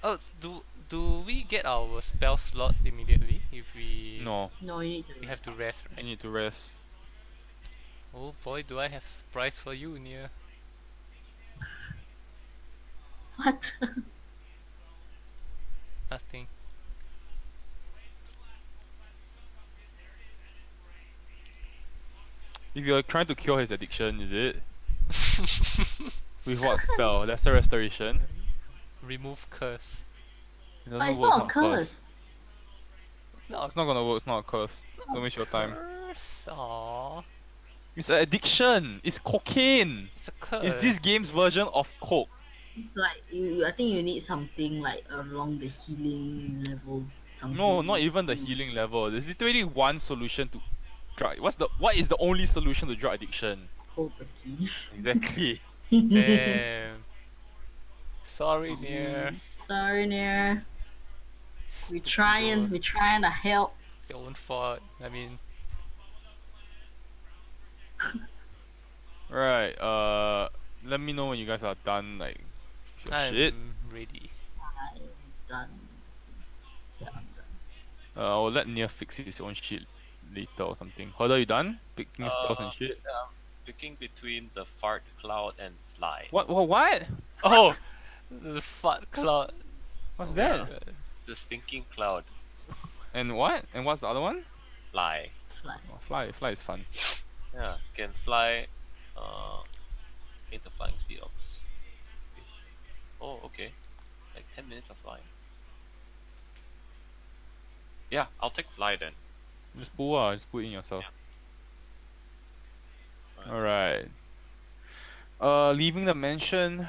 Oh, do we get our spell slots immediately if No, No, you need to we have to rest. rest, you right? need to rest. Oh boy, do I have surprise for you, Nia. What? Nothing. If you're trying to cure his addiction, is it? With what spell? Lesser restoration? Remove curse. It But doesn't it's work, it's not a not a curse. curse. No It's not gonna work, it's not a curse. Don't waste your time. curse. Aww. It's an addiction! It's cocaine! It's a It's curse. this game's version of coke. Like I think you need something like along the healing level. Something. No, not even the healing level. There's literally one solution to drug. What is the only solution to drug addiction? Cold turkey. Exactly. Damn. Sorry, Nia. Sorry, Nair. Stupido. We're trying to help. It's your own fault. I mean, Right, let me know when you guys are done, like, with your shit. I'm ready. I'm done. Yeah, I'm done. I'll let Nia fix his own shit later or something. Are you done? Picking spells and shit? Picking between the fart cloud and fly. What? Oh! The fart cloud. What's Oh my that? God. The stinking cloud, And what? And what's the other one? fly. Fly. Oh, fly is fun. Yeah, can fly. Uh, Gain the flying speed of fish. Oh, okay. Like 10 minutes of flying. Yeah, I'll take fly then. Just put in yourself. Yeah. Alright. Leaving the mansion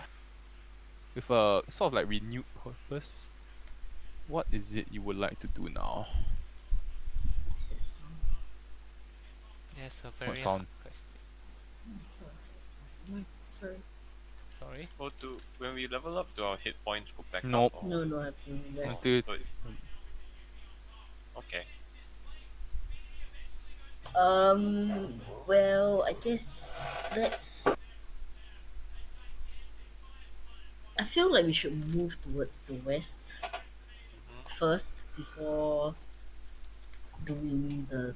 with a sort of like renewed purpose. What is it you would like to do now? That's a What very sound? hard question. Sorry. Sorry? Oh, when we level up, do our hit points go back Nope. up? Or... No, I have to rest. Until So okay. Well, I guess let's. I feel like we should move towards the west first before doing the.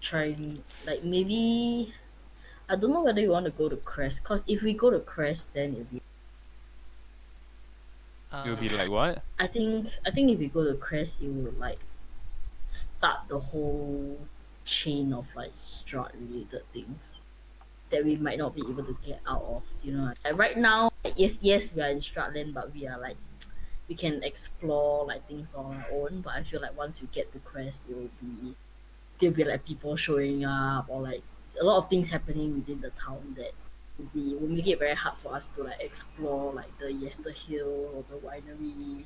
Trying like maybe. I don't know whether you want to go to Crest, cause if we go to Crest, then it'll be. it will be Uh, like what? I think if we go to Crest, it will like start the whole chain of like Strahd related things that we might not be able to get out of. Do you know? Like right now, like, yes, we are in Stradland, but we are like we can explore like things on our own. But I feel like once we get to Crest, there'll be like people showing up or like a lot of things happening within the town that will make it very hard for us to like explore like the Yester Hill or the winery.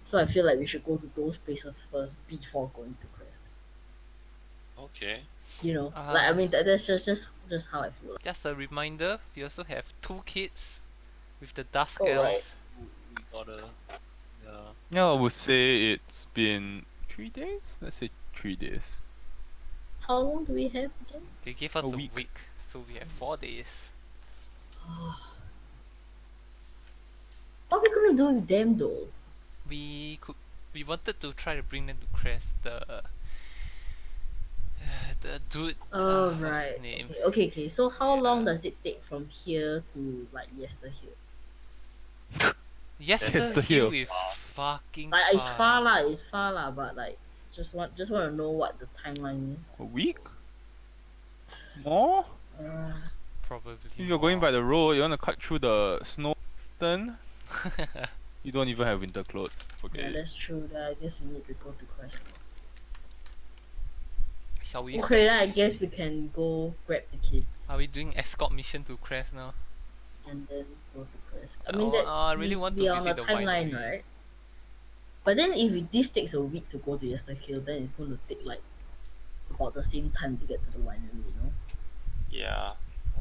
So I feel like we should go to those places first before going to Crest. Okay. You know, like I mean that's just how I feel. just a reminder, we also have 2 kids with the Dusk Oh, right. Elves. We gotta. Yeah. Yeah, I would say it's been 3 days? Let's say 3 days. How long do we have again? They gave us A a week. week, so we have 4 days. What are we gonna do with them though? We wanted to try to bring them to Crest. The dude. Oh what's right. his name? Okay. So how long does it take from here to like Yester Hill? Yester Yester Hill Hill. is fucking Like far. it's far lah, but like want to know what the timeline is. A week? More? Probably. If you're going by the road, you want to cut through the snow, then you don't even have winter clothes. Forget Yeah, it. that's true. Then I guess we need to go to Crash. Shall we? Okay, then I fetch- guess we can go grab the kids Are we doing escort mission to Crest now? and then go to Crash. I mean I really want to we are on a visit the timeline, winery. right? But then if this takes a week to go to Yester Hill, then it's going to take like about the same time to get to the winery, you know? Yeah.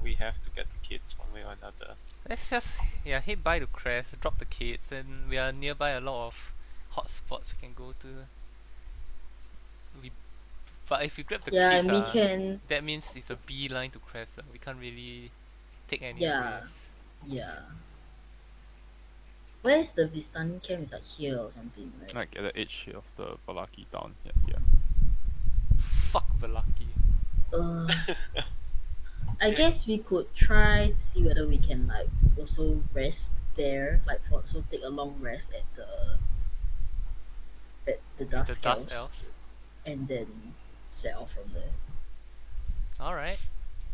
we have to get the kids one way or another. Let's just head by to Crest, drop the kids, and we are nearby a lot of hotspots we can go to. We, but if we grab the Yeah, kids, and we can. that means it's a beeline to Crest. We can't really take any Yeah, risks. yeah. Where's the Vistani camp? Is like here or something, right? Like at the edge of the Valaki town. Yeah, yeah. Fuck Velaki. I guess we could try to see whether we can like also rest there, like for so take a long rest at the With the Dusk Dust Elves, Elves. and then set off from there. Alright.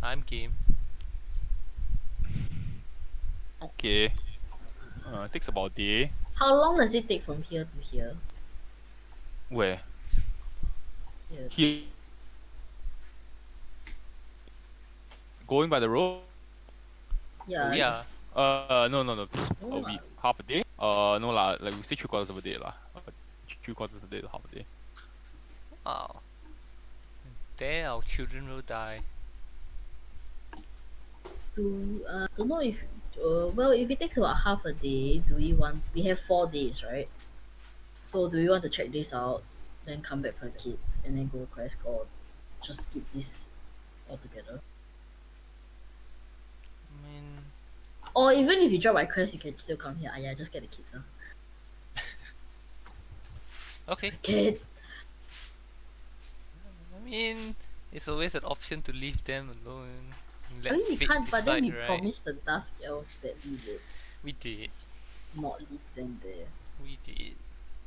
I'm game. Okay. It takes about a day. How long does it take from here to here? Where? Here. Here. Going by the road? Yeah. Yeah. Just- No. no A lah. week, half a day. No lah, like we say 3/4 of a day lah. 3/4 a day to half a day. Wow. There our children will die. Don't know if well, if it takes about half a day, we have 4 days, right? So do we want to check this out, then come back for the kids, and then go Crest, or just skip this altogether? I mean, Or even if you drop by Crest, you can still come here. Yeah, just get the kids, huh? okay. Kids. I mean, it's always an option to leave them alone. Let I mean, we fate can't. But then we decide, right? promised the Dusk Elves that we would We did. not leave them there. We did.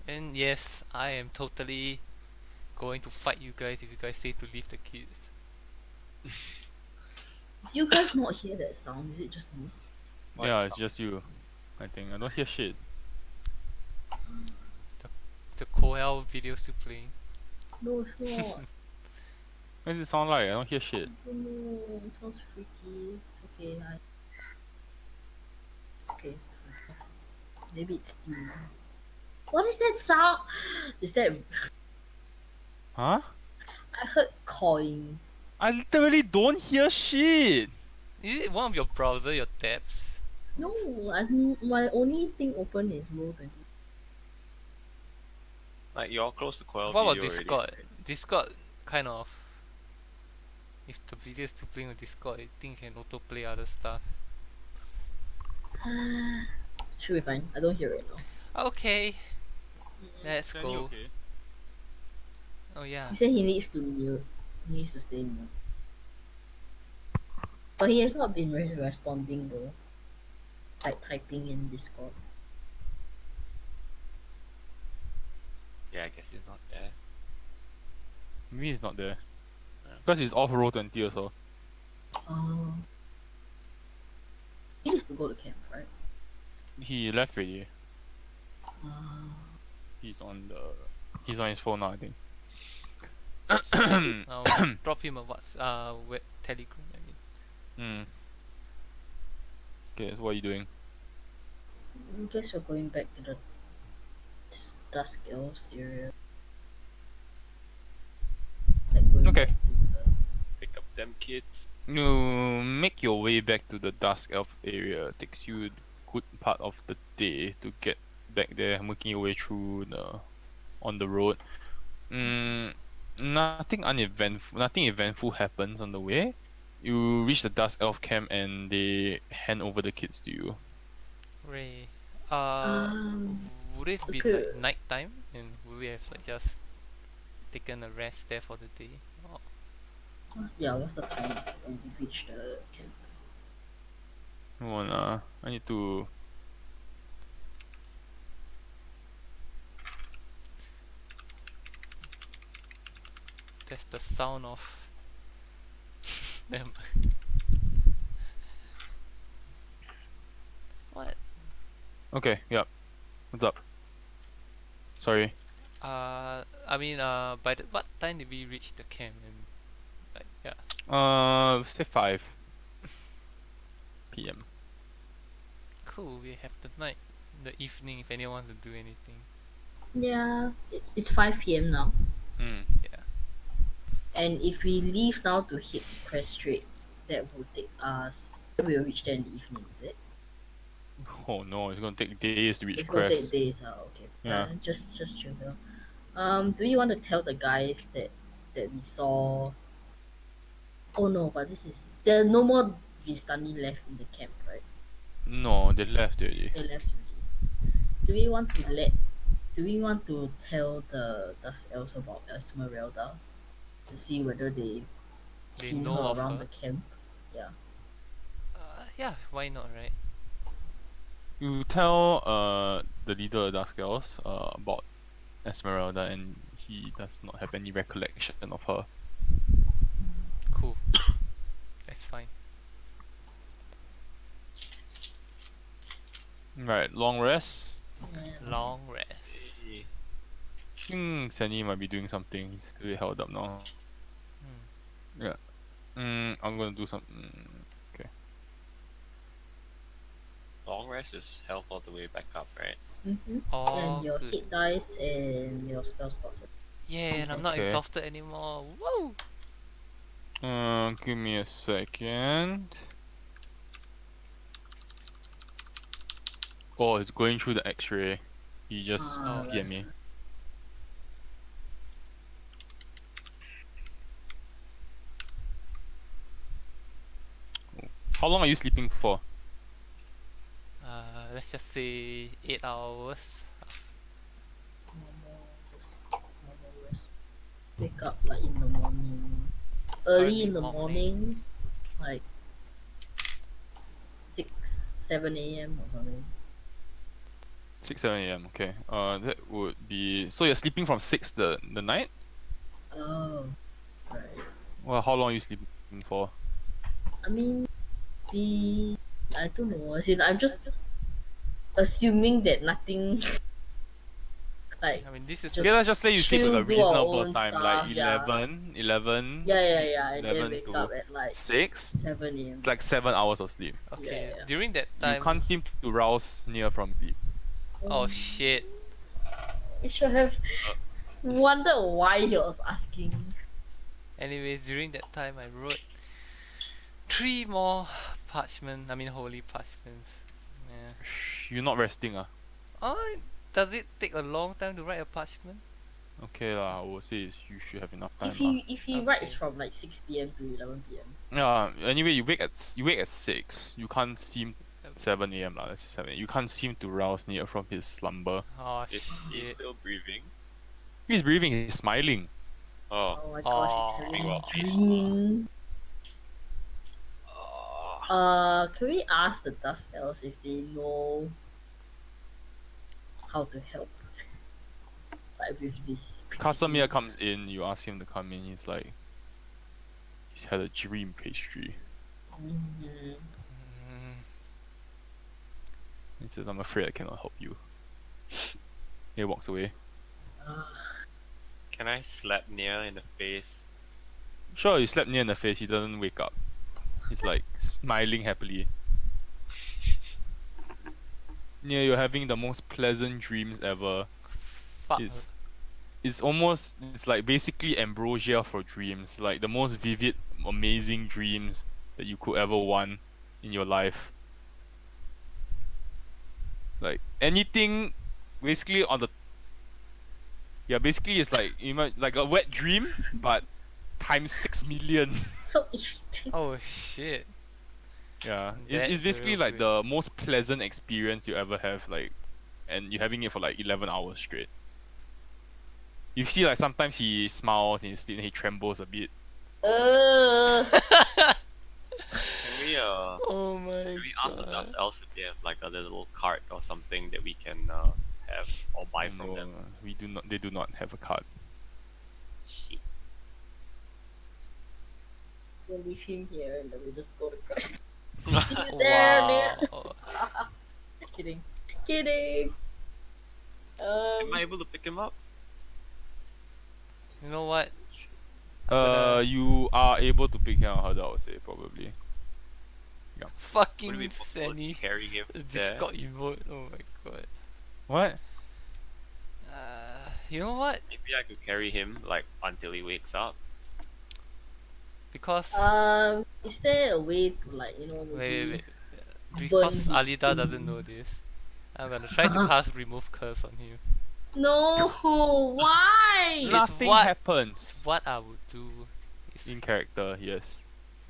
And yes, I am totally going to fight you guys if you guys say to leave the kids. Do you guys not hear that sound? Is it just me? Yeah, it's just you. I think I don't hear shit. The Koel video still playing. No, it's not. What does it sound like? I don't hear shit. I don't know. It sounds freaky. It's okay. Okay, it's fine. Maybe it's Steam. What is that sound? Is that? Huh? I heard coin. I literally don't hear shit. Is it one of your browser, your tabs? No, my only thing open is Roll20. Like you're close to Coil What about video Discord? already. Discord kind of. If the video is still playing on Discord, I think you can autoplay other stuff. Should be fine. I don't hear it now. Okay, let's Danny, go. okay? Oh yeah. He said he needs to mute. He needs to stay mute. But he has not been responding though. Like typing in Discord. Yeah, I guess he's not there. Maybe he's not there. Because he's off Roll20 also. Oh. He needs to go to camp, right? He left already. Oh. He's on his phone now, I think. I'll drop him a web telegram. I mean. Okay, so what are you doing? I guess we're going back to the Dusk Elves area. Like going Okay. back to Pick up them kids. You make your way back to the Dusk Elf area. Takes you a good part of the day to get back there, making your way through on the road. Nothing eventful happens on the way. You reach the Dusk Elf camp and they hand over the kids to you. Ray. Um, Would it be okay. like night time and would we have like just taken a rest there for the day? Or what's the time when we reach the camp? Hold on, I need to. that's the sound of. Never mind. What? Okay, yeah. What's up? Sorry. I mean, by what time did we reach the camp? And like, yeah. Say 5 p.m. Cool. We have the night, the evening. If anyone wants to do anything. Yeah, it's 5 p.m. now. Yeah. And if we leave now to hit Crest Straight, that will take us. We'll reach there in the evening, is it? Oh no, it's gonna take days to reach It's gonna take Crest. days. Okay. Yeah. Just chill here. Do you want to tell the guys that we saw? Oh no, but this is there are no more Vistani left in the camp, right? No, they left already. They left already. Do we want to let? Do we want to tell the Dust Elves about Esmeralda to see whether they They seen know her of around her. the camp? Yeah. Yeah, why not, right? You tell the leader of Dusk Girls about Esmeralda, and he does not have any recollection of her. Cool. That's fine. Right, long rest. Long rest. Eh, I think Senny might be doing something. He's a bit held up now. Hmm. Yeah. I'm gonna do something. Okay. Long rest is health all the way back up, right? Mm-hmm. Oh, And your good. hit dice and your spell slots. Yeah, and I'm not Okay. exhausted anymore. Woo! Give me a second. Oh, it's going through the X-ray. He just Ah, Oh. DM me. How long are you sleeping for? Let's just say 8 hours. Normal rest. Wake up like in the morning. Early in the morning, like 6, 7 a.m. or something. 6, 7 a.m. Okay. That would be. So you're sleeping from 6 the night? Oh, right. Well, how long are you sleeping for? I mean, I don't know. As in, I'm just assuming that nothing, like, I mean, this is just Okay, let's just say you sleep at chill, a do our reasonable own time, like stuff. Yeah, 11, yeah, and then 11 wake to up at like 6. 7 a.m. It's like 7 hours of sleep. okay. Yeah. During that You time. can't seem to rouse near from sleep. Oh shit. You should have Uh. wondered why he was asking. Anyways, during that time, I wrote 3 more parchment. I mean, holy parchments. Yeah. You're not resting, ah. Oh, does it take a long time to write a parchment? Okay lah, I would say you should have enough time If lah. he Okay. writes from like 6 p.m. to 11 p.m. Yeah. Anyway, you wake at 6. You can't seem 7 a.m. lah. Let's say 7. You can't seem to rouse near from his slumber. Oh Is he shit. still breathing? He's breathing. He's smiling. Oh. Oh my gosh, Oh. he's having Well, a dream. Can we ask the Dust Elves if they know how to help? Like with this. Casimir comes in. You ask him to come in. He's like, he's had a dream pastry. Mhm. Mm, He says, "I'm afraid I cannot help you." He walks away. Ah, Can I slap Nia in the face? Sure, you slapped near in the face. He doesn't wake up. He's like smiling happily. Nia, you're having the most pleasant dreams ever. fuck. It's like basically ambrosia for dreams, like the most vivid, amazing dreams that you could ever want in your life. Like anything, basically on the basically it's like like a wet dream, but times 6 million. so irritating. Oh shit. Yeah, That's it's basically real like good. the most pleasant experience you ever have, like, and you're having it for like 11 hours straight. You see, like sometimes he smiles in his sleep and he trembles a bit. Uh, Can we Oh my can we ask the god. Dust Elves if they have like a little cart or something that we can have or buy from No, them? we do not. They do not have a card. Shit. we'll leave him here and then we just go to Christ. See you there, Nia. Wow. Kidding. Kidding. Am I able to pick him up? You know what? gonna- You are able to pick him up harder, I would say, probably. Would it be Fucking possible to Sandy. carry him there? Discord emote. Oh my god. What? You know what? Maybe I could carry him like until he wakes up. Because Is there a way to like wait, maybe burn because his Alida skin? doesn't know this, I'm gonna try to cast remove curse on him. No, why? It's Nothing what happens I would do. Is in character, yes.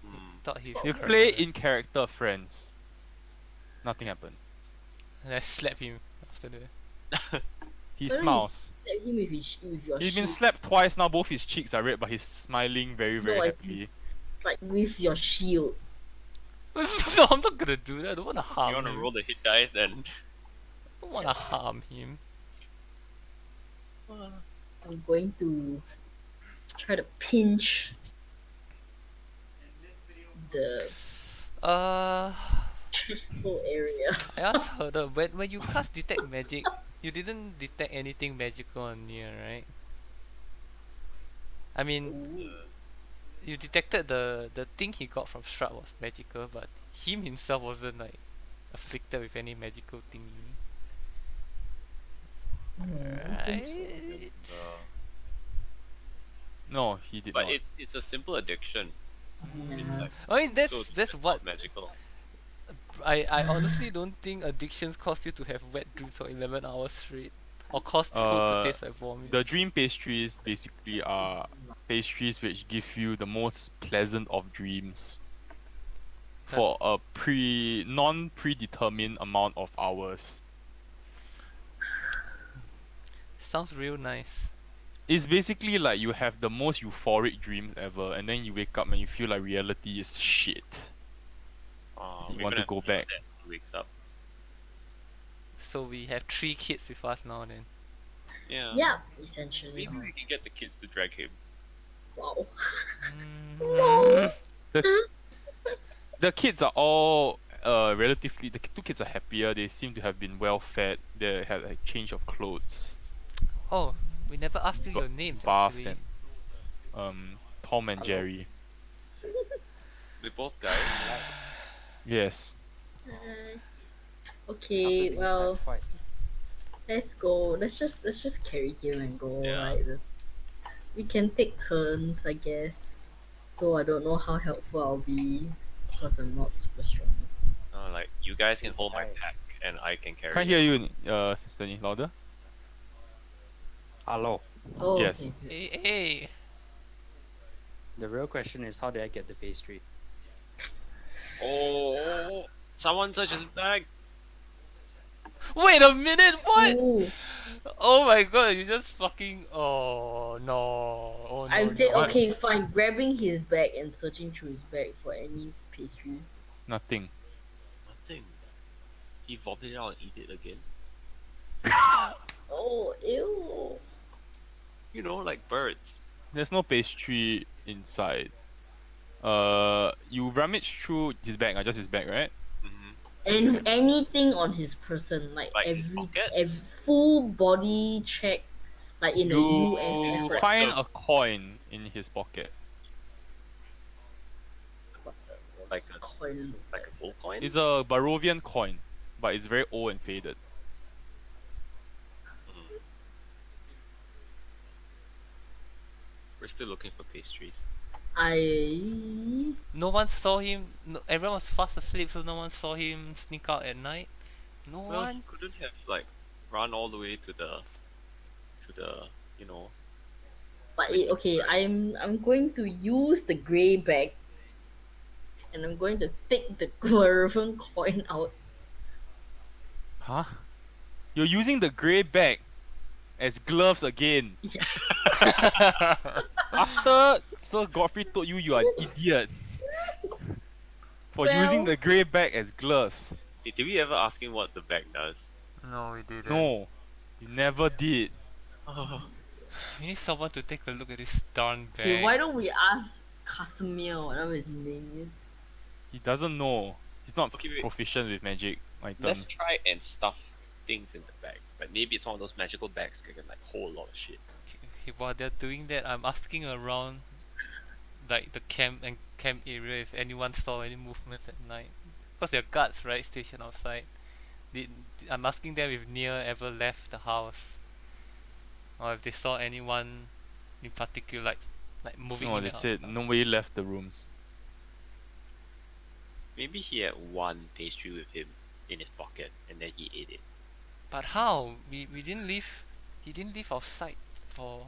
Hmm. thought he's You Okay. play correct. in character, friends. Nothing happens. And I slap him after that. He Why don't you smiles. stab him with your He's been shield? slapped twice now, both his cheeks are red, but he's smiling very, No, very I happily. like with your shield. No, I'm not gonna do that. I don't wanna harm You wanna him. roll the hit dice and I don't wanna harm him. I'm going to try to pinch the Uh, crystal area. I asked her the when you cast detect magic, you didn't detect anything magical on Nia, right? I mean, Ooh. you detected the thing he got from Strahd was magical, but him himself wasn't like afflicted with any magical thingy. I don't think so. Right? No, he did but not. it's a simple addiction. It's Yeah. like I mean so that's it's what not magical. I honestly don't think addictions cause you to have wet dreams for 11 hours straight, or cause food to taste like vomit. The dream pastries basically are pastries which give you the most pleasant of dreams for a non-predetermined amount of hours. Sounds real nice. It's basically like you have the most euphoric dreams ever, and then you wake up and you feel like reality is shit. You We're want gonna to go have back. that when he wakes up. So we have 3 kids with us now then. Yeah. Yeah, essentially. Maybe we can get the kids to drag him. Wow. Mm. The kids are all relatively. The two kids are happier. They seem to have been well fed. They had a change of clothes, Oh, we never asked you got your names bathed, actually. and Tom and Hello. Jerry. We're both guys. Yes. After Okay, being well, slapped twice. let's go. Let's just carry him and go. Yeah. Right? We can take turns, I guess. Though I don't know how helpful I'll be because I'm not super strong. Like you guys can hold my Guys. pack and I can carry. Can't hear you, Sunny. Louder. Hello. Oh, Yes. okay. Hey. The real question is, how did I get the pastry? Oh, someone touch his bag. Wait a minute, what? Ooh, Oh my god, you just fucking. Oh no. Oh no. I'm no. okay. Fine, grabbing his bag and searching through his bag for any pastry. Nothing. Nothing. He vomited out and eat it again. Oh, ew. You know, like birds. There's no pastry inside. You rummage through his bag, just his bag, right? Mm-hmm. And anything on his person, like His pocket? every full body check, like in the US You effort. find a coin in his pocket. Like What's a- coin look Like a gold coin. It's a Barovian coin, but it's very old and faded. We're still looking for pastries. I No one saw him. No, everyone was fast asleep, so no one saw him sneak out at night. No Well, he one. couldn't have like run all the way to the you know. okay. I'm going to use the grey bag, and I'm going to take the Guervan coin out. Huh? You're using the grey bag as gloves again. Yeah. After Sir Godfrey told you you are an idiot for using Well- the grey bag as gloves. Did we ever ask him what the bag does? No, we didn't. No, you never did. We need someone to take a look at this darn bag. Okay, why don't we ask Casimir, whatever his name is? He doesn't know. He's not Okay, wait. proficient with magic Let's items. try and stuff things in the bag. Like maybe it's one of those magical bags that can like hold a lot of shit. Okay, while they're doing that, I'm asking around, like the camp and camp area, if anyone saw any movements at night. Because there are guards, right, stationed outside. I'm asking them if Nia ever left the house, or if they saw anyone in particular, like like moving No, in they and out. said nobody left the rooms. Maybe he had one pastry with him in his pocket and then he ate it. But how? We didn't leave. He didn't leave our sight for.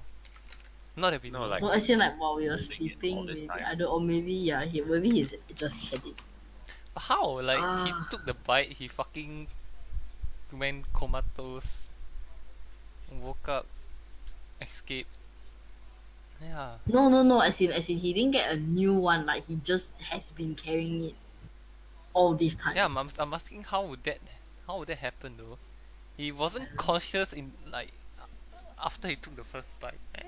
Not that we No, know. like- No, as in like while we were Holding it all sleeping, this maybe time. I don't, or maybe yeah, maybe he's just had it. But how? Like he Ah. took the bite. He fucking went comatose. Woke up. Escaped. Yeah. No, as in he didn't get a new one. Like he just has been carrying it all this time. Yeah. I'm asking how would that happen though? He wasn't conscious in like after he took the first bite. Eh?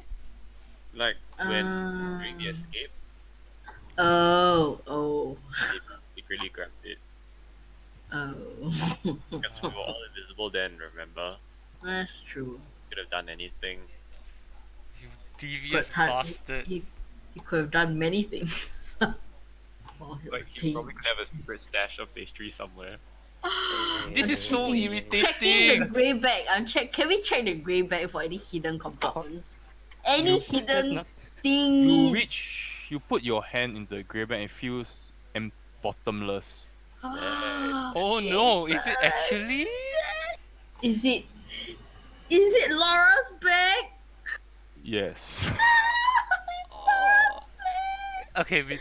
Like when during the Um, escape, oh, he secretly grabbed it. oh. Because we were all invisible then, remember? That's true. Could have done anything. You devious But bastard. he could have done many things. While he was Like he paying. probably could have a secret stash of pastry somewhere. This is so Checking the irritating. grey bag. Can we check the grey bag for any hidden compartments? Any There's hidden not. You thingies? you put your hand in the grey bag and it feels bottomless. Oh no, is it actually? Is it Laura's bag? Yes. Oh. Okay, we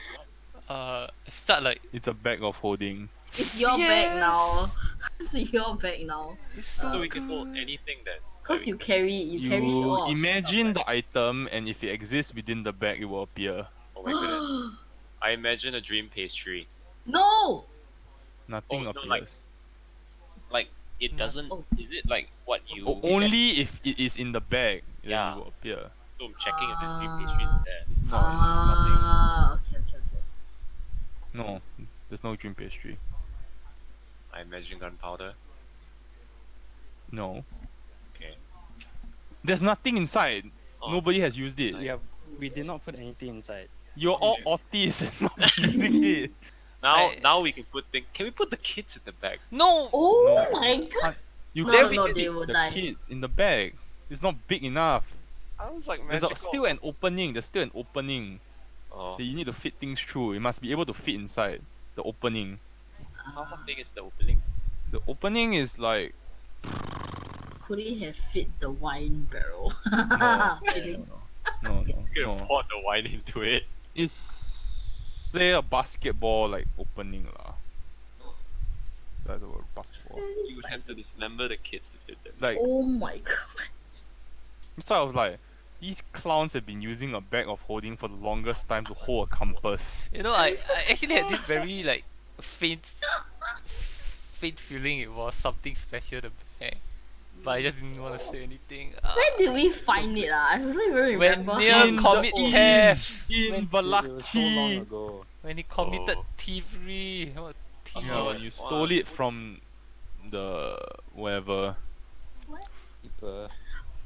start like It's a bag of holding. It's your bag now. It's your bag now. it's so So we can hold good. anything then. Cause you carry You all of imagine stuff, the item, and if it exists within the bag, it will appear. Oh my goodness. right? I imagine a dream pastry. No. Nothing Oh, no, appears. like it No. doesn't. Oh. Is it like what you? Only if it is in the bag, then Yeah. it will appear. So I'm checking if the dream pastry is there. It's not. Ah, okay. No, there's no dream pastry. I imagine gunpowder. No. Okay. There's nothing inside. Oh. Nobody has used it. We did not put anything inside. You're all autists and not using it. Now we can put things. Can we put the kids in the bag? No. Oh my god. You No, can't no, fit they will the die. kids in the bag. It's not big enough. I was like There's magical. still an opening. There's still an opening Oh, that you need to fit things through. It must be able to fit inside the opening. how big is the opening? The opening is like Could he have fit the wine barrel? no, Kidding. no. You can pour the wine into it. It's say a basketball like opening lah. That's the word basketball. You would have to dismember the kids to fit them. Like Oh my god. so I was like, these clowns have been using a bag of holding for the longest time to hold a compass. You know, I actually had this very like faint feeling it was something special the bag. But I just didn't want to say anything. Where did we find it? I don't even When remember. near how- In the commit inn. theft. In It was so long Valaki. ago. When he committed Oh. thievery. What thief? Yeah, when you Yes. stole it from the wherever. People.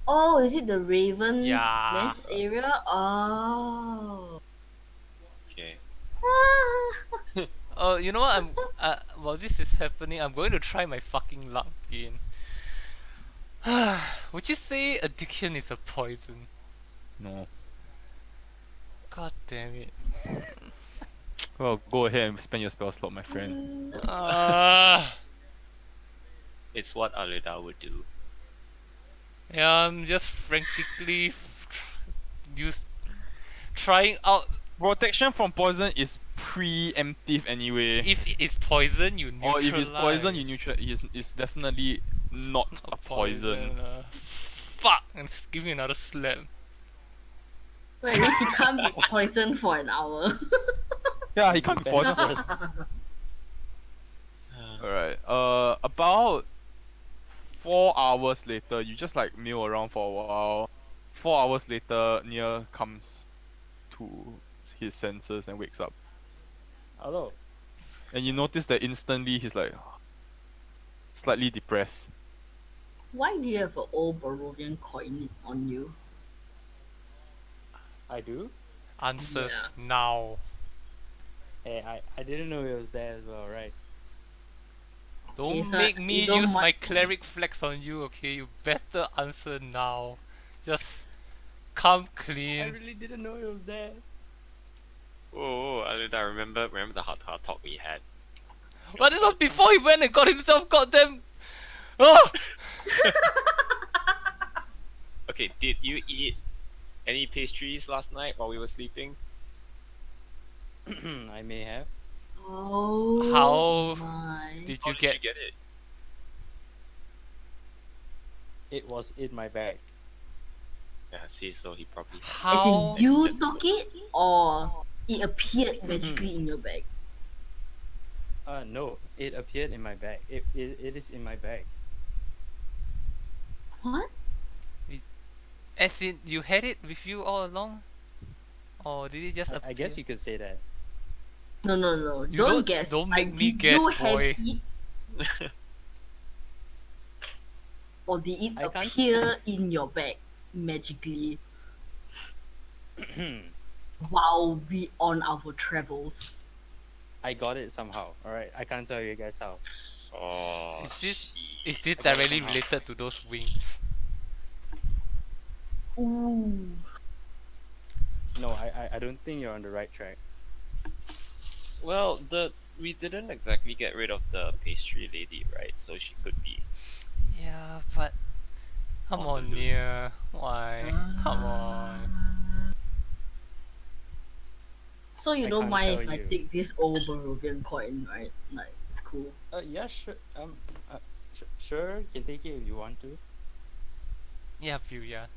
Oh, is it the Raven Yeah. Nest area? Oh. Okay. Oh, you know what? While this is happening, I'm going to try my fucking luck again. Would you say addiction is a poison? No. God damn it. Well, go ahead and spend your spell slot, my friend. It's what Alida would do. Yeah, I'm just frantically trying out. Protection from poison is preemptive anyway. If it is poison, you Or neutralize. if it's poison, you neutral. It's definitely not a poison. Fuck! And give me another slap. Well, at least he can't be poisoned for an hour. Yeah, he can't be poisoned. Defenseless. Alright. About 4 hours later, you just like mill around for a while. 4 hours later, Nia comes to his senses and wakes up. Hello. And you notice that instantly he's like slightly depressed. Why do you have an old Barovian coin on you? I do? Answers Yeah. now. Hey, I didn't know it was there as well, right? Don't Yes, sir. make me You don't use my mind- cleric flex on you, okay? You better answer now. Just come I clean. really didn't know it was there. Oh, I remember the hard talk we had. But this was before he went and got himself goddamn. Oh! Okay, did you eat any pastries last night while we were sleeping? I may have. Oh How my. did How you did get? you get it? It was in my bag. Yeah, see, so he probably had. As in How? you took it or it appeared magically in your bag? No, it appeared in my bag. It is in my bag. What? As in, you had it with you all along, or did it just appear? I guess you could say that. No, no, no. You Don't guess. Don't make me did guess, you have boy. it or did it I can't- appear in your bag magically while we on our travels? I got it somehow. All right, I can't tell you guys how. Oh, Is this shit. is this I got it directly somehow. related to those wings? Ooh. No, I don't think you're on the right track. Well, we didn't exactly get rid of the pastry lady, right? So she could be. Yeah, but come On on, the loop. Nia. Why? Come on. So you I don't can't mind tell if I you. take this old Barovian coin, right? Like, it's cool. Yeah, sure. Sure, you can take it if you want to. Yeah, View, yeah.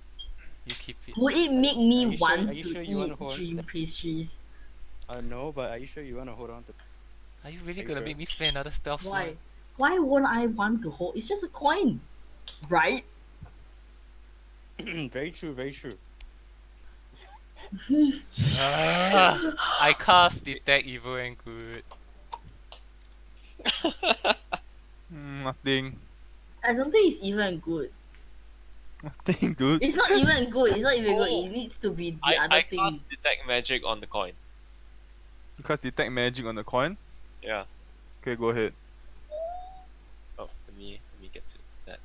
You keep it. Would it make me Are you sure- want are you to sure you wanna eat hold on to dream that? pastries? No, but are you sure you want to hold on to? Are you really Are you gonna sure? make me spend another spell slot? Why? Why won't I want to hold? It's just a coin, right? Very true, very true. I cast Detect Evil and Good. Nothing. I don't think it's even good. Nothing, dude. It's not even good. It's not even good. Oh. It needs to be the I other thing. cast detect magic on the coin. Because detect magic on the coin. Yeah. Okay, go ahead. Oh, let me get to that.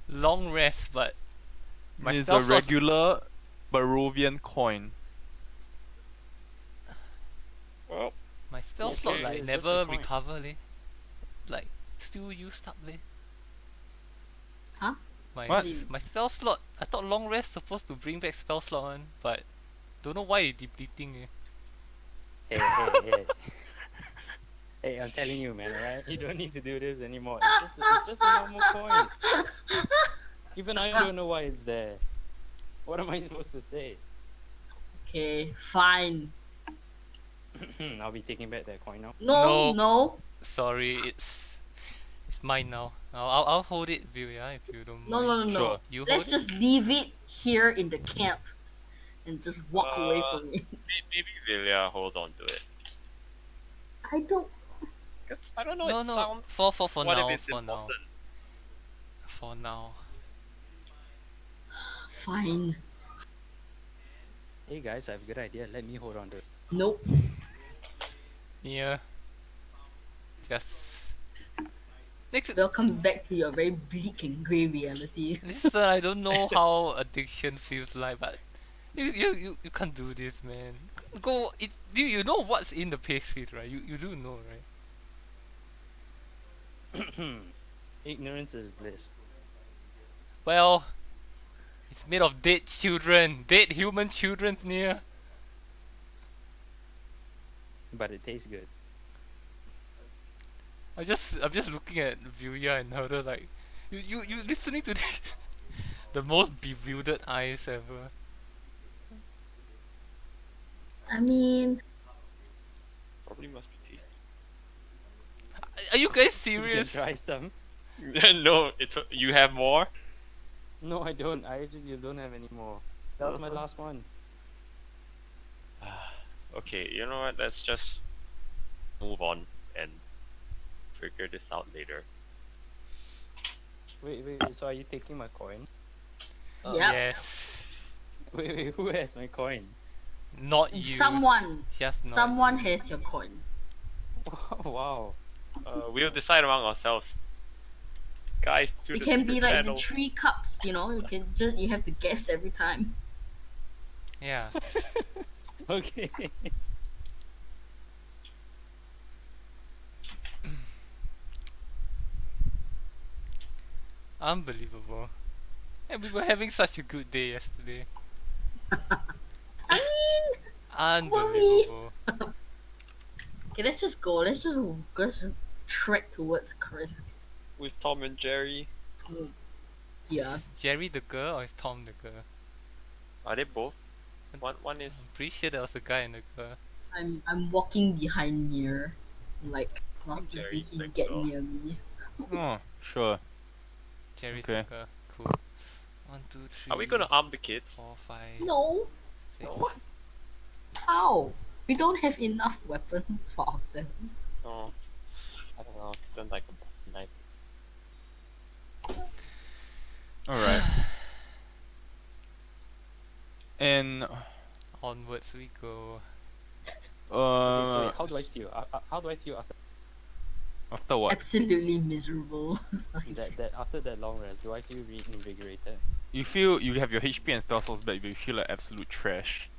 Long rest, but my It's spell a slot. regular Barovian coin. Well, My spell It's slot okay, like it's just never a coin. recover leh. Like still used up leh. Huh? What? My spell slot. I thought long rest supposed to bring back spell slot one, but don't know why it depleting eh. Hey. Hey, I'm telling you, man. Alright, you don't need to do this anymore. It's just a normal coin. Even I don't know why it's there. What am I supposed to say? Okay, fine. I'll be taking back that coin now. No, No. no, Sorry, it's mine now. I'll hold it, View, yeah, if you don't no, mind. no, no, no. Sure. You Let's hold just leave it here in the camp and just walk away Uh, from it. maybe Vilya hold on to it. I don't. 'Cause I don't know. No, it no. sounds. For What now. if it's For now. important? For now. Fine. Hey guys, I have a good idea. Let me hold on to it. Nope. Yeah. Just. Next. Welcome back to your very bleak and grey reality. Listen, I don't know how addiction feels like, but you can't do this, man. Go. You know what's in the pastry, right? You do know, right? Ignorance is bliss. Well, it's made of dead children, dead human children near. But it tastes good. I'm just looking at Vilya and her like, you listening to this, the most bewildered eyes ever. I mean, Probably must be tasty. Are you guys You can serious? try some. No, you have more. No, I don't. I actually don't have any more. That was my last one. Okay, you know what? Let's just move on and figure this out later. Wait. So are you taking my coin? yeah. Yes. Wait. Who has my coin? Not you. Someone. Just not Someone you. has your coin. Wow. We'll decide among ourselves. Guys, tune It into can the be like the channel. 3 cups, you know. You have to guess every time. Yeah. Okay. Unbelievable. And we were having such a good day yesterday. I mean, Unbelievable. okay, let's just go. Let's trek towards Chris. With Tom and Jerry. Yeah. Is Jerry the girl or is Tom the girl? Are they both? One is. I'm pretty sure there was a guy and a girl. I'm walking behind Nier, like not letting Jerry's him the get girl. near me. Oh, sure. Jerry's Okay. the girl. Cool. 1, 2, 3. Are we gonna arm the kids? 4, 5, No, 6. What? how? We don't have enough weapons for ourselves. No. I don't know. Then like a night. All right. And Onwards we go. Okay, so wait, how do I feel? How do I feel after what? Absolutely miserable. that after that long rest? Do I feel reinvigorated? You feel you have your HP and spell slots back, but you feel like absolute trash.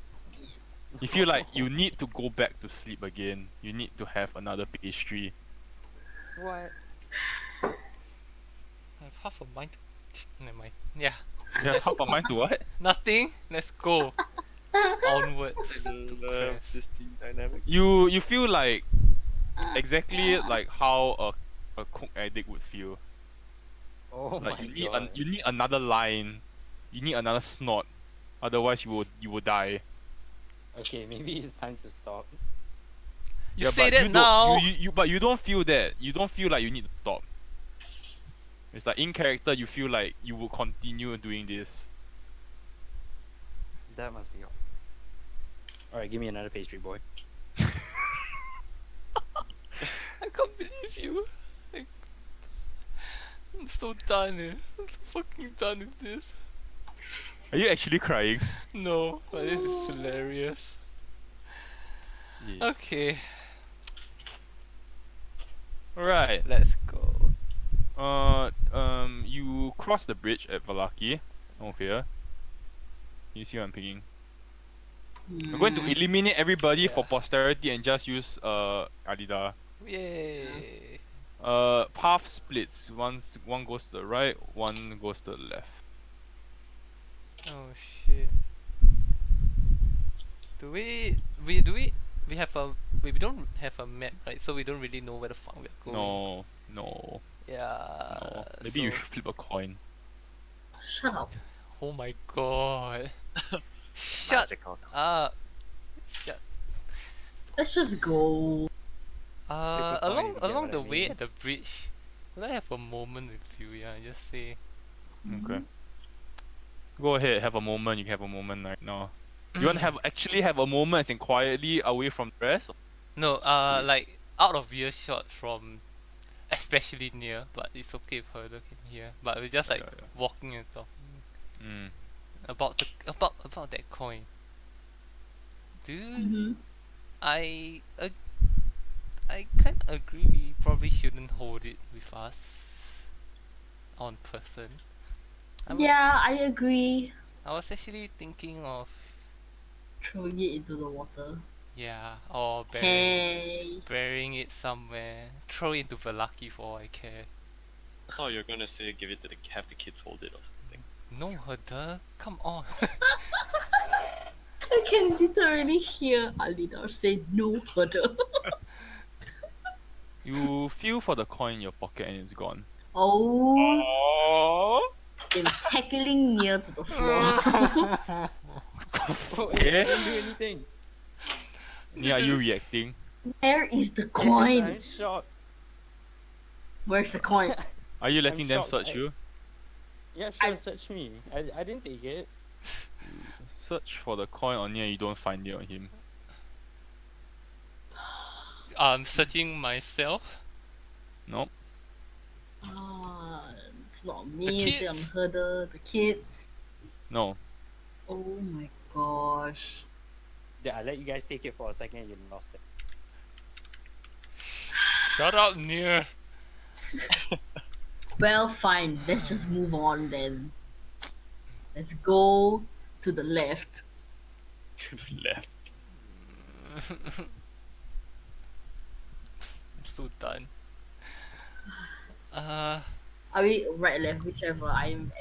You feel like you need to go back to sleep again. You need to have another pastry. What? I have half a mind to... Never mind. Yeah. You have half a mind to what? Nothing. Let's go. Onwards. I to love Crest. this team dynamic. You feel like exactly like how a coke addict would feel. Oh Like my you need god. you need another line, you need another snort, otherwise you will die. Okay, maybe it's time to stop. You Yeah, say but that you now. don't but you don't feel that. You don't feel like you need to stop. It's like in character you feel like you will continue doing this. That must be all. Alright, give me another pastry, boy. I can't believe you. I'm so done. I'm so fucking done with this. Are you actually crying? No, but this is hilarious. Yes. Okay, Alright. let's go. You cross the bridge at Valaki over here. You see what I'm picking? I'm going to eliminate everybody for Yeah. posterity and just use Alida. Yay. Path splits. One goes to the right, one goes to the left. Oh shit. Do we have a we don't have a map, right? So we don't really know where the fuck we're going. No. Yeah. Maybe you so- should flip a coin. Shut up. Oh my god. Shut Magical. up. Shut. Let's just go. Flip a coin if you get Along what the I way mean. at the bridge, will I have a moment with you? Yeah, just say. Okay. Go ahead, have a moment. You can have a moment right now. You want to actually have a moment as in quietly away from the rest? No, like out of earshot from, especially near. But it's okay if Herder can hear. But we're just like Yeah. walking and talking Mm. about that coin. Dude, Mm-hmm. I kind of agree. We probably shouldn't hold it with us on person. I was, Yeah, I agree. I was actually thinking of Throwing it into the water. or Hey. burying it somewhere. Throw it into Velaki for all I care. I thought you were gonna say give it to have the kids hold it or something. No, Herder, come on. I can literally hear Alida say no further. You feel for the coin in your pocket and it's gone. Oh, Oh. I'm tackling near to the floor. Oh, I Yeah? didn't do anything. Yeah, are you reacting? Where is the Yes, coin? I'm shocked. Where's the coin? Are you letting them shocked. search you? Yeah, sure, search me. I didn't take it. Search for the coin on here, you don't find it on him. I'm searching myself. Nope. Ah, it's not The me, it's kids. on Herder, the kids. No. Oh my gosh. Yeah, I let you guys take it for a second. You lost it. Shut up, Near. Well, fine. Let's just move on then. Let's go to the left. To the left. I'm so done. Uh, Are we right, left, whichever? I'm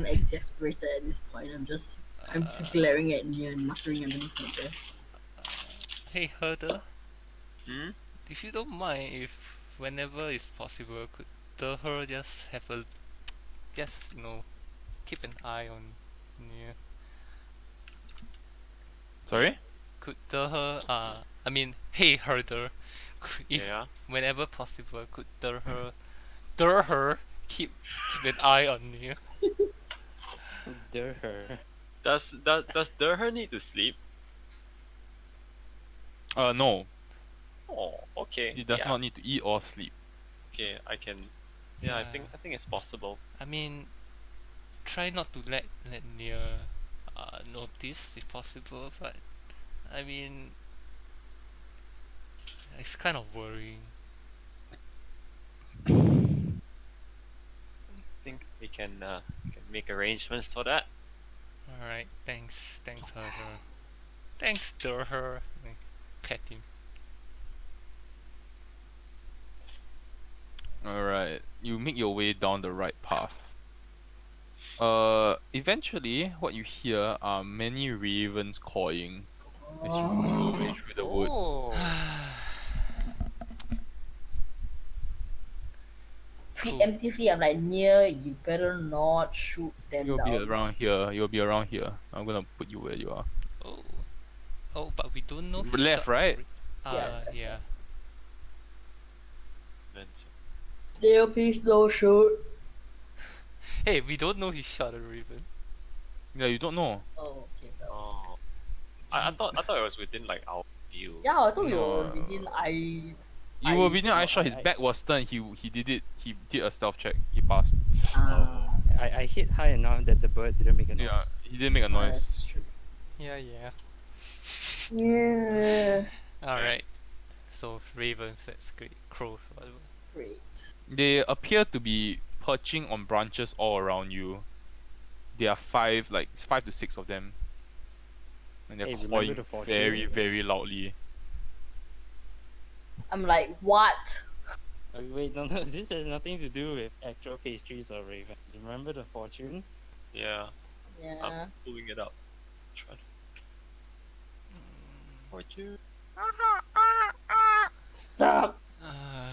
exasperated at this point. I'm just glaring at Nia and muttering underneath my breath. hey Herder, Hmm? if you don't mind, if whenever it's possible, could her just have a, just keep an eye on, yeah. Sorry? Could her, I mean, hey Herder, if Yeah. whenever possible, could her keep an eye on you. Her. Does Durher need to sleep? No. Oh, okay. He does Yeah. not need to eat or sleep. Okay, I can. Yeah, Yeah. I think it's possible. I mean, try not to let Nia notice if possible, but I mean, it's kind of worrying. I think we can make arrangements for that. All right, thanks Herder, thanks Durher. Like, pet him. Alright. You make your way down the right path. Eventually, what you hear are many ravens cawing as you make your way through the woods. Oh. Preemptively, I'm like, Nia, you better not shoot them You'll be down. around here. You'll be around here. I'm gonna put you where you are. Oh, oh, but we don't know he Left, shot. right? Yeah. Then Nia, please no shoot. Hey, we don't know he shot a raven. Yeah, you don't know. Oh, okay. Well. Oh, I thought it was within like our view. Yeah, I thought we No. were within You were I- within eye shot. His I- back was turned. He did it. He did a stealth check. He passed. I hit high enough that the bird didn't make a Yeah, noise. he didn't make a noise. That's true. Yeah. Yeah. All right. So ravens, that's great. Crows, whatever. Great. They appear to be perching on branches all around you. There are five to six of them, and they're Hey, remember cawing the fortune? very loudly. I'm like, what? Oh, wait, no, this has nothing to do with actual pastries or ravens. Remember the fortune? Yeah, Yeah. I'm pulling it up. Try to... Fortune. Stop. Uh,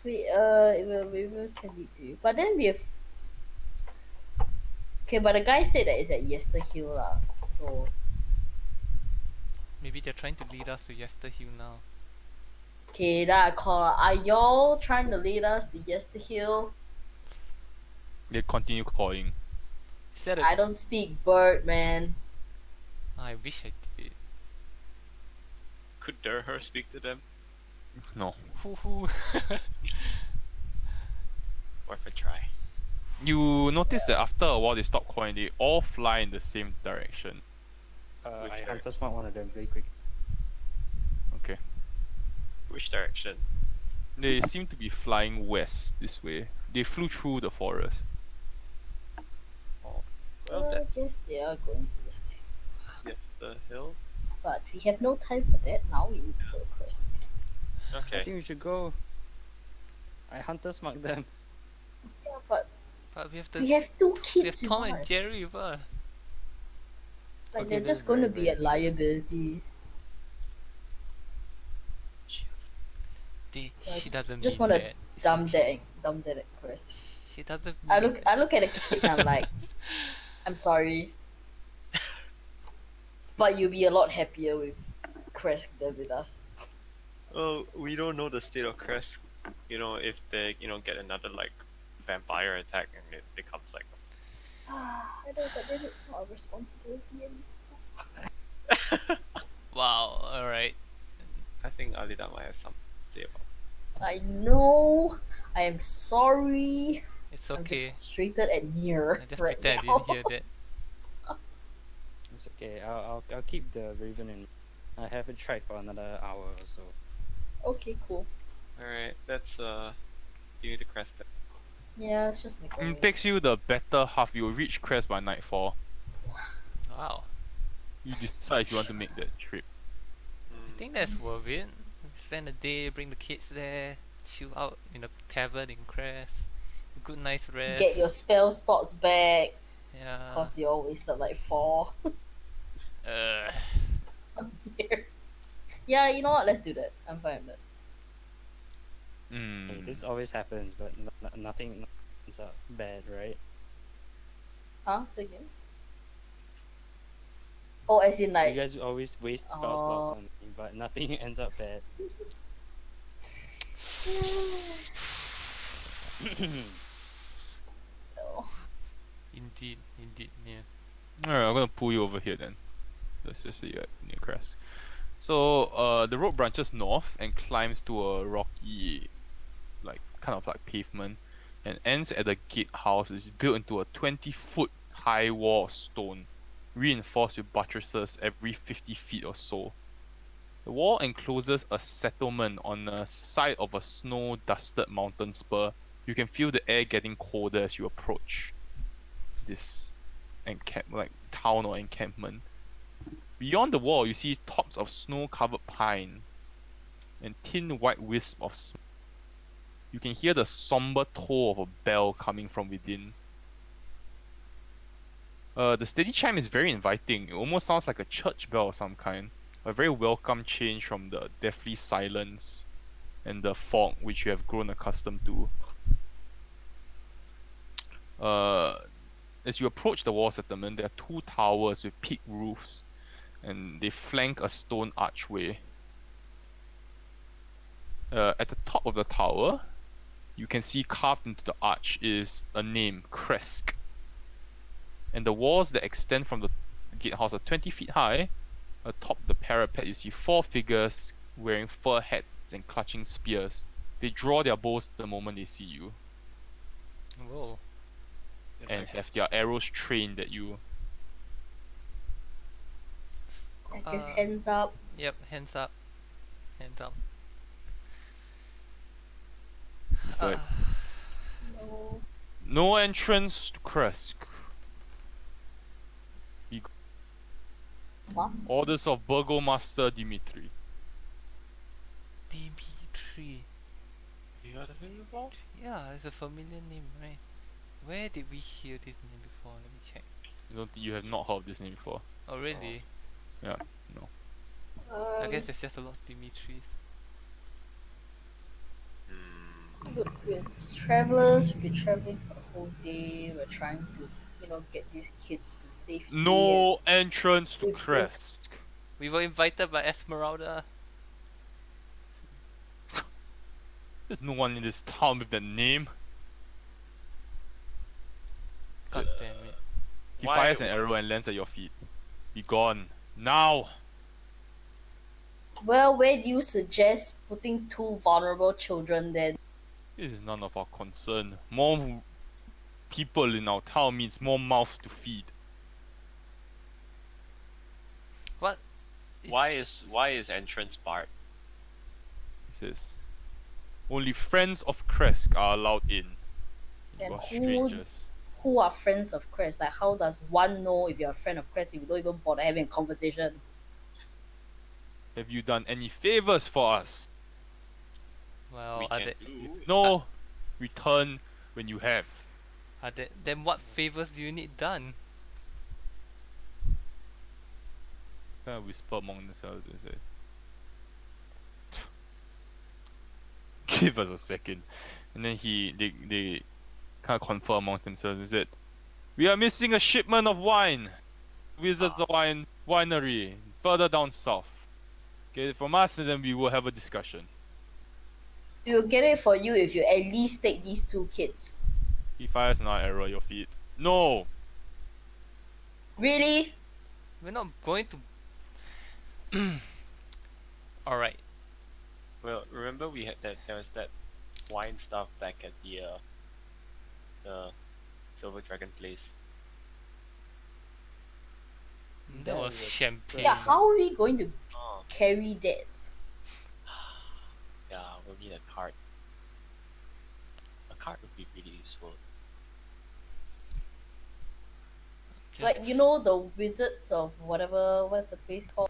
Wait, well, ravens can lead to you. But then we have. Okay, but the guy said that it's at Yester Hill lah. So maybe they're trying to lead us to Yester Hill now. okay, that I call. Are y'all trying to lead us to Yester Hill? They continue cawing. Is that a? I don't speak bird, man. I wish I did. Could Durher speak to them? No. Hoo. Worth a try. You notice that after a while they stop cawing. They all fly in the same direction. I Which hunter smart one of them very quick. Okay. Which direction? They seem to be flying west this way. They flew through the forest. Well, I guess they are going to Yester Hill. yes, the hill. But we have no time for that. Now we need to go across. I Okay. think we should go. I hunter smart them. Yeah, but But we have we have two we kids have with Tom and us. Jerry with us. Like Okay, they're that's just going to very, be a very true. liability. I She doesn't just mean want to that. It's dump okay. that at Chris. She doesn't. I mean look that. I look at the kids. I'm like, I'm sorry, but you'll be a lot happier with Chris than with us. Oh, we don't know the state of Crest. You know, if they get another like vampire attack and it becomes like. I know, but then it's not a responsibility anymore. Wow. All right. I think Alida might have something to say about. I know. I am sorry. It's I'm okay. just frustrated and near I just right pretend I now. didn't hear that. It's okay. I'll keep the raven in. I have it tracked for another hour or so. Okay, cool. All right, let's continue to Crest. Then. Yeah, it's just like It takes you the better half. You'll reach Crest by nightfall. Wow. You decide if you want to make that trip. I think that's worth it. Spend a day, bring the kids there, chill out in a tavern in Crest, a good nice rest. get your spell slots back Yeah. because you all wasted like 4. Uh, Yeah, you know what? Let's do that. I'm fine with that. Hey, Hmm. this always happens, but nothing ends up bad, right? Huh? Say again? Oh, as in You like, guys always waste spell slots on me, but nothing ends up bad. oh. indeed, yeah. Alright, I'm gonna pull you over here then. Let's just say you're near Crest. So, the road branches north and climbs to a rocky, like, kind of like pavement, and ends at the gatehouse. It's built into a 20-foot high wall of stone, reinforced with buttresses every 50 feet or so. The wall encloses a settlement on the side of a snow-dusted mountain spur. You can feel the air getting colder as you approach this town or encampment. Beyond the wall, you see tops of snow-covered pine and thin white wisp of smoke. You can hear the somber toll of a bell coming from within. The steady chime is very inviting. It almost sounds like a church bell of some kind. A very welcome change from the deathly silence and the fog which you have grown accustomed to. Uh, as you approach the wall settlement, there are 2 towers with peaked roofs, and they flank a stone archway. At the top of the tower, you can see carved into the arch is a name, Kresk. And the walls that extend from the gatehouse are 20 feet high. Atop the parapet, you see 4 figures wearing fur hats and clutching spears. They draw their bows the moment they see you Whoa. and have their arrows trained at you. I guess Uh, hands up. Yep, hands up. Hands up. It's like, No. no entrance to Kresk. What? Orders of Burgomaster Dimitri. Dimitri. You heard of him before? Yeah, it's a familiar name, right? Where did we hear this name before? Let me check. You have not heard of this name before. Oh, really? Yeah, no. I guess there's just a lot of Dimitris. Look, we're just travelers. We've been traveling for the whole day. We're trying to, get these kids to safety. No entrance to We've been- Kresk. We were invited by Esmeralda. There's no one in this town with that name. God damn it. He Why- fires an arrow and lands at your feet. Be gone. Now! Well, where do you suggest putting 2 vulnerable children then? This is none of our concern. More people in our town means more mouths to feed. What? Why is entrance barred? He says. Only friends of Kresk are allowed in. You And are who strangers. who are friends of Crest? Like, how does one know if you're a friend of Crest if you don't even bother having a conversation? Have you done any favors for us? Well, we are can there, do. No. Return when you have. then what favors do you need done? Kind of whisper among themselves. They say. Give us a second. And then they kind of confer among themselves. They said, we are missing a shipment of wine. Wizards of Wine Winery further down south. Get it from us, and then we will have a discussion. We will get it for you if you at least take these 2 kids. He fires an arrow at your feet. No. Really? We're not going to. Alright. Well, remember we had there was that wine stuff back at the Silver Dragon place. That That was was- champagne. Yeah, how are we going to Oh, carry that? yeah, we'll need a cart. A cart would be pretty useful. Like Just you know the wizards of whatever, what's the place called?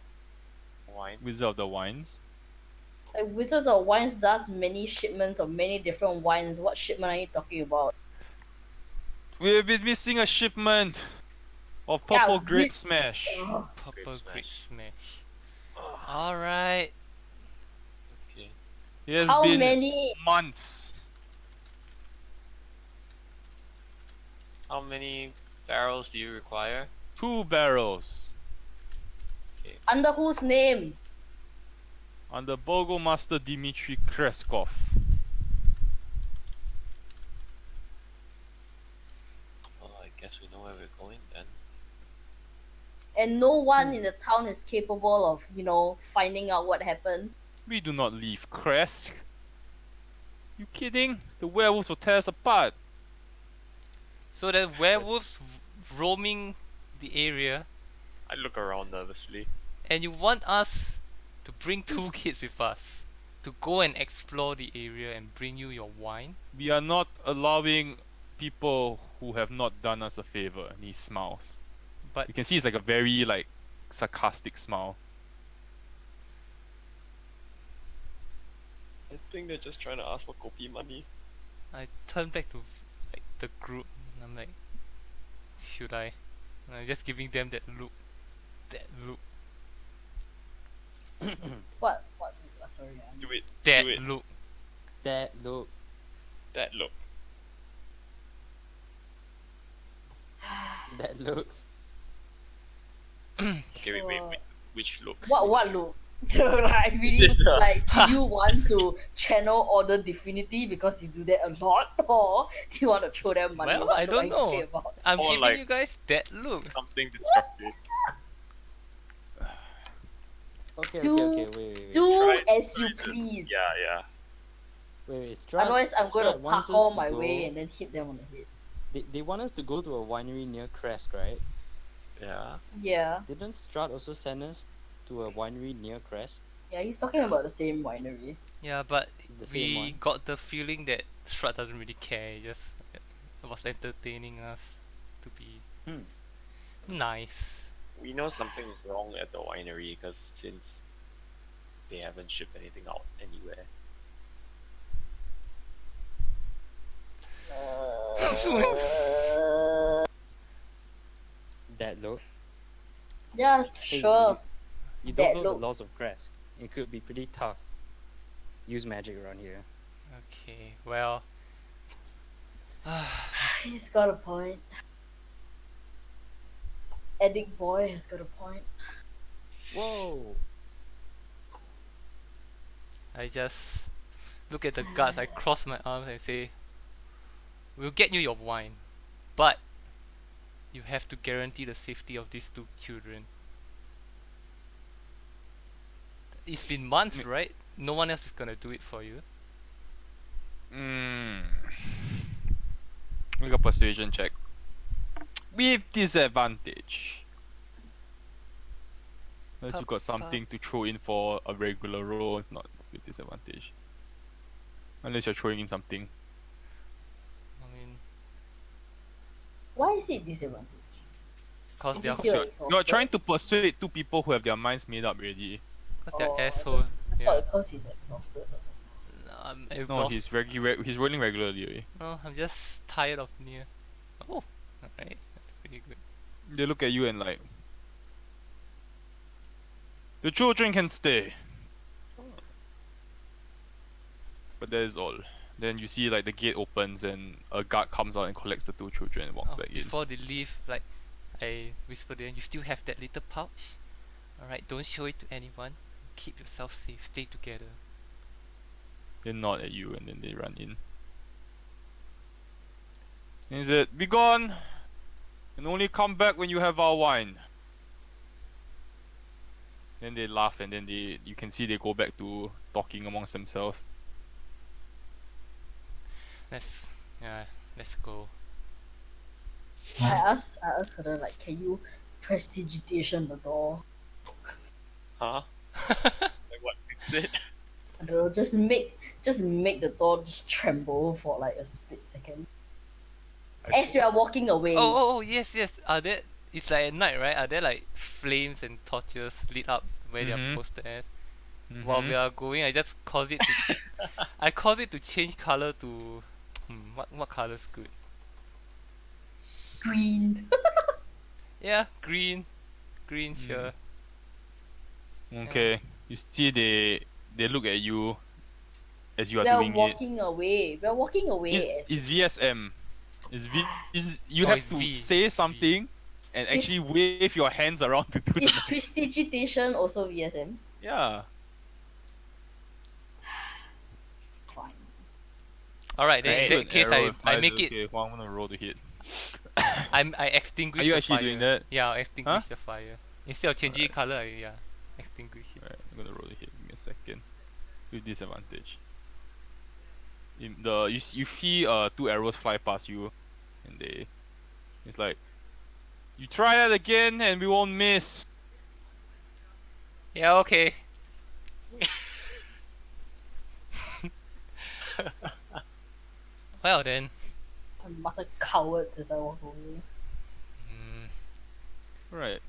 Wine. Wizard of the Wines. Like Wizards of Wines does many shipments of many different wines. What shipment are you talking about? We have been missing a shipment of Yeah, Purple Grape Smash. Ugh. Purple Great Smash. Smash. Alright. Okay. It has How been many? months. How many barrels do you require? 2 barrels. Under whose name? Under Burgomaster Dmitry Kreskov. Well, I guess we know where we're going then. And no one in the town is capable of, finding out what happened. We do not leave Kresk. You kidding? The werewolves will tear us apart. So the werewolves roaming the area, I look around nervously. and you want us to bring 2 kids with us to go and explore the area and bring you your wine? We are not allowing people who have not done us a favor. And he smiles. But You can see it's like a very sarcastic smile. I think they're just trying to ask for kopi money. I turn back to like the group, and I'm like, should I? And I'm just giving them that look. That look. What? Sorry. Do it. That Do it. look. That look. That look. That look. Okay, wait. Which look? What look? I really do you want to channel Order Divinity because you do that a lot, or do you want to throw them money? Well, What I look don't are you know. talking about? I'm Or giving like- you guys that look. Something destructive. Okay, Do- wait. Do Try- as you try this. please. Yeah. Wait, Strahd, Otherwise, I'm going to Strahd wants us parkour to my go- way and then hit them on the head. They want us to go to a winery near Kresk, right? Yeah. Yeah, Didn't Strahd also send us to a winery near Kresk? yeah. He's talking about the same winery. Yeah, but The same we one? got the feeling that Strahd doesn't really care. He just was entertaining us to be nice. We know something's wrong at the winery because since they haven't shipped anything out anywhere. That look. Yeah, Hey, sure. You That don't know look. the laws of Kresk. It could be pretty tough. Use magic around here. Okay, well. He's got a point. Edic boy has got a point. Whoa! I just look at the guards, I cross my arms and say, we'll get you your wine, but you have to guarantee the safety of these 2 children. It's been months, right? No one else is gonna do it for you. Make a persuasion check. With disadvantage. Unless you got something to throw in for a regular roll, if not with disadvantage. Unless you're throwing in something. I mean, Why is it disadvantage? cause Is they're, he still You're exhausted? trying to persuade 2 people who have their minds made up already. cause they're Oh, assholes. I Yeah. thought because he's exhausted. Or something. I'm No, exhausted. he's rolling regularly already. No, I'm just tired of Nia. Oh, alright. That's pretty good. They look at you and the children can stay. But that is all. Then you see the gate opens and a guard comes out and collects the 2 children and walks Oh, back in. before they leave, I whisper to them, you still have that little pouch? Alright, don't show it to anyone. Keep yourself safe. Stay together. They nod at you and then they run in. And he said, "Be gone! And only come back when you have our wine." Then they laugh and then you can see they go back to talking amongst themselves. Let's go. I asked her can you prestidigitation the door? Huh? Like what? Fix it? I don't know, just make the door just tremble for a split second. As we are walking away. Oh, yes. it's like at night, right? Are there like flames and torches lit up where they are Mhm. posted at? While we Mhm. are going, I just cause it to I cause it to change color to what color's good? Green. Yeah, green. Green, Mm. sure. Okay. You see, they look at you as you are We're doing it. walking away. We're walking away. It's VSM. You Oh, have it's to V. say It's V. something and Is actually wave your hands around to do the is noise. prestidigitation also VSM? Yeah. Fine. Alright, then in Shoot that an case arrow I and I flies. make it Okay, well, I'm gonna roll to hit. I Are extinguish you the actually fire. doing that? Yeah, I'll extinguish Huh? the fire. Instead of changing color, I extinguish it. Alright, I'm gonna roll to hit. Give me a second. With disadvantage. You see two arrows fly past you, and it's like, you try that again and we won't miss. Yeah, okay. Well then. I mutter cowards as I walk away. Mm, Right.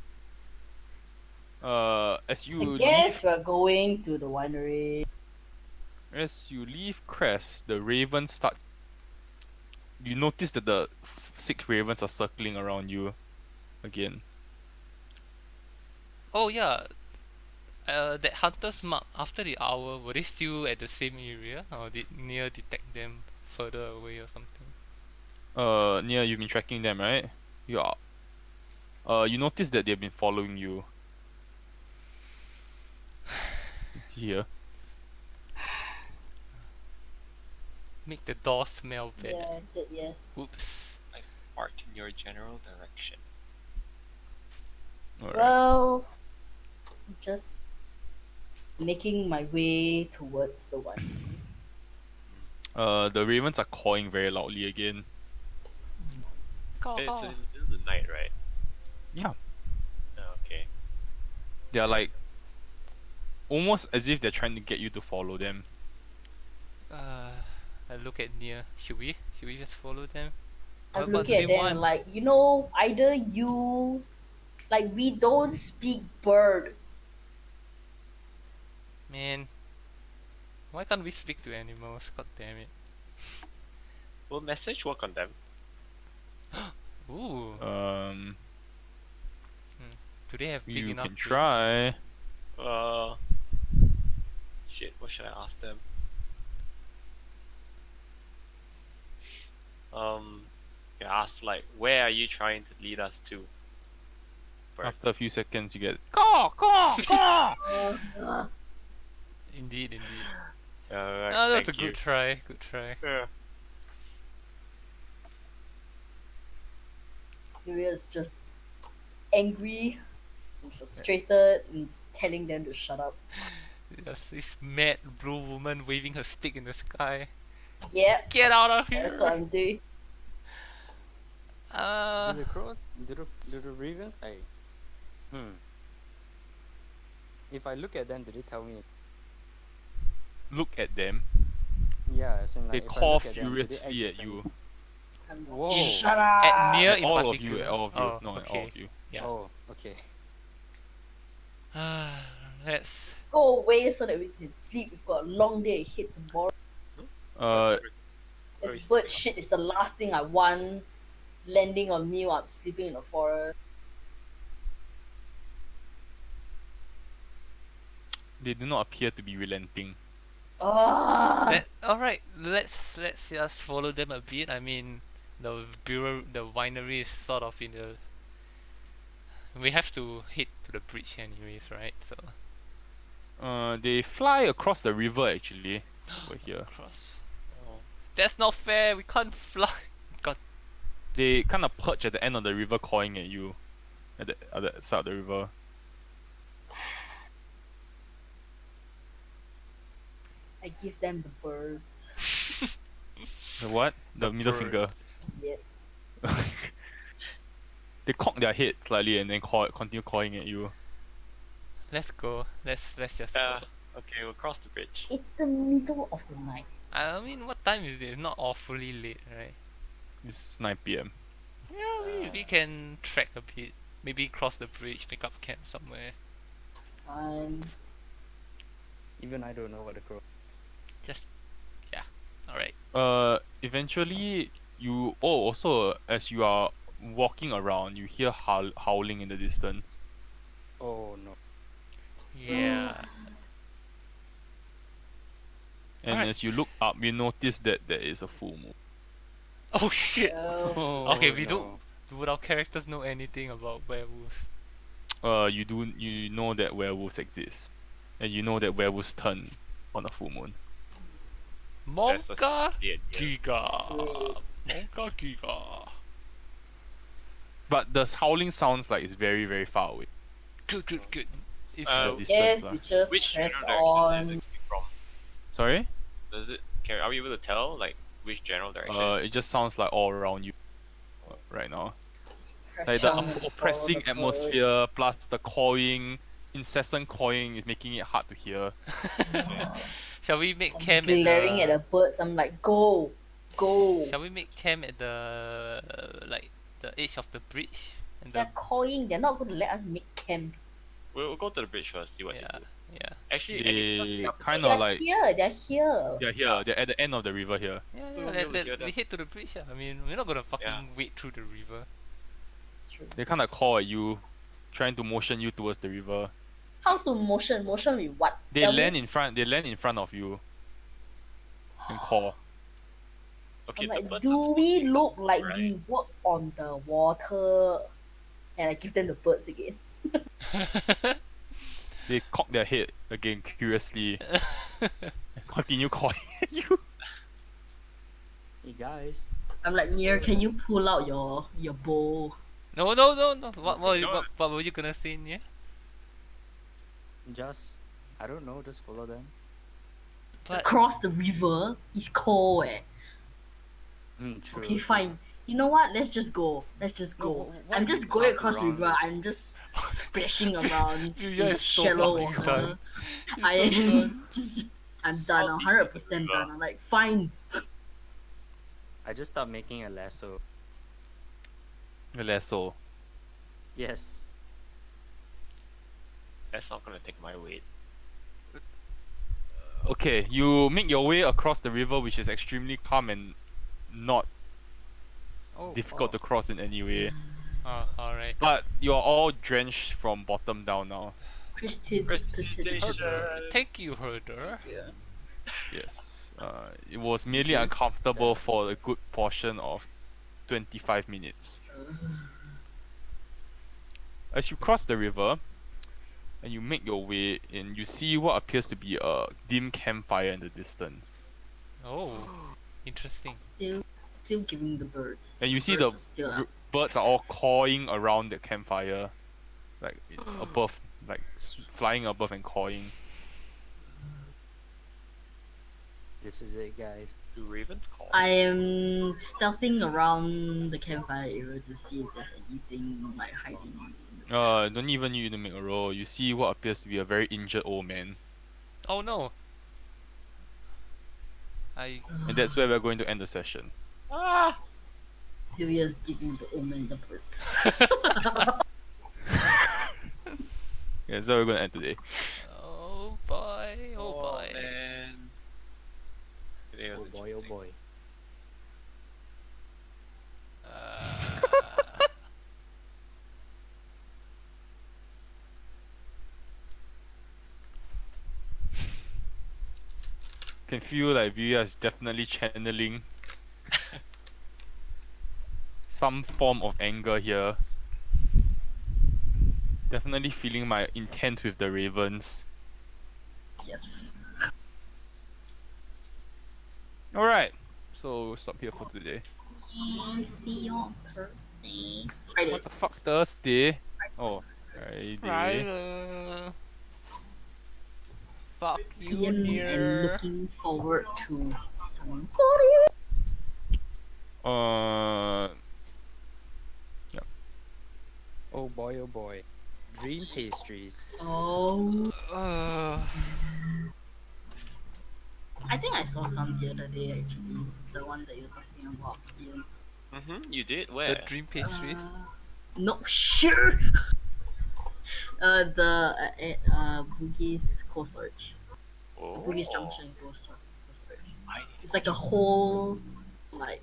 As I you guess leave we're going to the winery. Crest, the ravens start. You notice that the six ravens are circling around you again. oh yeah. That hunter's mark after the hour, were they still at the same area? Or did Near detect them further away or something? Near, you've been tracking them, right? You are. You notice that they've been following you here. Make the door smell bad. Yeah, I said yes. Oops. I fart in your general direction. Alright. Well, just making my way towards the winery. The ravens are cawing very loudly again. Caw, It's caw. in the middle of the night, right? Yeah. Oh, okay. They are like almost as if they're trying to get you to follow them. I look at Near. Should we? Should we just follow them? I'm What looking do at they them want? and like, either you, like, we don't speak bird. Man, why can't we speak to animals? God damn it. Will message work on them? Ooh. Do they have big You enough can brains? try. Shit, what should I ask them? You ask like, where are you trying to lead us to? Birds. After a few seconds, you get caw, caw, caw. Indeed, indeed. Alright, Oh, that's a thank you. good try. Good try. Yeah. Furious just angry and frustrated and just telling them to shut up. There's this mad blue woman waving her stick in the sky. Yep, Get out of here! that's what I'm doing. Do the crows, do the ravens like, if I look at them, do they tell me? Look at them. Yeah, as in They like if I caw look at them, do they act furiously at differently? you. Whoa. Shut At up! Near At in all particular. of you, at all of you. Oh, No, at okay. all of you. Yeah. Oh, okay. Let's. Go away so that we can sleep. We've got a long day ahead tomorrow. Uh, And bird shit is the last thing I want landing on me while I'm sleeping in the forest. they do not appear to be relenting. Ah, Alright, let's just follow them a bit. I mean, the winery is sort of in the. We have to head to the bridge anyways, right? So They fly across the river actually. Over here. cross. Oh. That's not fair. We can't fly. God. They kind of perch at the end of the river, cawing at you. At the other side of the river. I give them the birds. The what? The middle bird. finger. Yep. They cock their head slightly and then continue cawing at you. Let's go. Let's just Yeah. go. Okay, we'll cross the bridge. It's the middle of the night. I mean, what time is it? It's not awfully late, right? It's 9 p.m. Yeah, we can trek a bit. maybe cross the bridge, pick up camp somewhere. Fine. Even I don't know what the crow. Just yeah. All right. Eventually you also as you are walking around, you hear howling in the distance. Oh no. Yeah. And Alright. as you look up, you notice that there is a full moon. Oh shit. Oh, Oh, Okay, we no. don't. Would our characters know anything about werewolves? You know that werewolves exist, and you know that werewolves turn on a full moon. That's a Monka shit, yeah. Giga. Monka Giga. But the howling sounds like it's very very far away. Good, good, good. It's The Uh, distance, yes, lah. we just Which press general direction is on. it coming from? Sorry. Are we able to tell like which general direction? It just sounds like all around you right now. Press Like the on and follow oppressing the bird. atmosphere plus the cawing, incessant cawing is making it hard to hear. Shall we make I'm camp at glaring at the the? birds. I'm like, go, go. Shall we make camp at the like the edge of the bridge? And They're the cawing. They're not going to let us make camp. We'll go to the bridge first. See what yeah, they do. yeah, Actually, They kind They're of like here. They're here. they're here. They're at the end of the river here. yeah, We'll yeah. be able to hear We them. head to the bridge. Yeah. I mean, we're not gonna fucking Yeah. wade through the river. True. They kind of call at you, trying to motion you towards the river. How to motion? Motion with what? They Tell me. land in front. They land in front of you. And call. Okay, I'm the like, birds do are we supposed to look come, like right? we walk on the water? And I give them the birds again. They cock their head again curiously. And continue calling at you. Hey guys. I'm like, Nier, can you pull out your bow? No, no, no, no. No. What were you gonna say, Nia? Just I don't know, just follow them. But Across the river? It's cold eh. True. Okay, fine. You know what? Let's just go. Let's just No, go. why I'm do you just going path across the around river. it? I'm just splashing around You in guys the so shallow fucking water. done. I You're so am done. just. I'm done. I'm 100% done. I'm like, fine. I just stopped making a lasso. Less so. Yes. That's not gonna take my weight. Okay, you make your way across the river, which is extremely calm and not Oh, difficult to cross in any way. Oh, alright. But you're all drenched from bottom down now. Precipitation. Thank you, herder. Yeah. Yes. It was merely This- uncomfortable for a good portion of 25 minutes. As you cross the river and you make your way in, you see what appears to be a dim campfire in the distance. Oh, interesting. Still giving the birds. And you see birds the are still up. birds are all cawing around the campfire, like above, like flying above and cawing. This is it, guys. Do ravens call? I am stealthing around the campfire area to see if there's anything like hiding. In the Don't even need to make a roll. You see what appears to be a very injured old man, Oh no. I and that's where we're going to end the session. Ah! Julia's giving the omen the birds. Yeah, so we're going to end today. oh boy, oh boy. Man. Today was Oh boy, oh boy. Can feel like Via is definitely channeling some form of anger here. Definitely feeling my intent with the ravens. Yes. Alright, so we'll stop here for today. See you on Thursday. Friday. What the fuck, Thursday? Oh, Friday. Ryder. Fuck you, Ian and near. looking forward to somebody. Uh, Oh boy, oh boy. Dream pastries. Oh, Uh, I think I saw some the other day actually. The one that you're talking about. Ian. Mm-hmm. You did? the Where? dream pastries. No, sure. Bugis Cold Storage. Oh, Bugis Junction Cold Storage. I need It's to like a watch whole like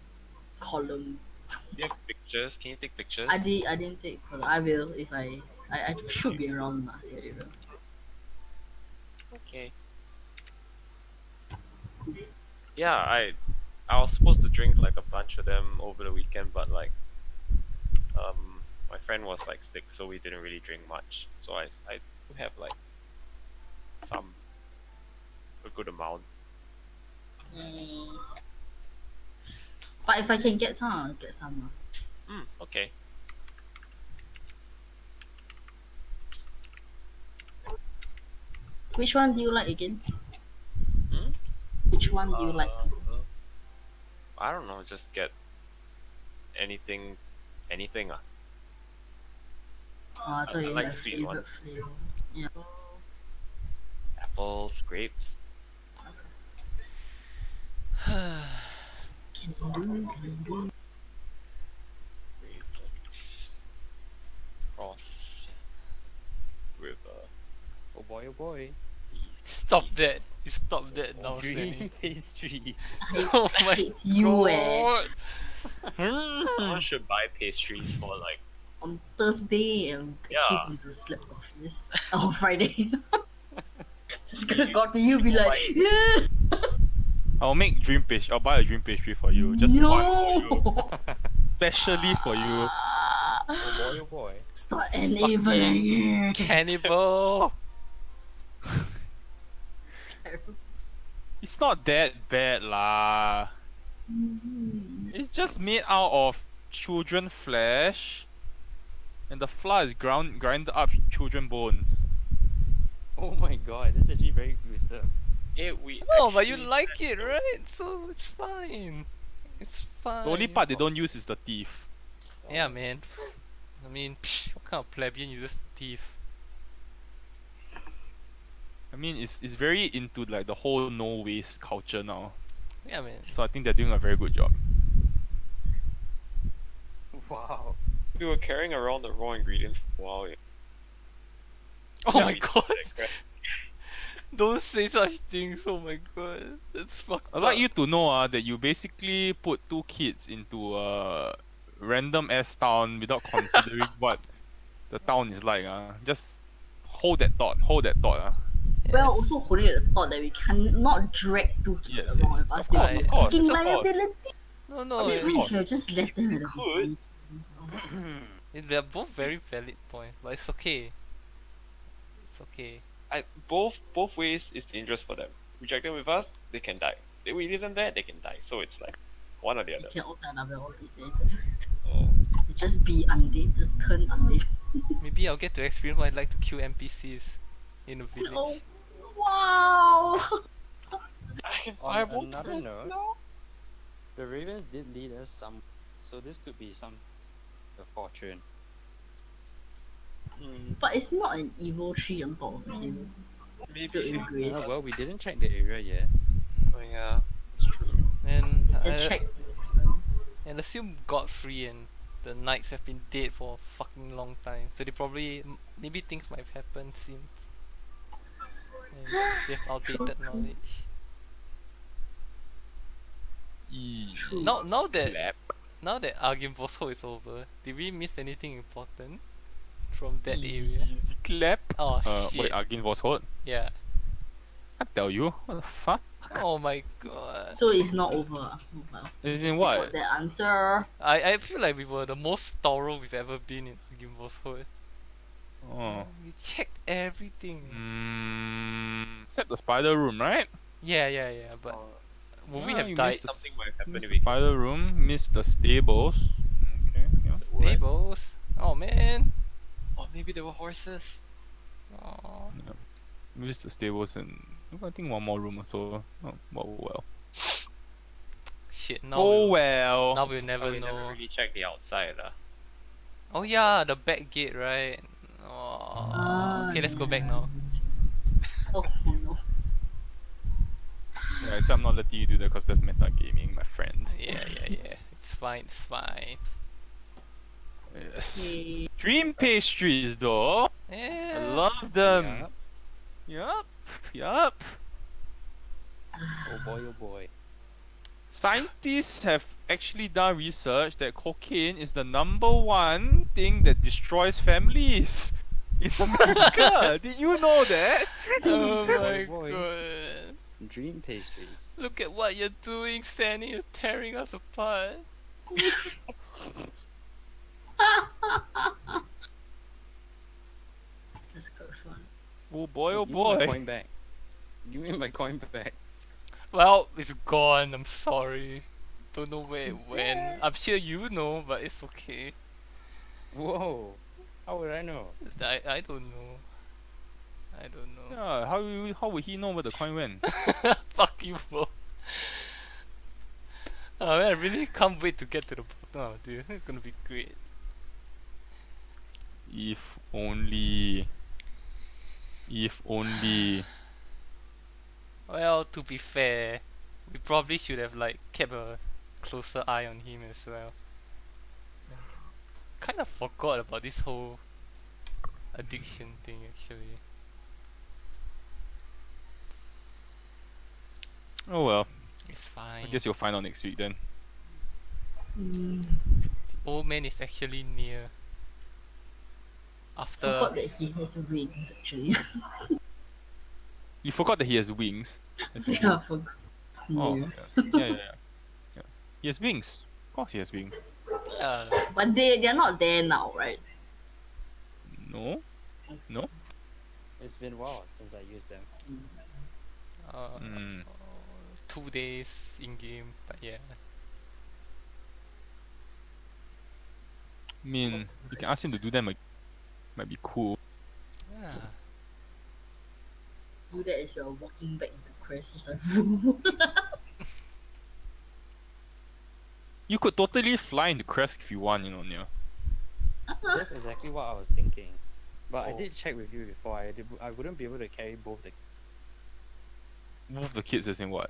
column. it. Do you have pictures? Can you take pictures? I didn't take photo. I will if I should be around lah, the area. Okay. Yeah, I was supposed to drink like a bunch of them over the weekend, but like my friend was like sick, so we didn't really drink much. So I do have like some a good amount. Mm. But if I can get some, I'll get some lah. Okay. Which one do you like again? Hmm? Which one do you like? I don't know, just get anything ah. Oh, I thought I you like have sweet favorite ones. flavor. Yeah. Apples, grapes. Can do. Grapes. Cross with Oh boy. Stop that. You stop that now, Dream Sammy. pastries. Oh I my hate you god. Someone should buy pastries for like On Thursday, I'm actually Yeah. going to sleep office. On Friday. Just gonna go to you, be like, yeah. I'll make dream pastry. I'll buy a dream pastry for you. Just one for you. No. Specially for you. Oh boy. Start enabling it. Cannibal. It's not that bad lah. It's just made out of children flesh. And the flour is grinded up children bones. Oh my god, that's actually very gruesome. we No, but you actually- like it, right? So it's fine. It's fine. The only part they don't use is the teeth. Yeah, man. I mean, what kind of plebeian uses teeth? I mean, it's very into like the whole no waste culture now. Yeah, man. So I think they're doing a very good job. Wow. we were carrying around the raw ingredients for a while. Oh Yeah, my we god. did that. Don't say such things. Oh my god. That's fucked I'd up. like you to know that you basically put two kids into a random ass town without considering what the town is like. Just hold that thought. Well, also holding the thought that we cannot drag two kids Yes, around yes, with us. of They course, will be of course, fucking of course. liability. No, This of one course. should have just left them at the Could. vicinity. they're both very valid points, but it's okay. It's okay. Both ways is dangerous for them. Reject them with us, they can die. If we leave them there, they can die. So it's like one or the You other. can all turn up all dead. Uh, Just be undead. Just turn undead. Maybe I'll get to experience what it's like to kill NPCs in a village. Oh, wow. I can On buy both another of them note, now. the ravens did lead us some, so this could be some the fortune. But it's not an evil tree on top of a hill. Filled Maybe. in graves. Well, we didn't check the area yet. Oh yeah. That's true. And And check next time. and assume Godfrey and the knights have been dead for a fucking long time. So they probably maybe things might have happened since. And they have outdated knowledge. True. Now that Slap. Argynvosholt is over, did we miss anything important from that area? Easy clap. Oh Wait, shit. Argynvosholt? Yeah. I tell you, what the fuck? Oh my god. So it's not over. Oh, well. As in Got what? that answer. I feel like we were the most thorough we've ever been in Argynvosholt. Oh. We checked everything. Except the spider room, right? Yeah, but would we have you died? missed the Something might happen Missed if the we spider room, missed the stables. Okay, yeah. Stables? Oh man. Or maybe there were horses. Oh. Missed the stables and I think one more room or so. Oh, well. Shit, now Oh we'll, well. now we'll never we know. never really checked the outside. Oh yeah, the back gate, right? Oh. Okay, let's go back now. Oh no. Yeah, except I'm not letting you do that because that's metagaming, my friend. Yeah. It's fine. Yes. Okay. Dream pastries though. I Yeah. love them. Yup. Yup. Oh boy, oh boy. Scientists have actually done research that cocaine is the #1 thing that destroys families in America. Did you know that? Oh my boy. god. Dream pastries. Look at what you're doing, Stanley. You're tearing us apart. That's quite fun. Oh boy, oh Give me my boy. coin back. Give me my coin back. Well, it's gone. I'm sorry. Don't know where it went. I'm sure you know, but it's okay. Whoa. How would I know? I don't know. I don't know. Yeah, how would he know where the coin went? Fuck you, bro. Oh man, I really can't wait to get to the bottom of this. It's gonna be great. If only. If only. Well, to be fair, we probably should have like kept a closer eye on him as well. Kind of forgot about this whole addiction thing actually. Oh well. It's fine. I guess you'll find out next week then. Mm, Old man is actually near. After forgot that he has wings actually. You forgot that he has wings. That's what Yeah, I forgot. Oh, Yeah. yeah. He has wings. Of course he has wings. But they're not there now, right? No? No? It's been a while since I used them. uh, Mm. 2 days in game, but yeah. I mean, you can ask him to do them. Might be cool. Yeah. Do that as you're walking back into Crest. It's like vroom. You could totally fly into Crest if you want, Nia. That's exactly what I was thinking. But I Oh. did check with you before. I wouldn't be able to carry both the Move the kids as in what?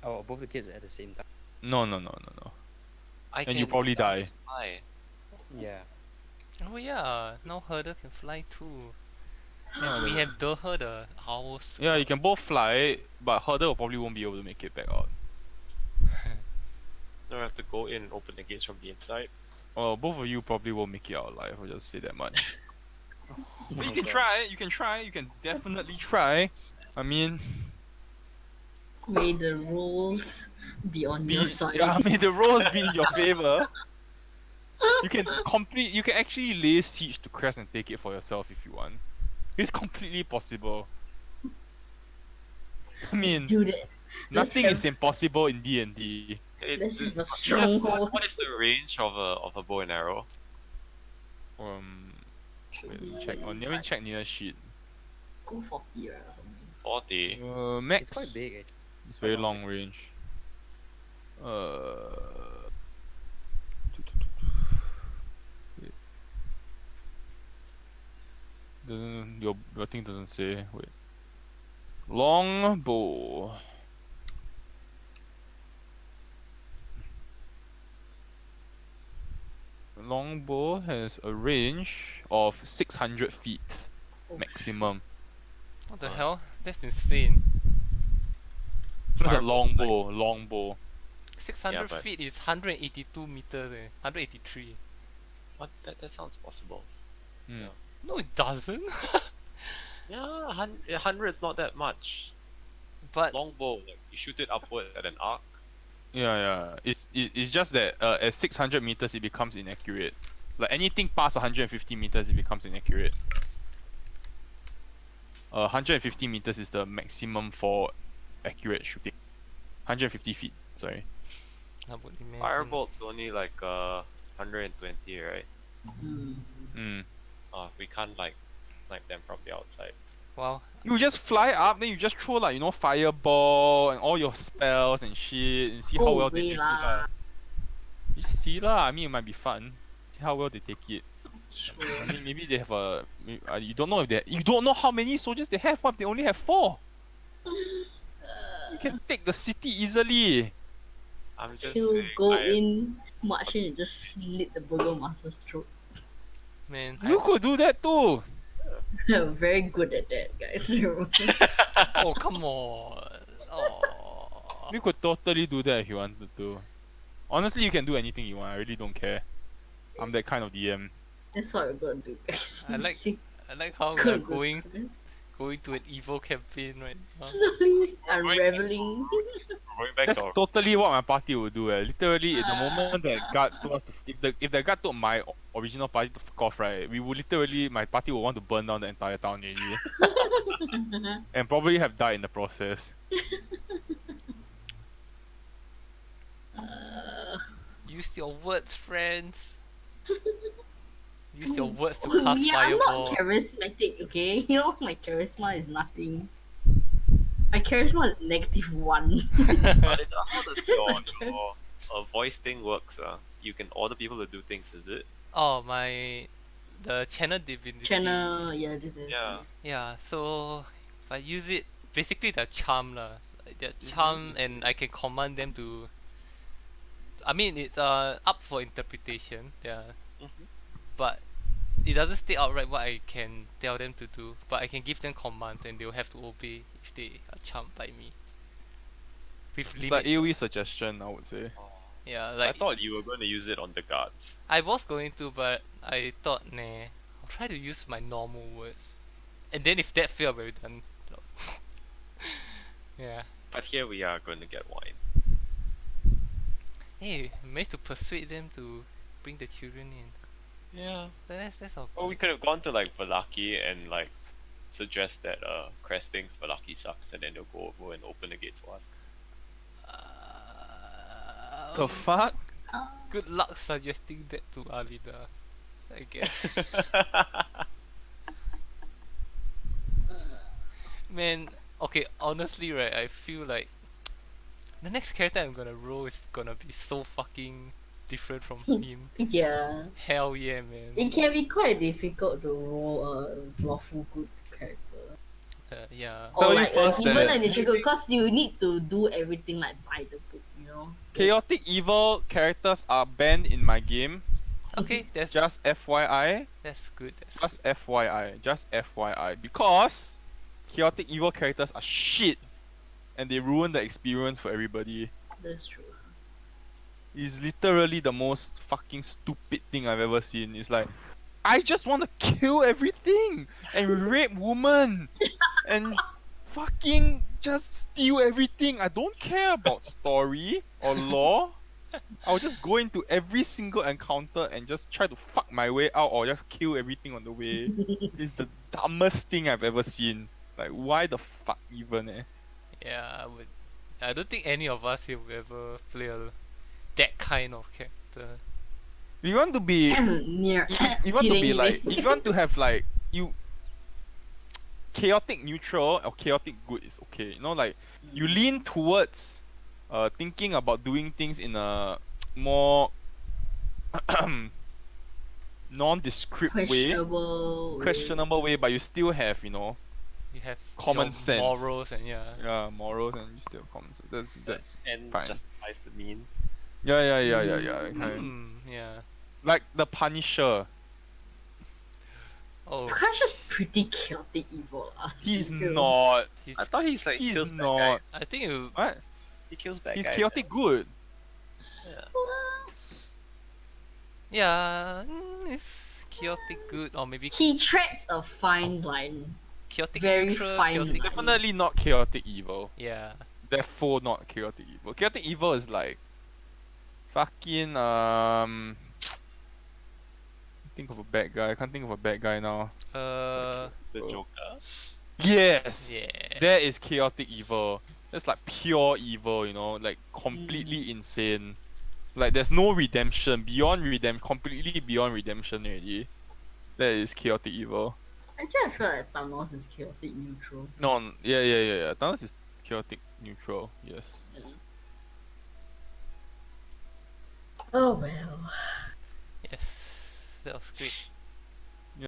both the kids at the same time. No. I And you can probably just die. fly. Yeah. Oh yeah, now herder can fly too. Yeah, We have the herder, ours. yeah, you can both fly, but Herder probably won't be able to make it back out. Now I have to go in and open the gates from the inside. Well, both of you probably won't make it out alive, I'll just say that much. But you Oh can God. try, you can definitely try. I mean, May the rules be on your side. yeah, may the rolls be in your favor. You can actually lay siege to Crest and take it for yourself if you want. It's completely possible. I mean, Let's do that. nothing have- is impossible in D&D. Let's have a Just- stronghold. what is the range of a bow and arrow? Wait, let me check. Let me check near sheet. 240 or something. 40. Max. It's quite big. Actually. It's very long range. Wait. Your thing doesn't say. Wait. Long bow. Longbow has a range of 600 feet Oh, maximum. What the hell? That's insane. That's a Fireball, longbow. 600 Yeah, but- feet is 182 meters, 183. What? That sounds possible. Mm. No, it doesn't. Yeah, 100 is not that much. But Longbow, like you shoot it upward at an arc. Yeah. It's just that at 600 meters it becomes inaccurate. Like anything past 150 meters it becomes inaccurate. 150 meters is the maximum for accurate shooting. 150 feet, sorry. I would imagine. Firebolt's only like 120, right? Mm. We can't like snipe them from the outside. Well, You just fly up, then you just throw like, fireball and all your spells and shit and see how Go well they away take it lah. lah. You just see lah, I mean it might be fun. See how well they take it. I mean maybe they have you don't know if you don't know how many soldiers they have, what if they only have 4? You can take the city easily. I'm just He'll saying, go in, march in, and just slit the burgomaster's throat. Man, You could do that too. Very good at that, guys. oh come on. Oh. You could totally do that if you wanted to. Honestly, you can do anything you want. I really don't care. I'm that kind of DM. That's what we're gonna do, guys. I like See, I like how we are good, going good. to an evil campaign right now. Slowly Going- unraveling. Going back That's to our totally what my party would do. Literally, in the moment that guard told us to, if the guard told my original party to fuck off, right, we would literally, my party would want to burn down the entire town already, and probably have died in the process. Use your words, friends. Use your words to Oh, cast yeah, I'm fireball. not charismatic, okay? You know, my charisma is nothing. My charisma is -1. How does That's your, not good. your voice thing works? You can order people to do things, is it? Oh, the channel divinity. Channel, yeah, Yeah. Yeah, so if I use it, basically the charm lah. Like the charm, and I can command them to. I mean, it's up for interpretation. Yeah, Mhm. but it doesn't state outright what I can tell them to do. But I can give them commands, and they'll have to obey if they are charmed by me. With It's like limits. AoE suggestion, I would say. Yeah, I like thought you were going to use it on the guards. I was going to, but I thought, nah, I'll try to use my normal words. And then if that failed, we're done. Yeah. But here we are going to get wine. Hey, I managed to persuade them to bring the children in. Yeah. That's all. Well, we could have gone to like Valaki and like suggest that Crest thinks Valaki sucks, and then they'll go over and open the gates for us. The fuck? Good luck suggesting that to Alida, I guess. Man, okay, honestly, right, I feel like the next character I'm gonna roll is gonna be so fucking different from him. Yeah. Hell yeah, man. It can be quite difficult to roll a lawful good character. Yeah. Or Tell you like first even that- a neutral good, because you need to do everything like by the book, you know? Chaotic evil characters are banned in my game. Okay, Just FYI. that's good. That's Just FYI. Just FYI. Because chaotic evil characters are shit. And they ruin the experience for everybody. That's true. It's literally the most fucking stupid thing I've ever seen. It's like, I just want to kill everything and rape women and fucking just steal everything. I don't care about story or lore. I'll just go into every single encounter and just try to fuck my way out or just kill everything on the way. It's the dumbest thing I've ever seen. Like, why the fuck even, eh? Yeah, I don't think any of us here will ever play that kind of character. You want to be Near. you want to be Kidding like me. if you want to have like you chaotic neutral or chaotic good is okay. You know, like you lean towards thinking about doing things in a more nondescript way, questionable way, but you still have, you know, You have Common your sense. morals and yeah. morals, and you still have common sense. That's And fine. justifies the means. yeah. Okay. Yeah. Like the Punisher, Oh, Prakash is pretty chaotic evil. he's still. not. he's, I thought he's like He's kills bad not. guys. I think it, What? He kills bad He's guys. chaotic good. yeah, it's chaotic good or maybe He treads a fine line. chaotic very neutral, fine chaotic. line. Definitely not chaotic evil. Yeah. Therefore, not chaotic evil. Chaotic evil is like fucking think of a bad guy. I can't think of a bad guy now. Uh, The Joker. Yes. yeah. That is chaotic evil. That's like pure evil, you know, like completely insane. Like there's no redemption, completely beyond redemption already. That is chaotic evil. Actually, I feel like Thanos is chaotic neutral. No, yeah. Thanos is chaotic neutral. Yes. Oh well. Yes, that was great.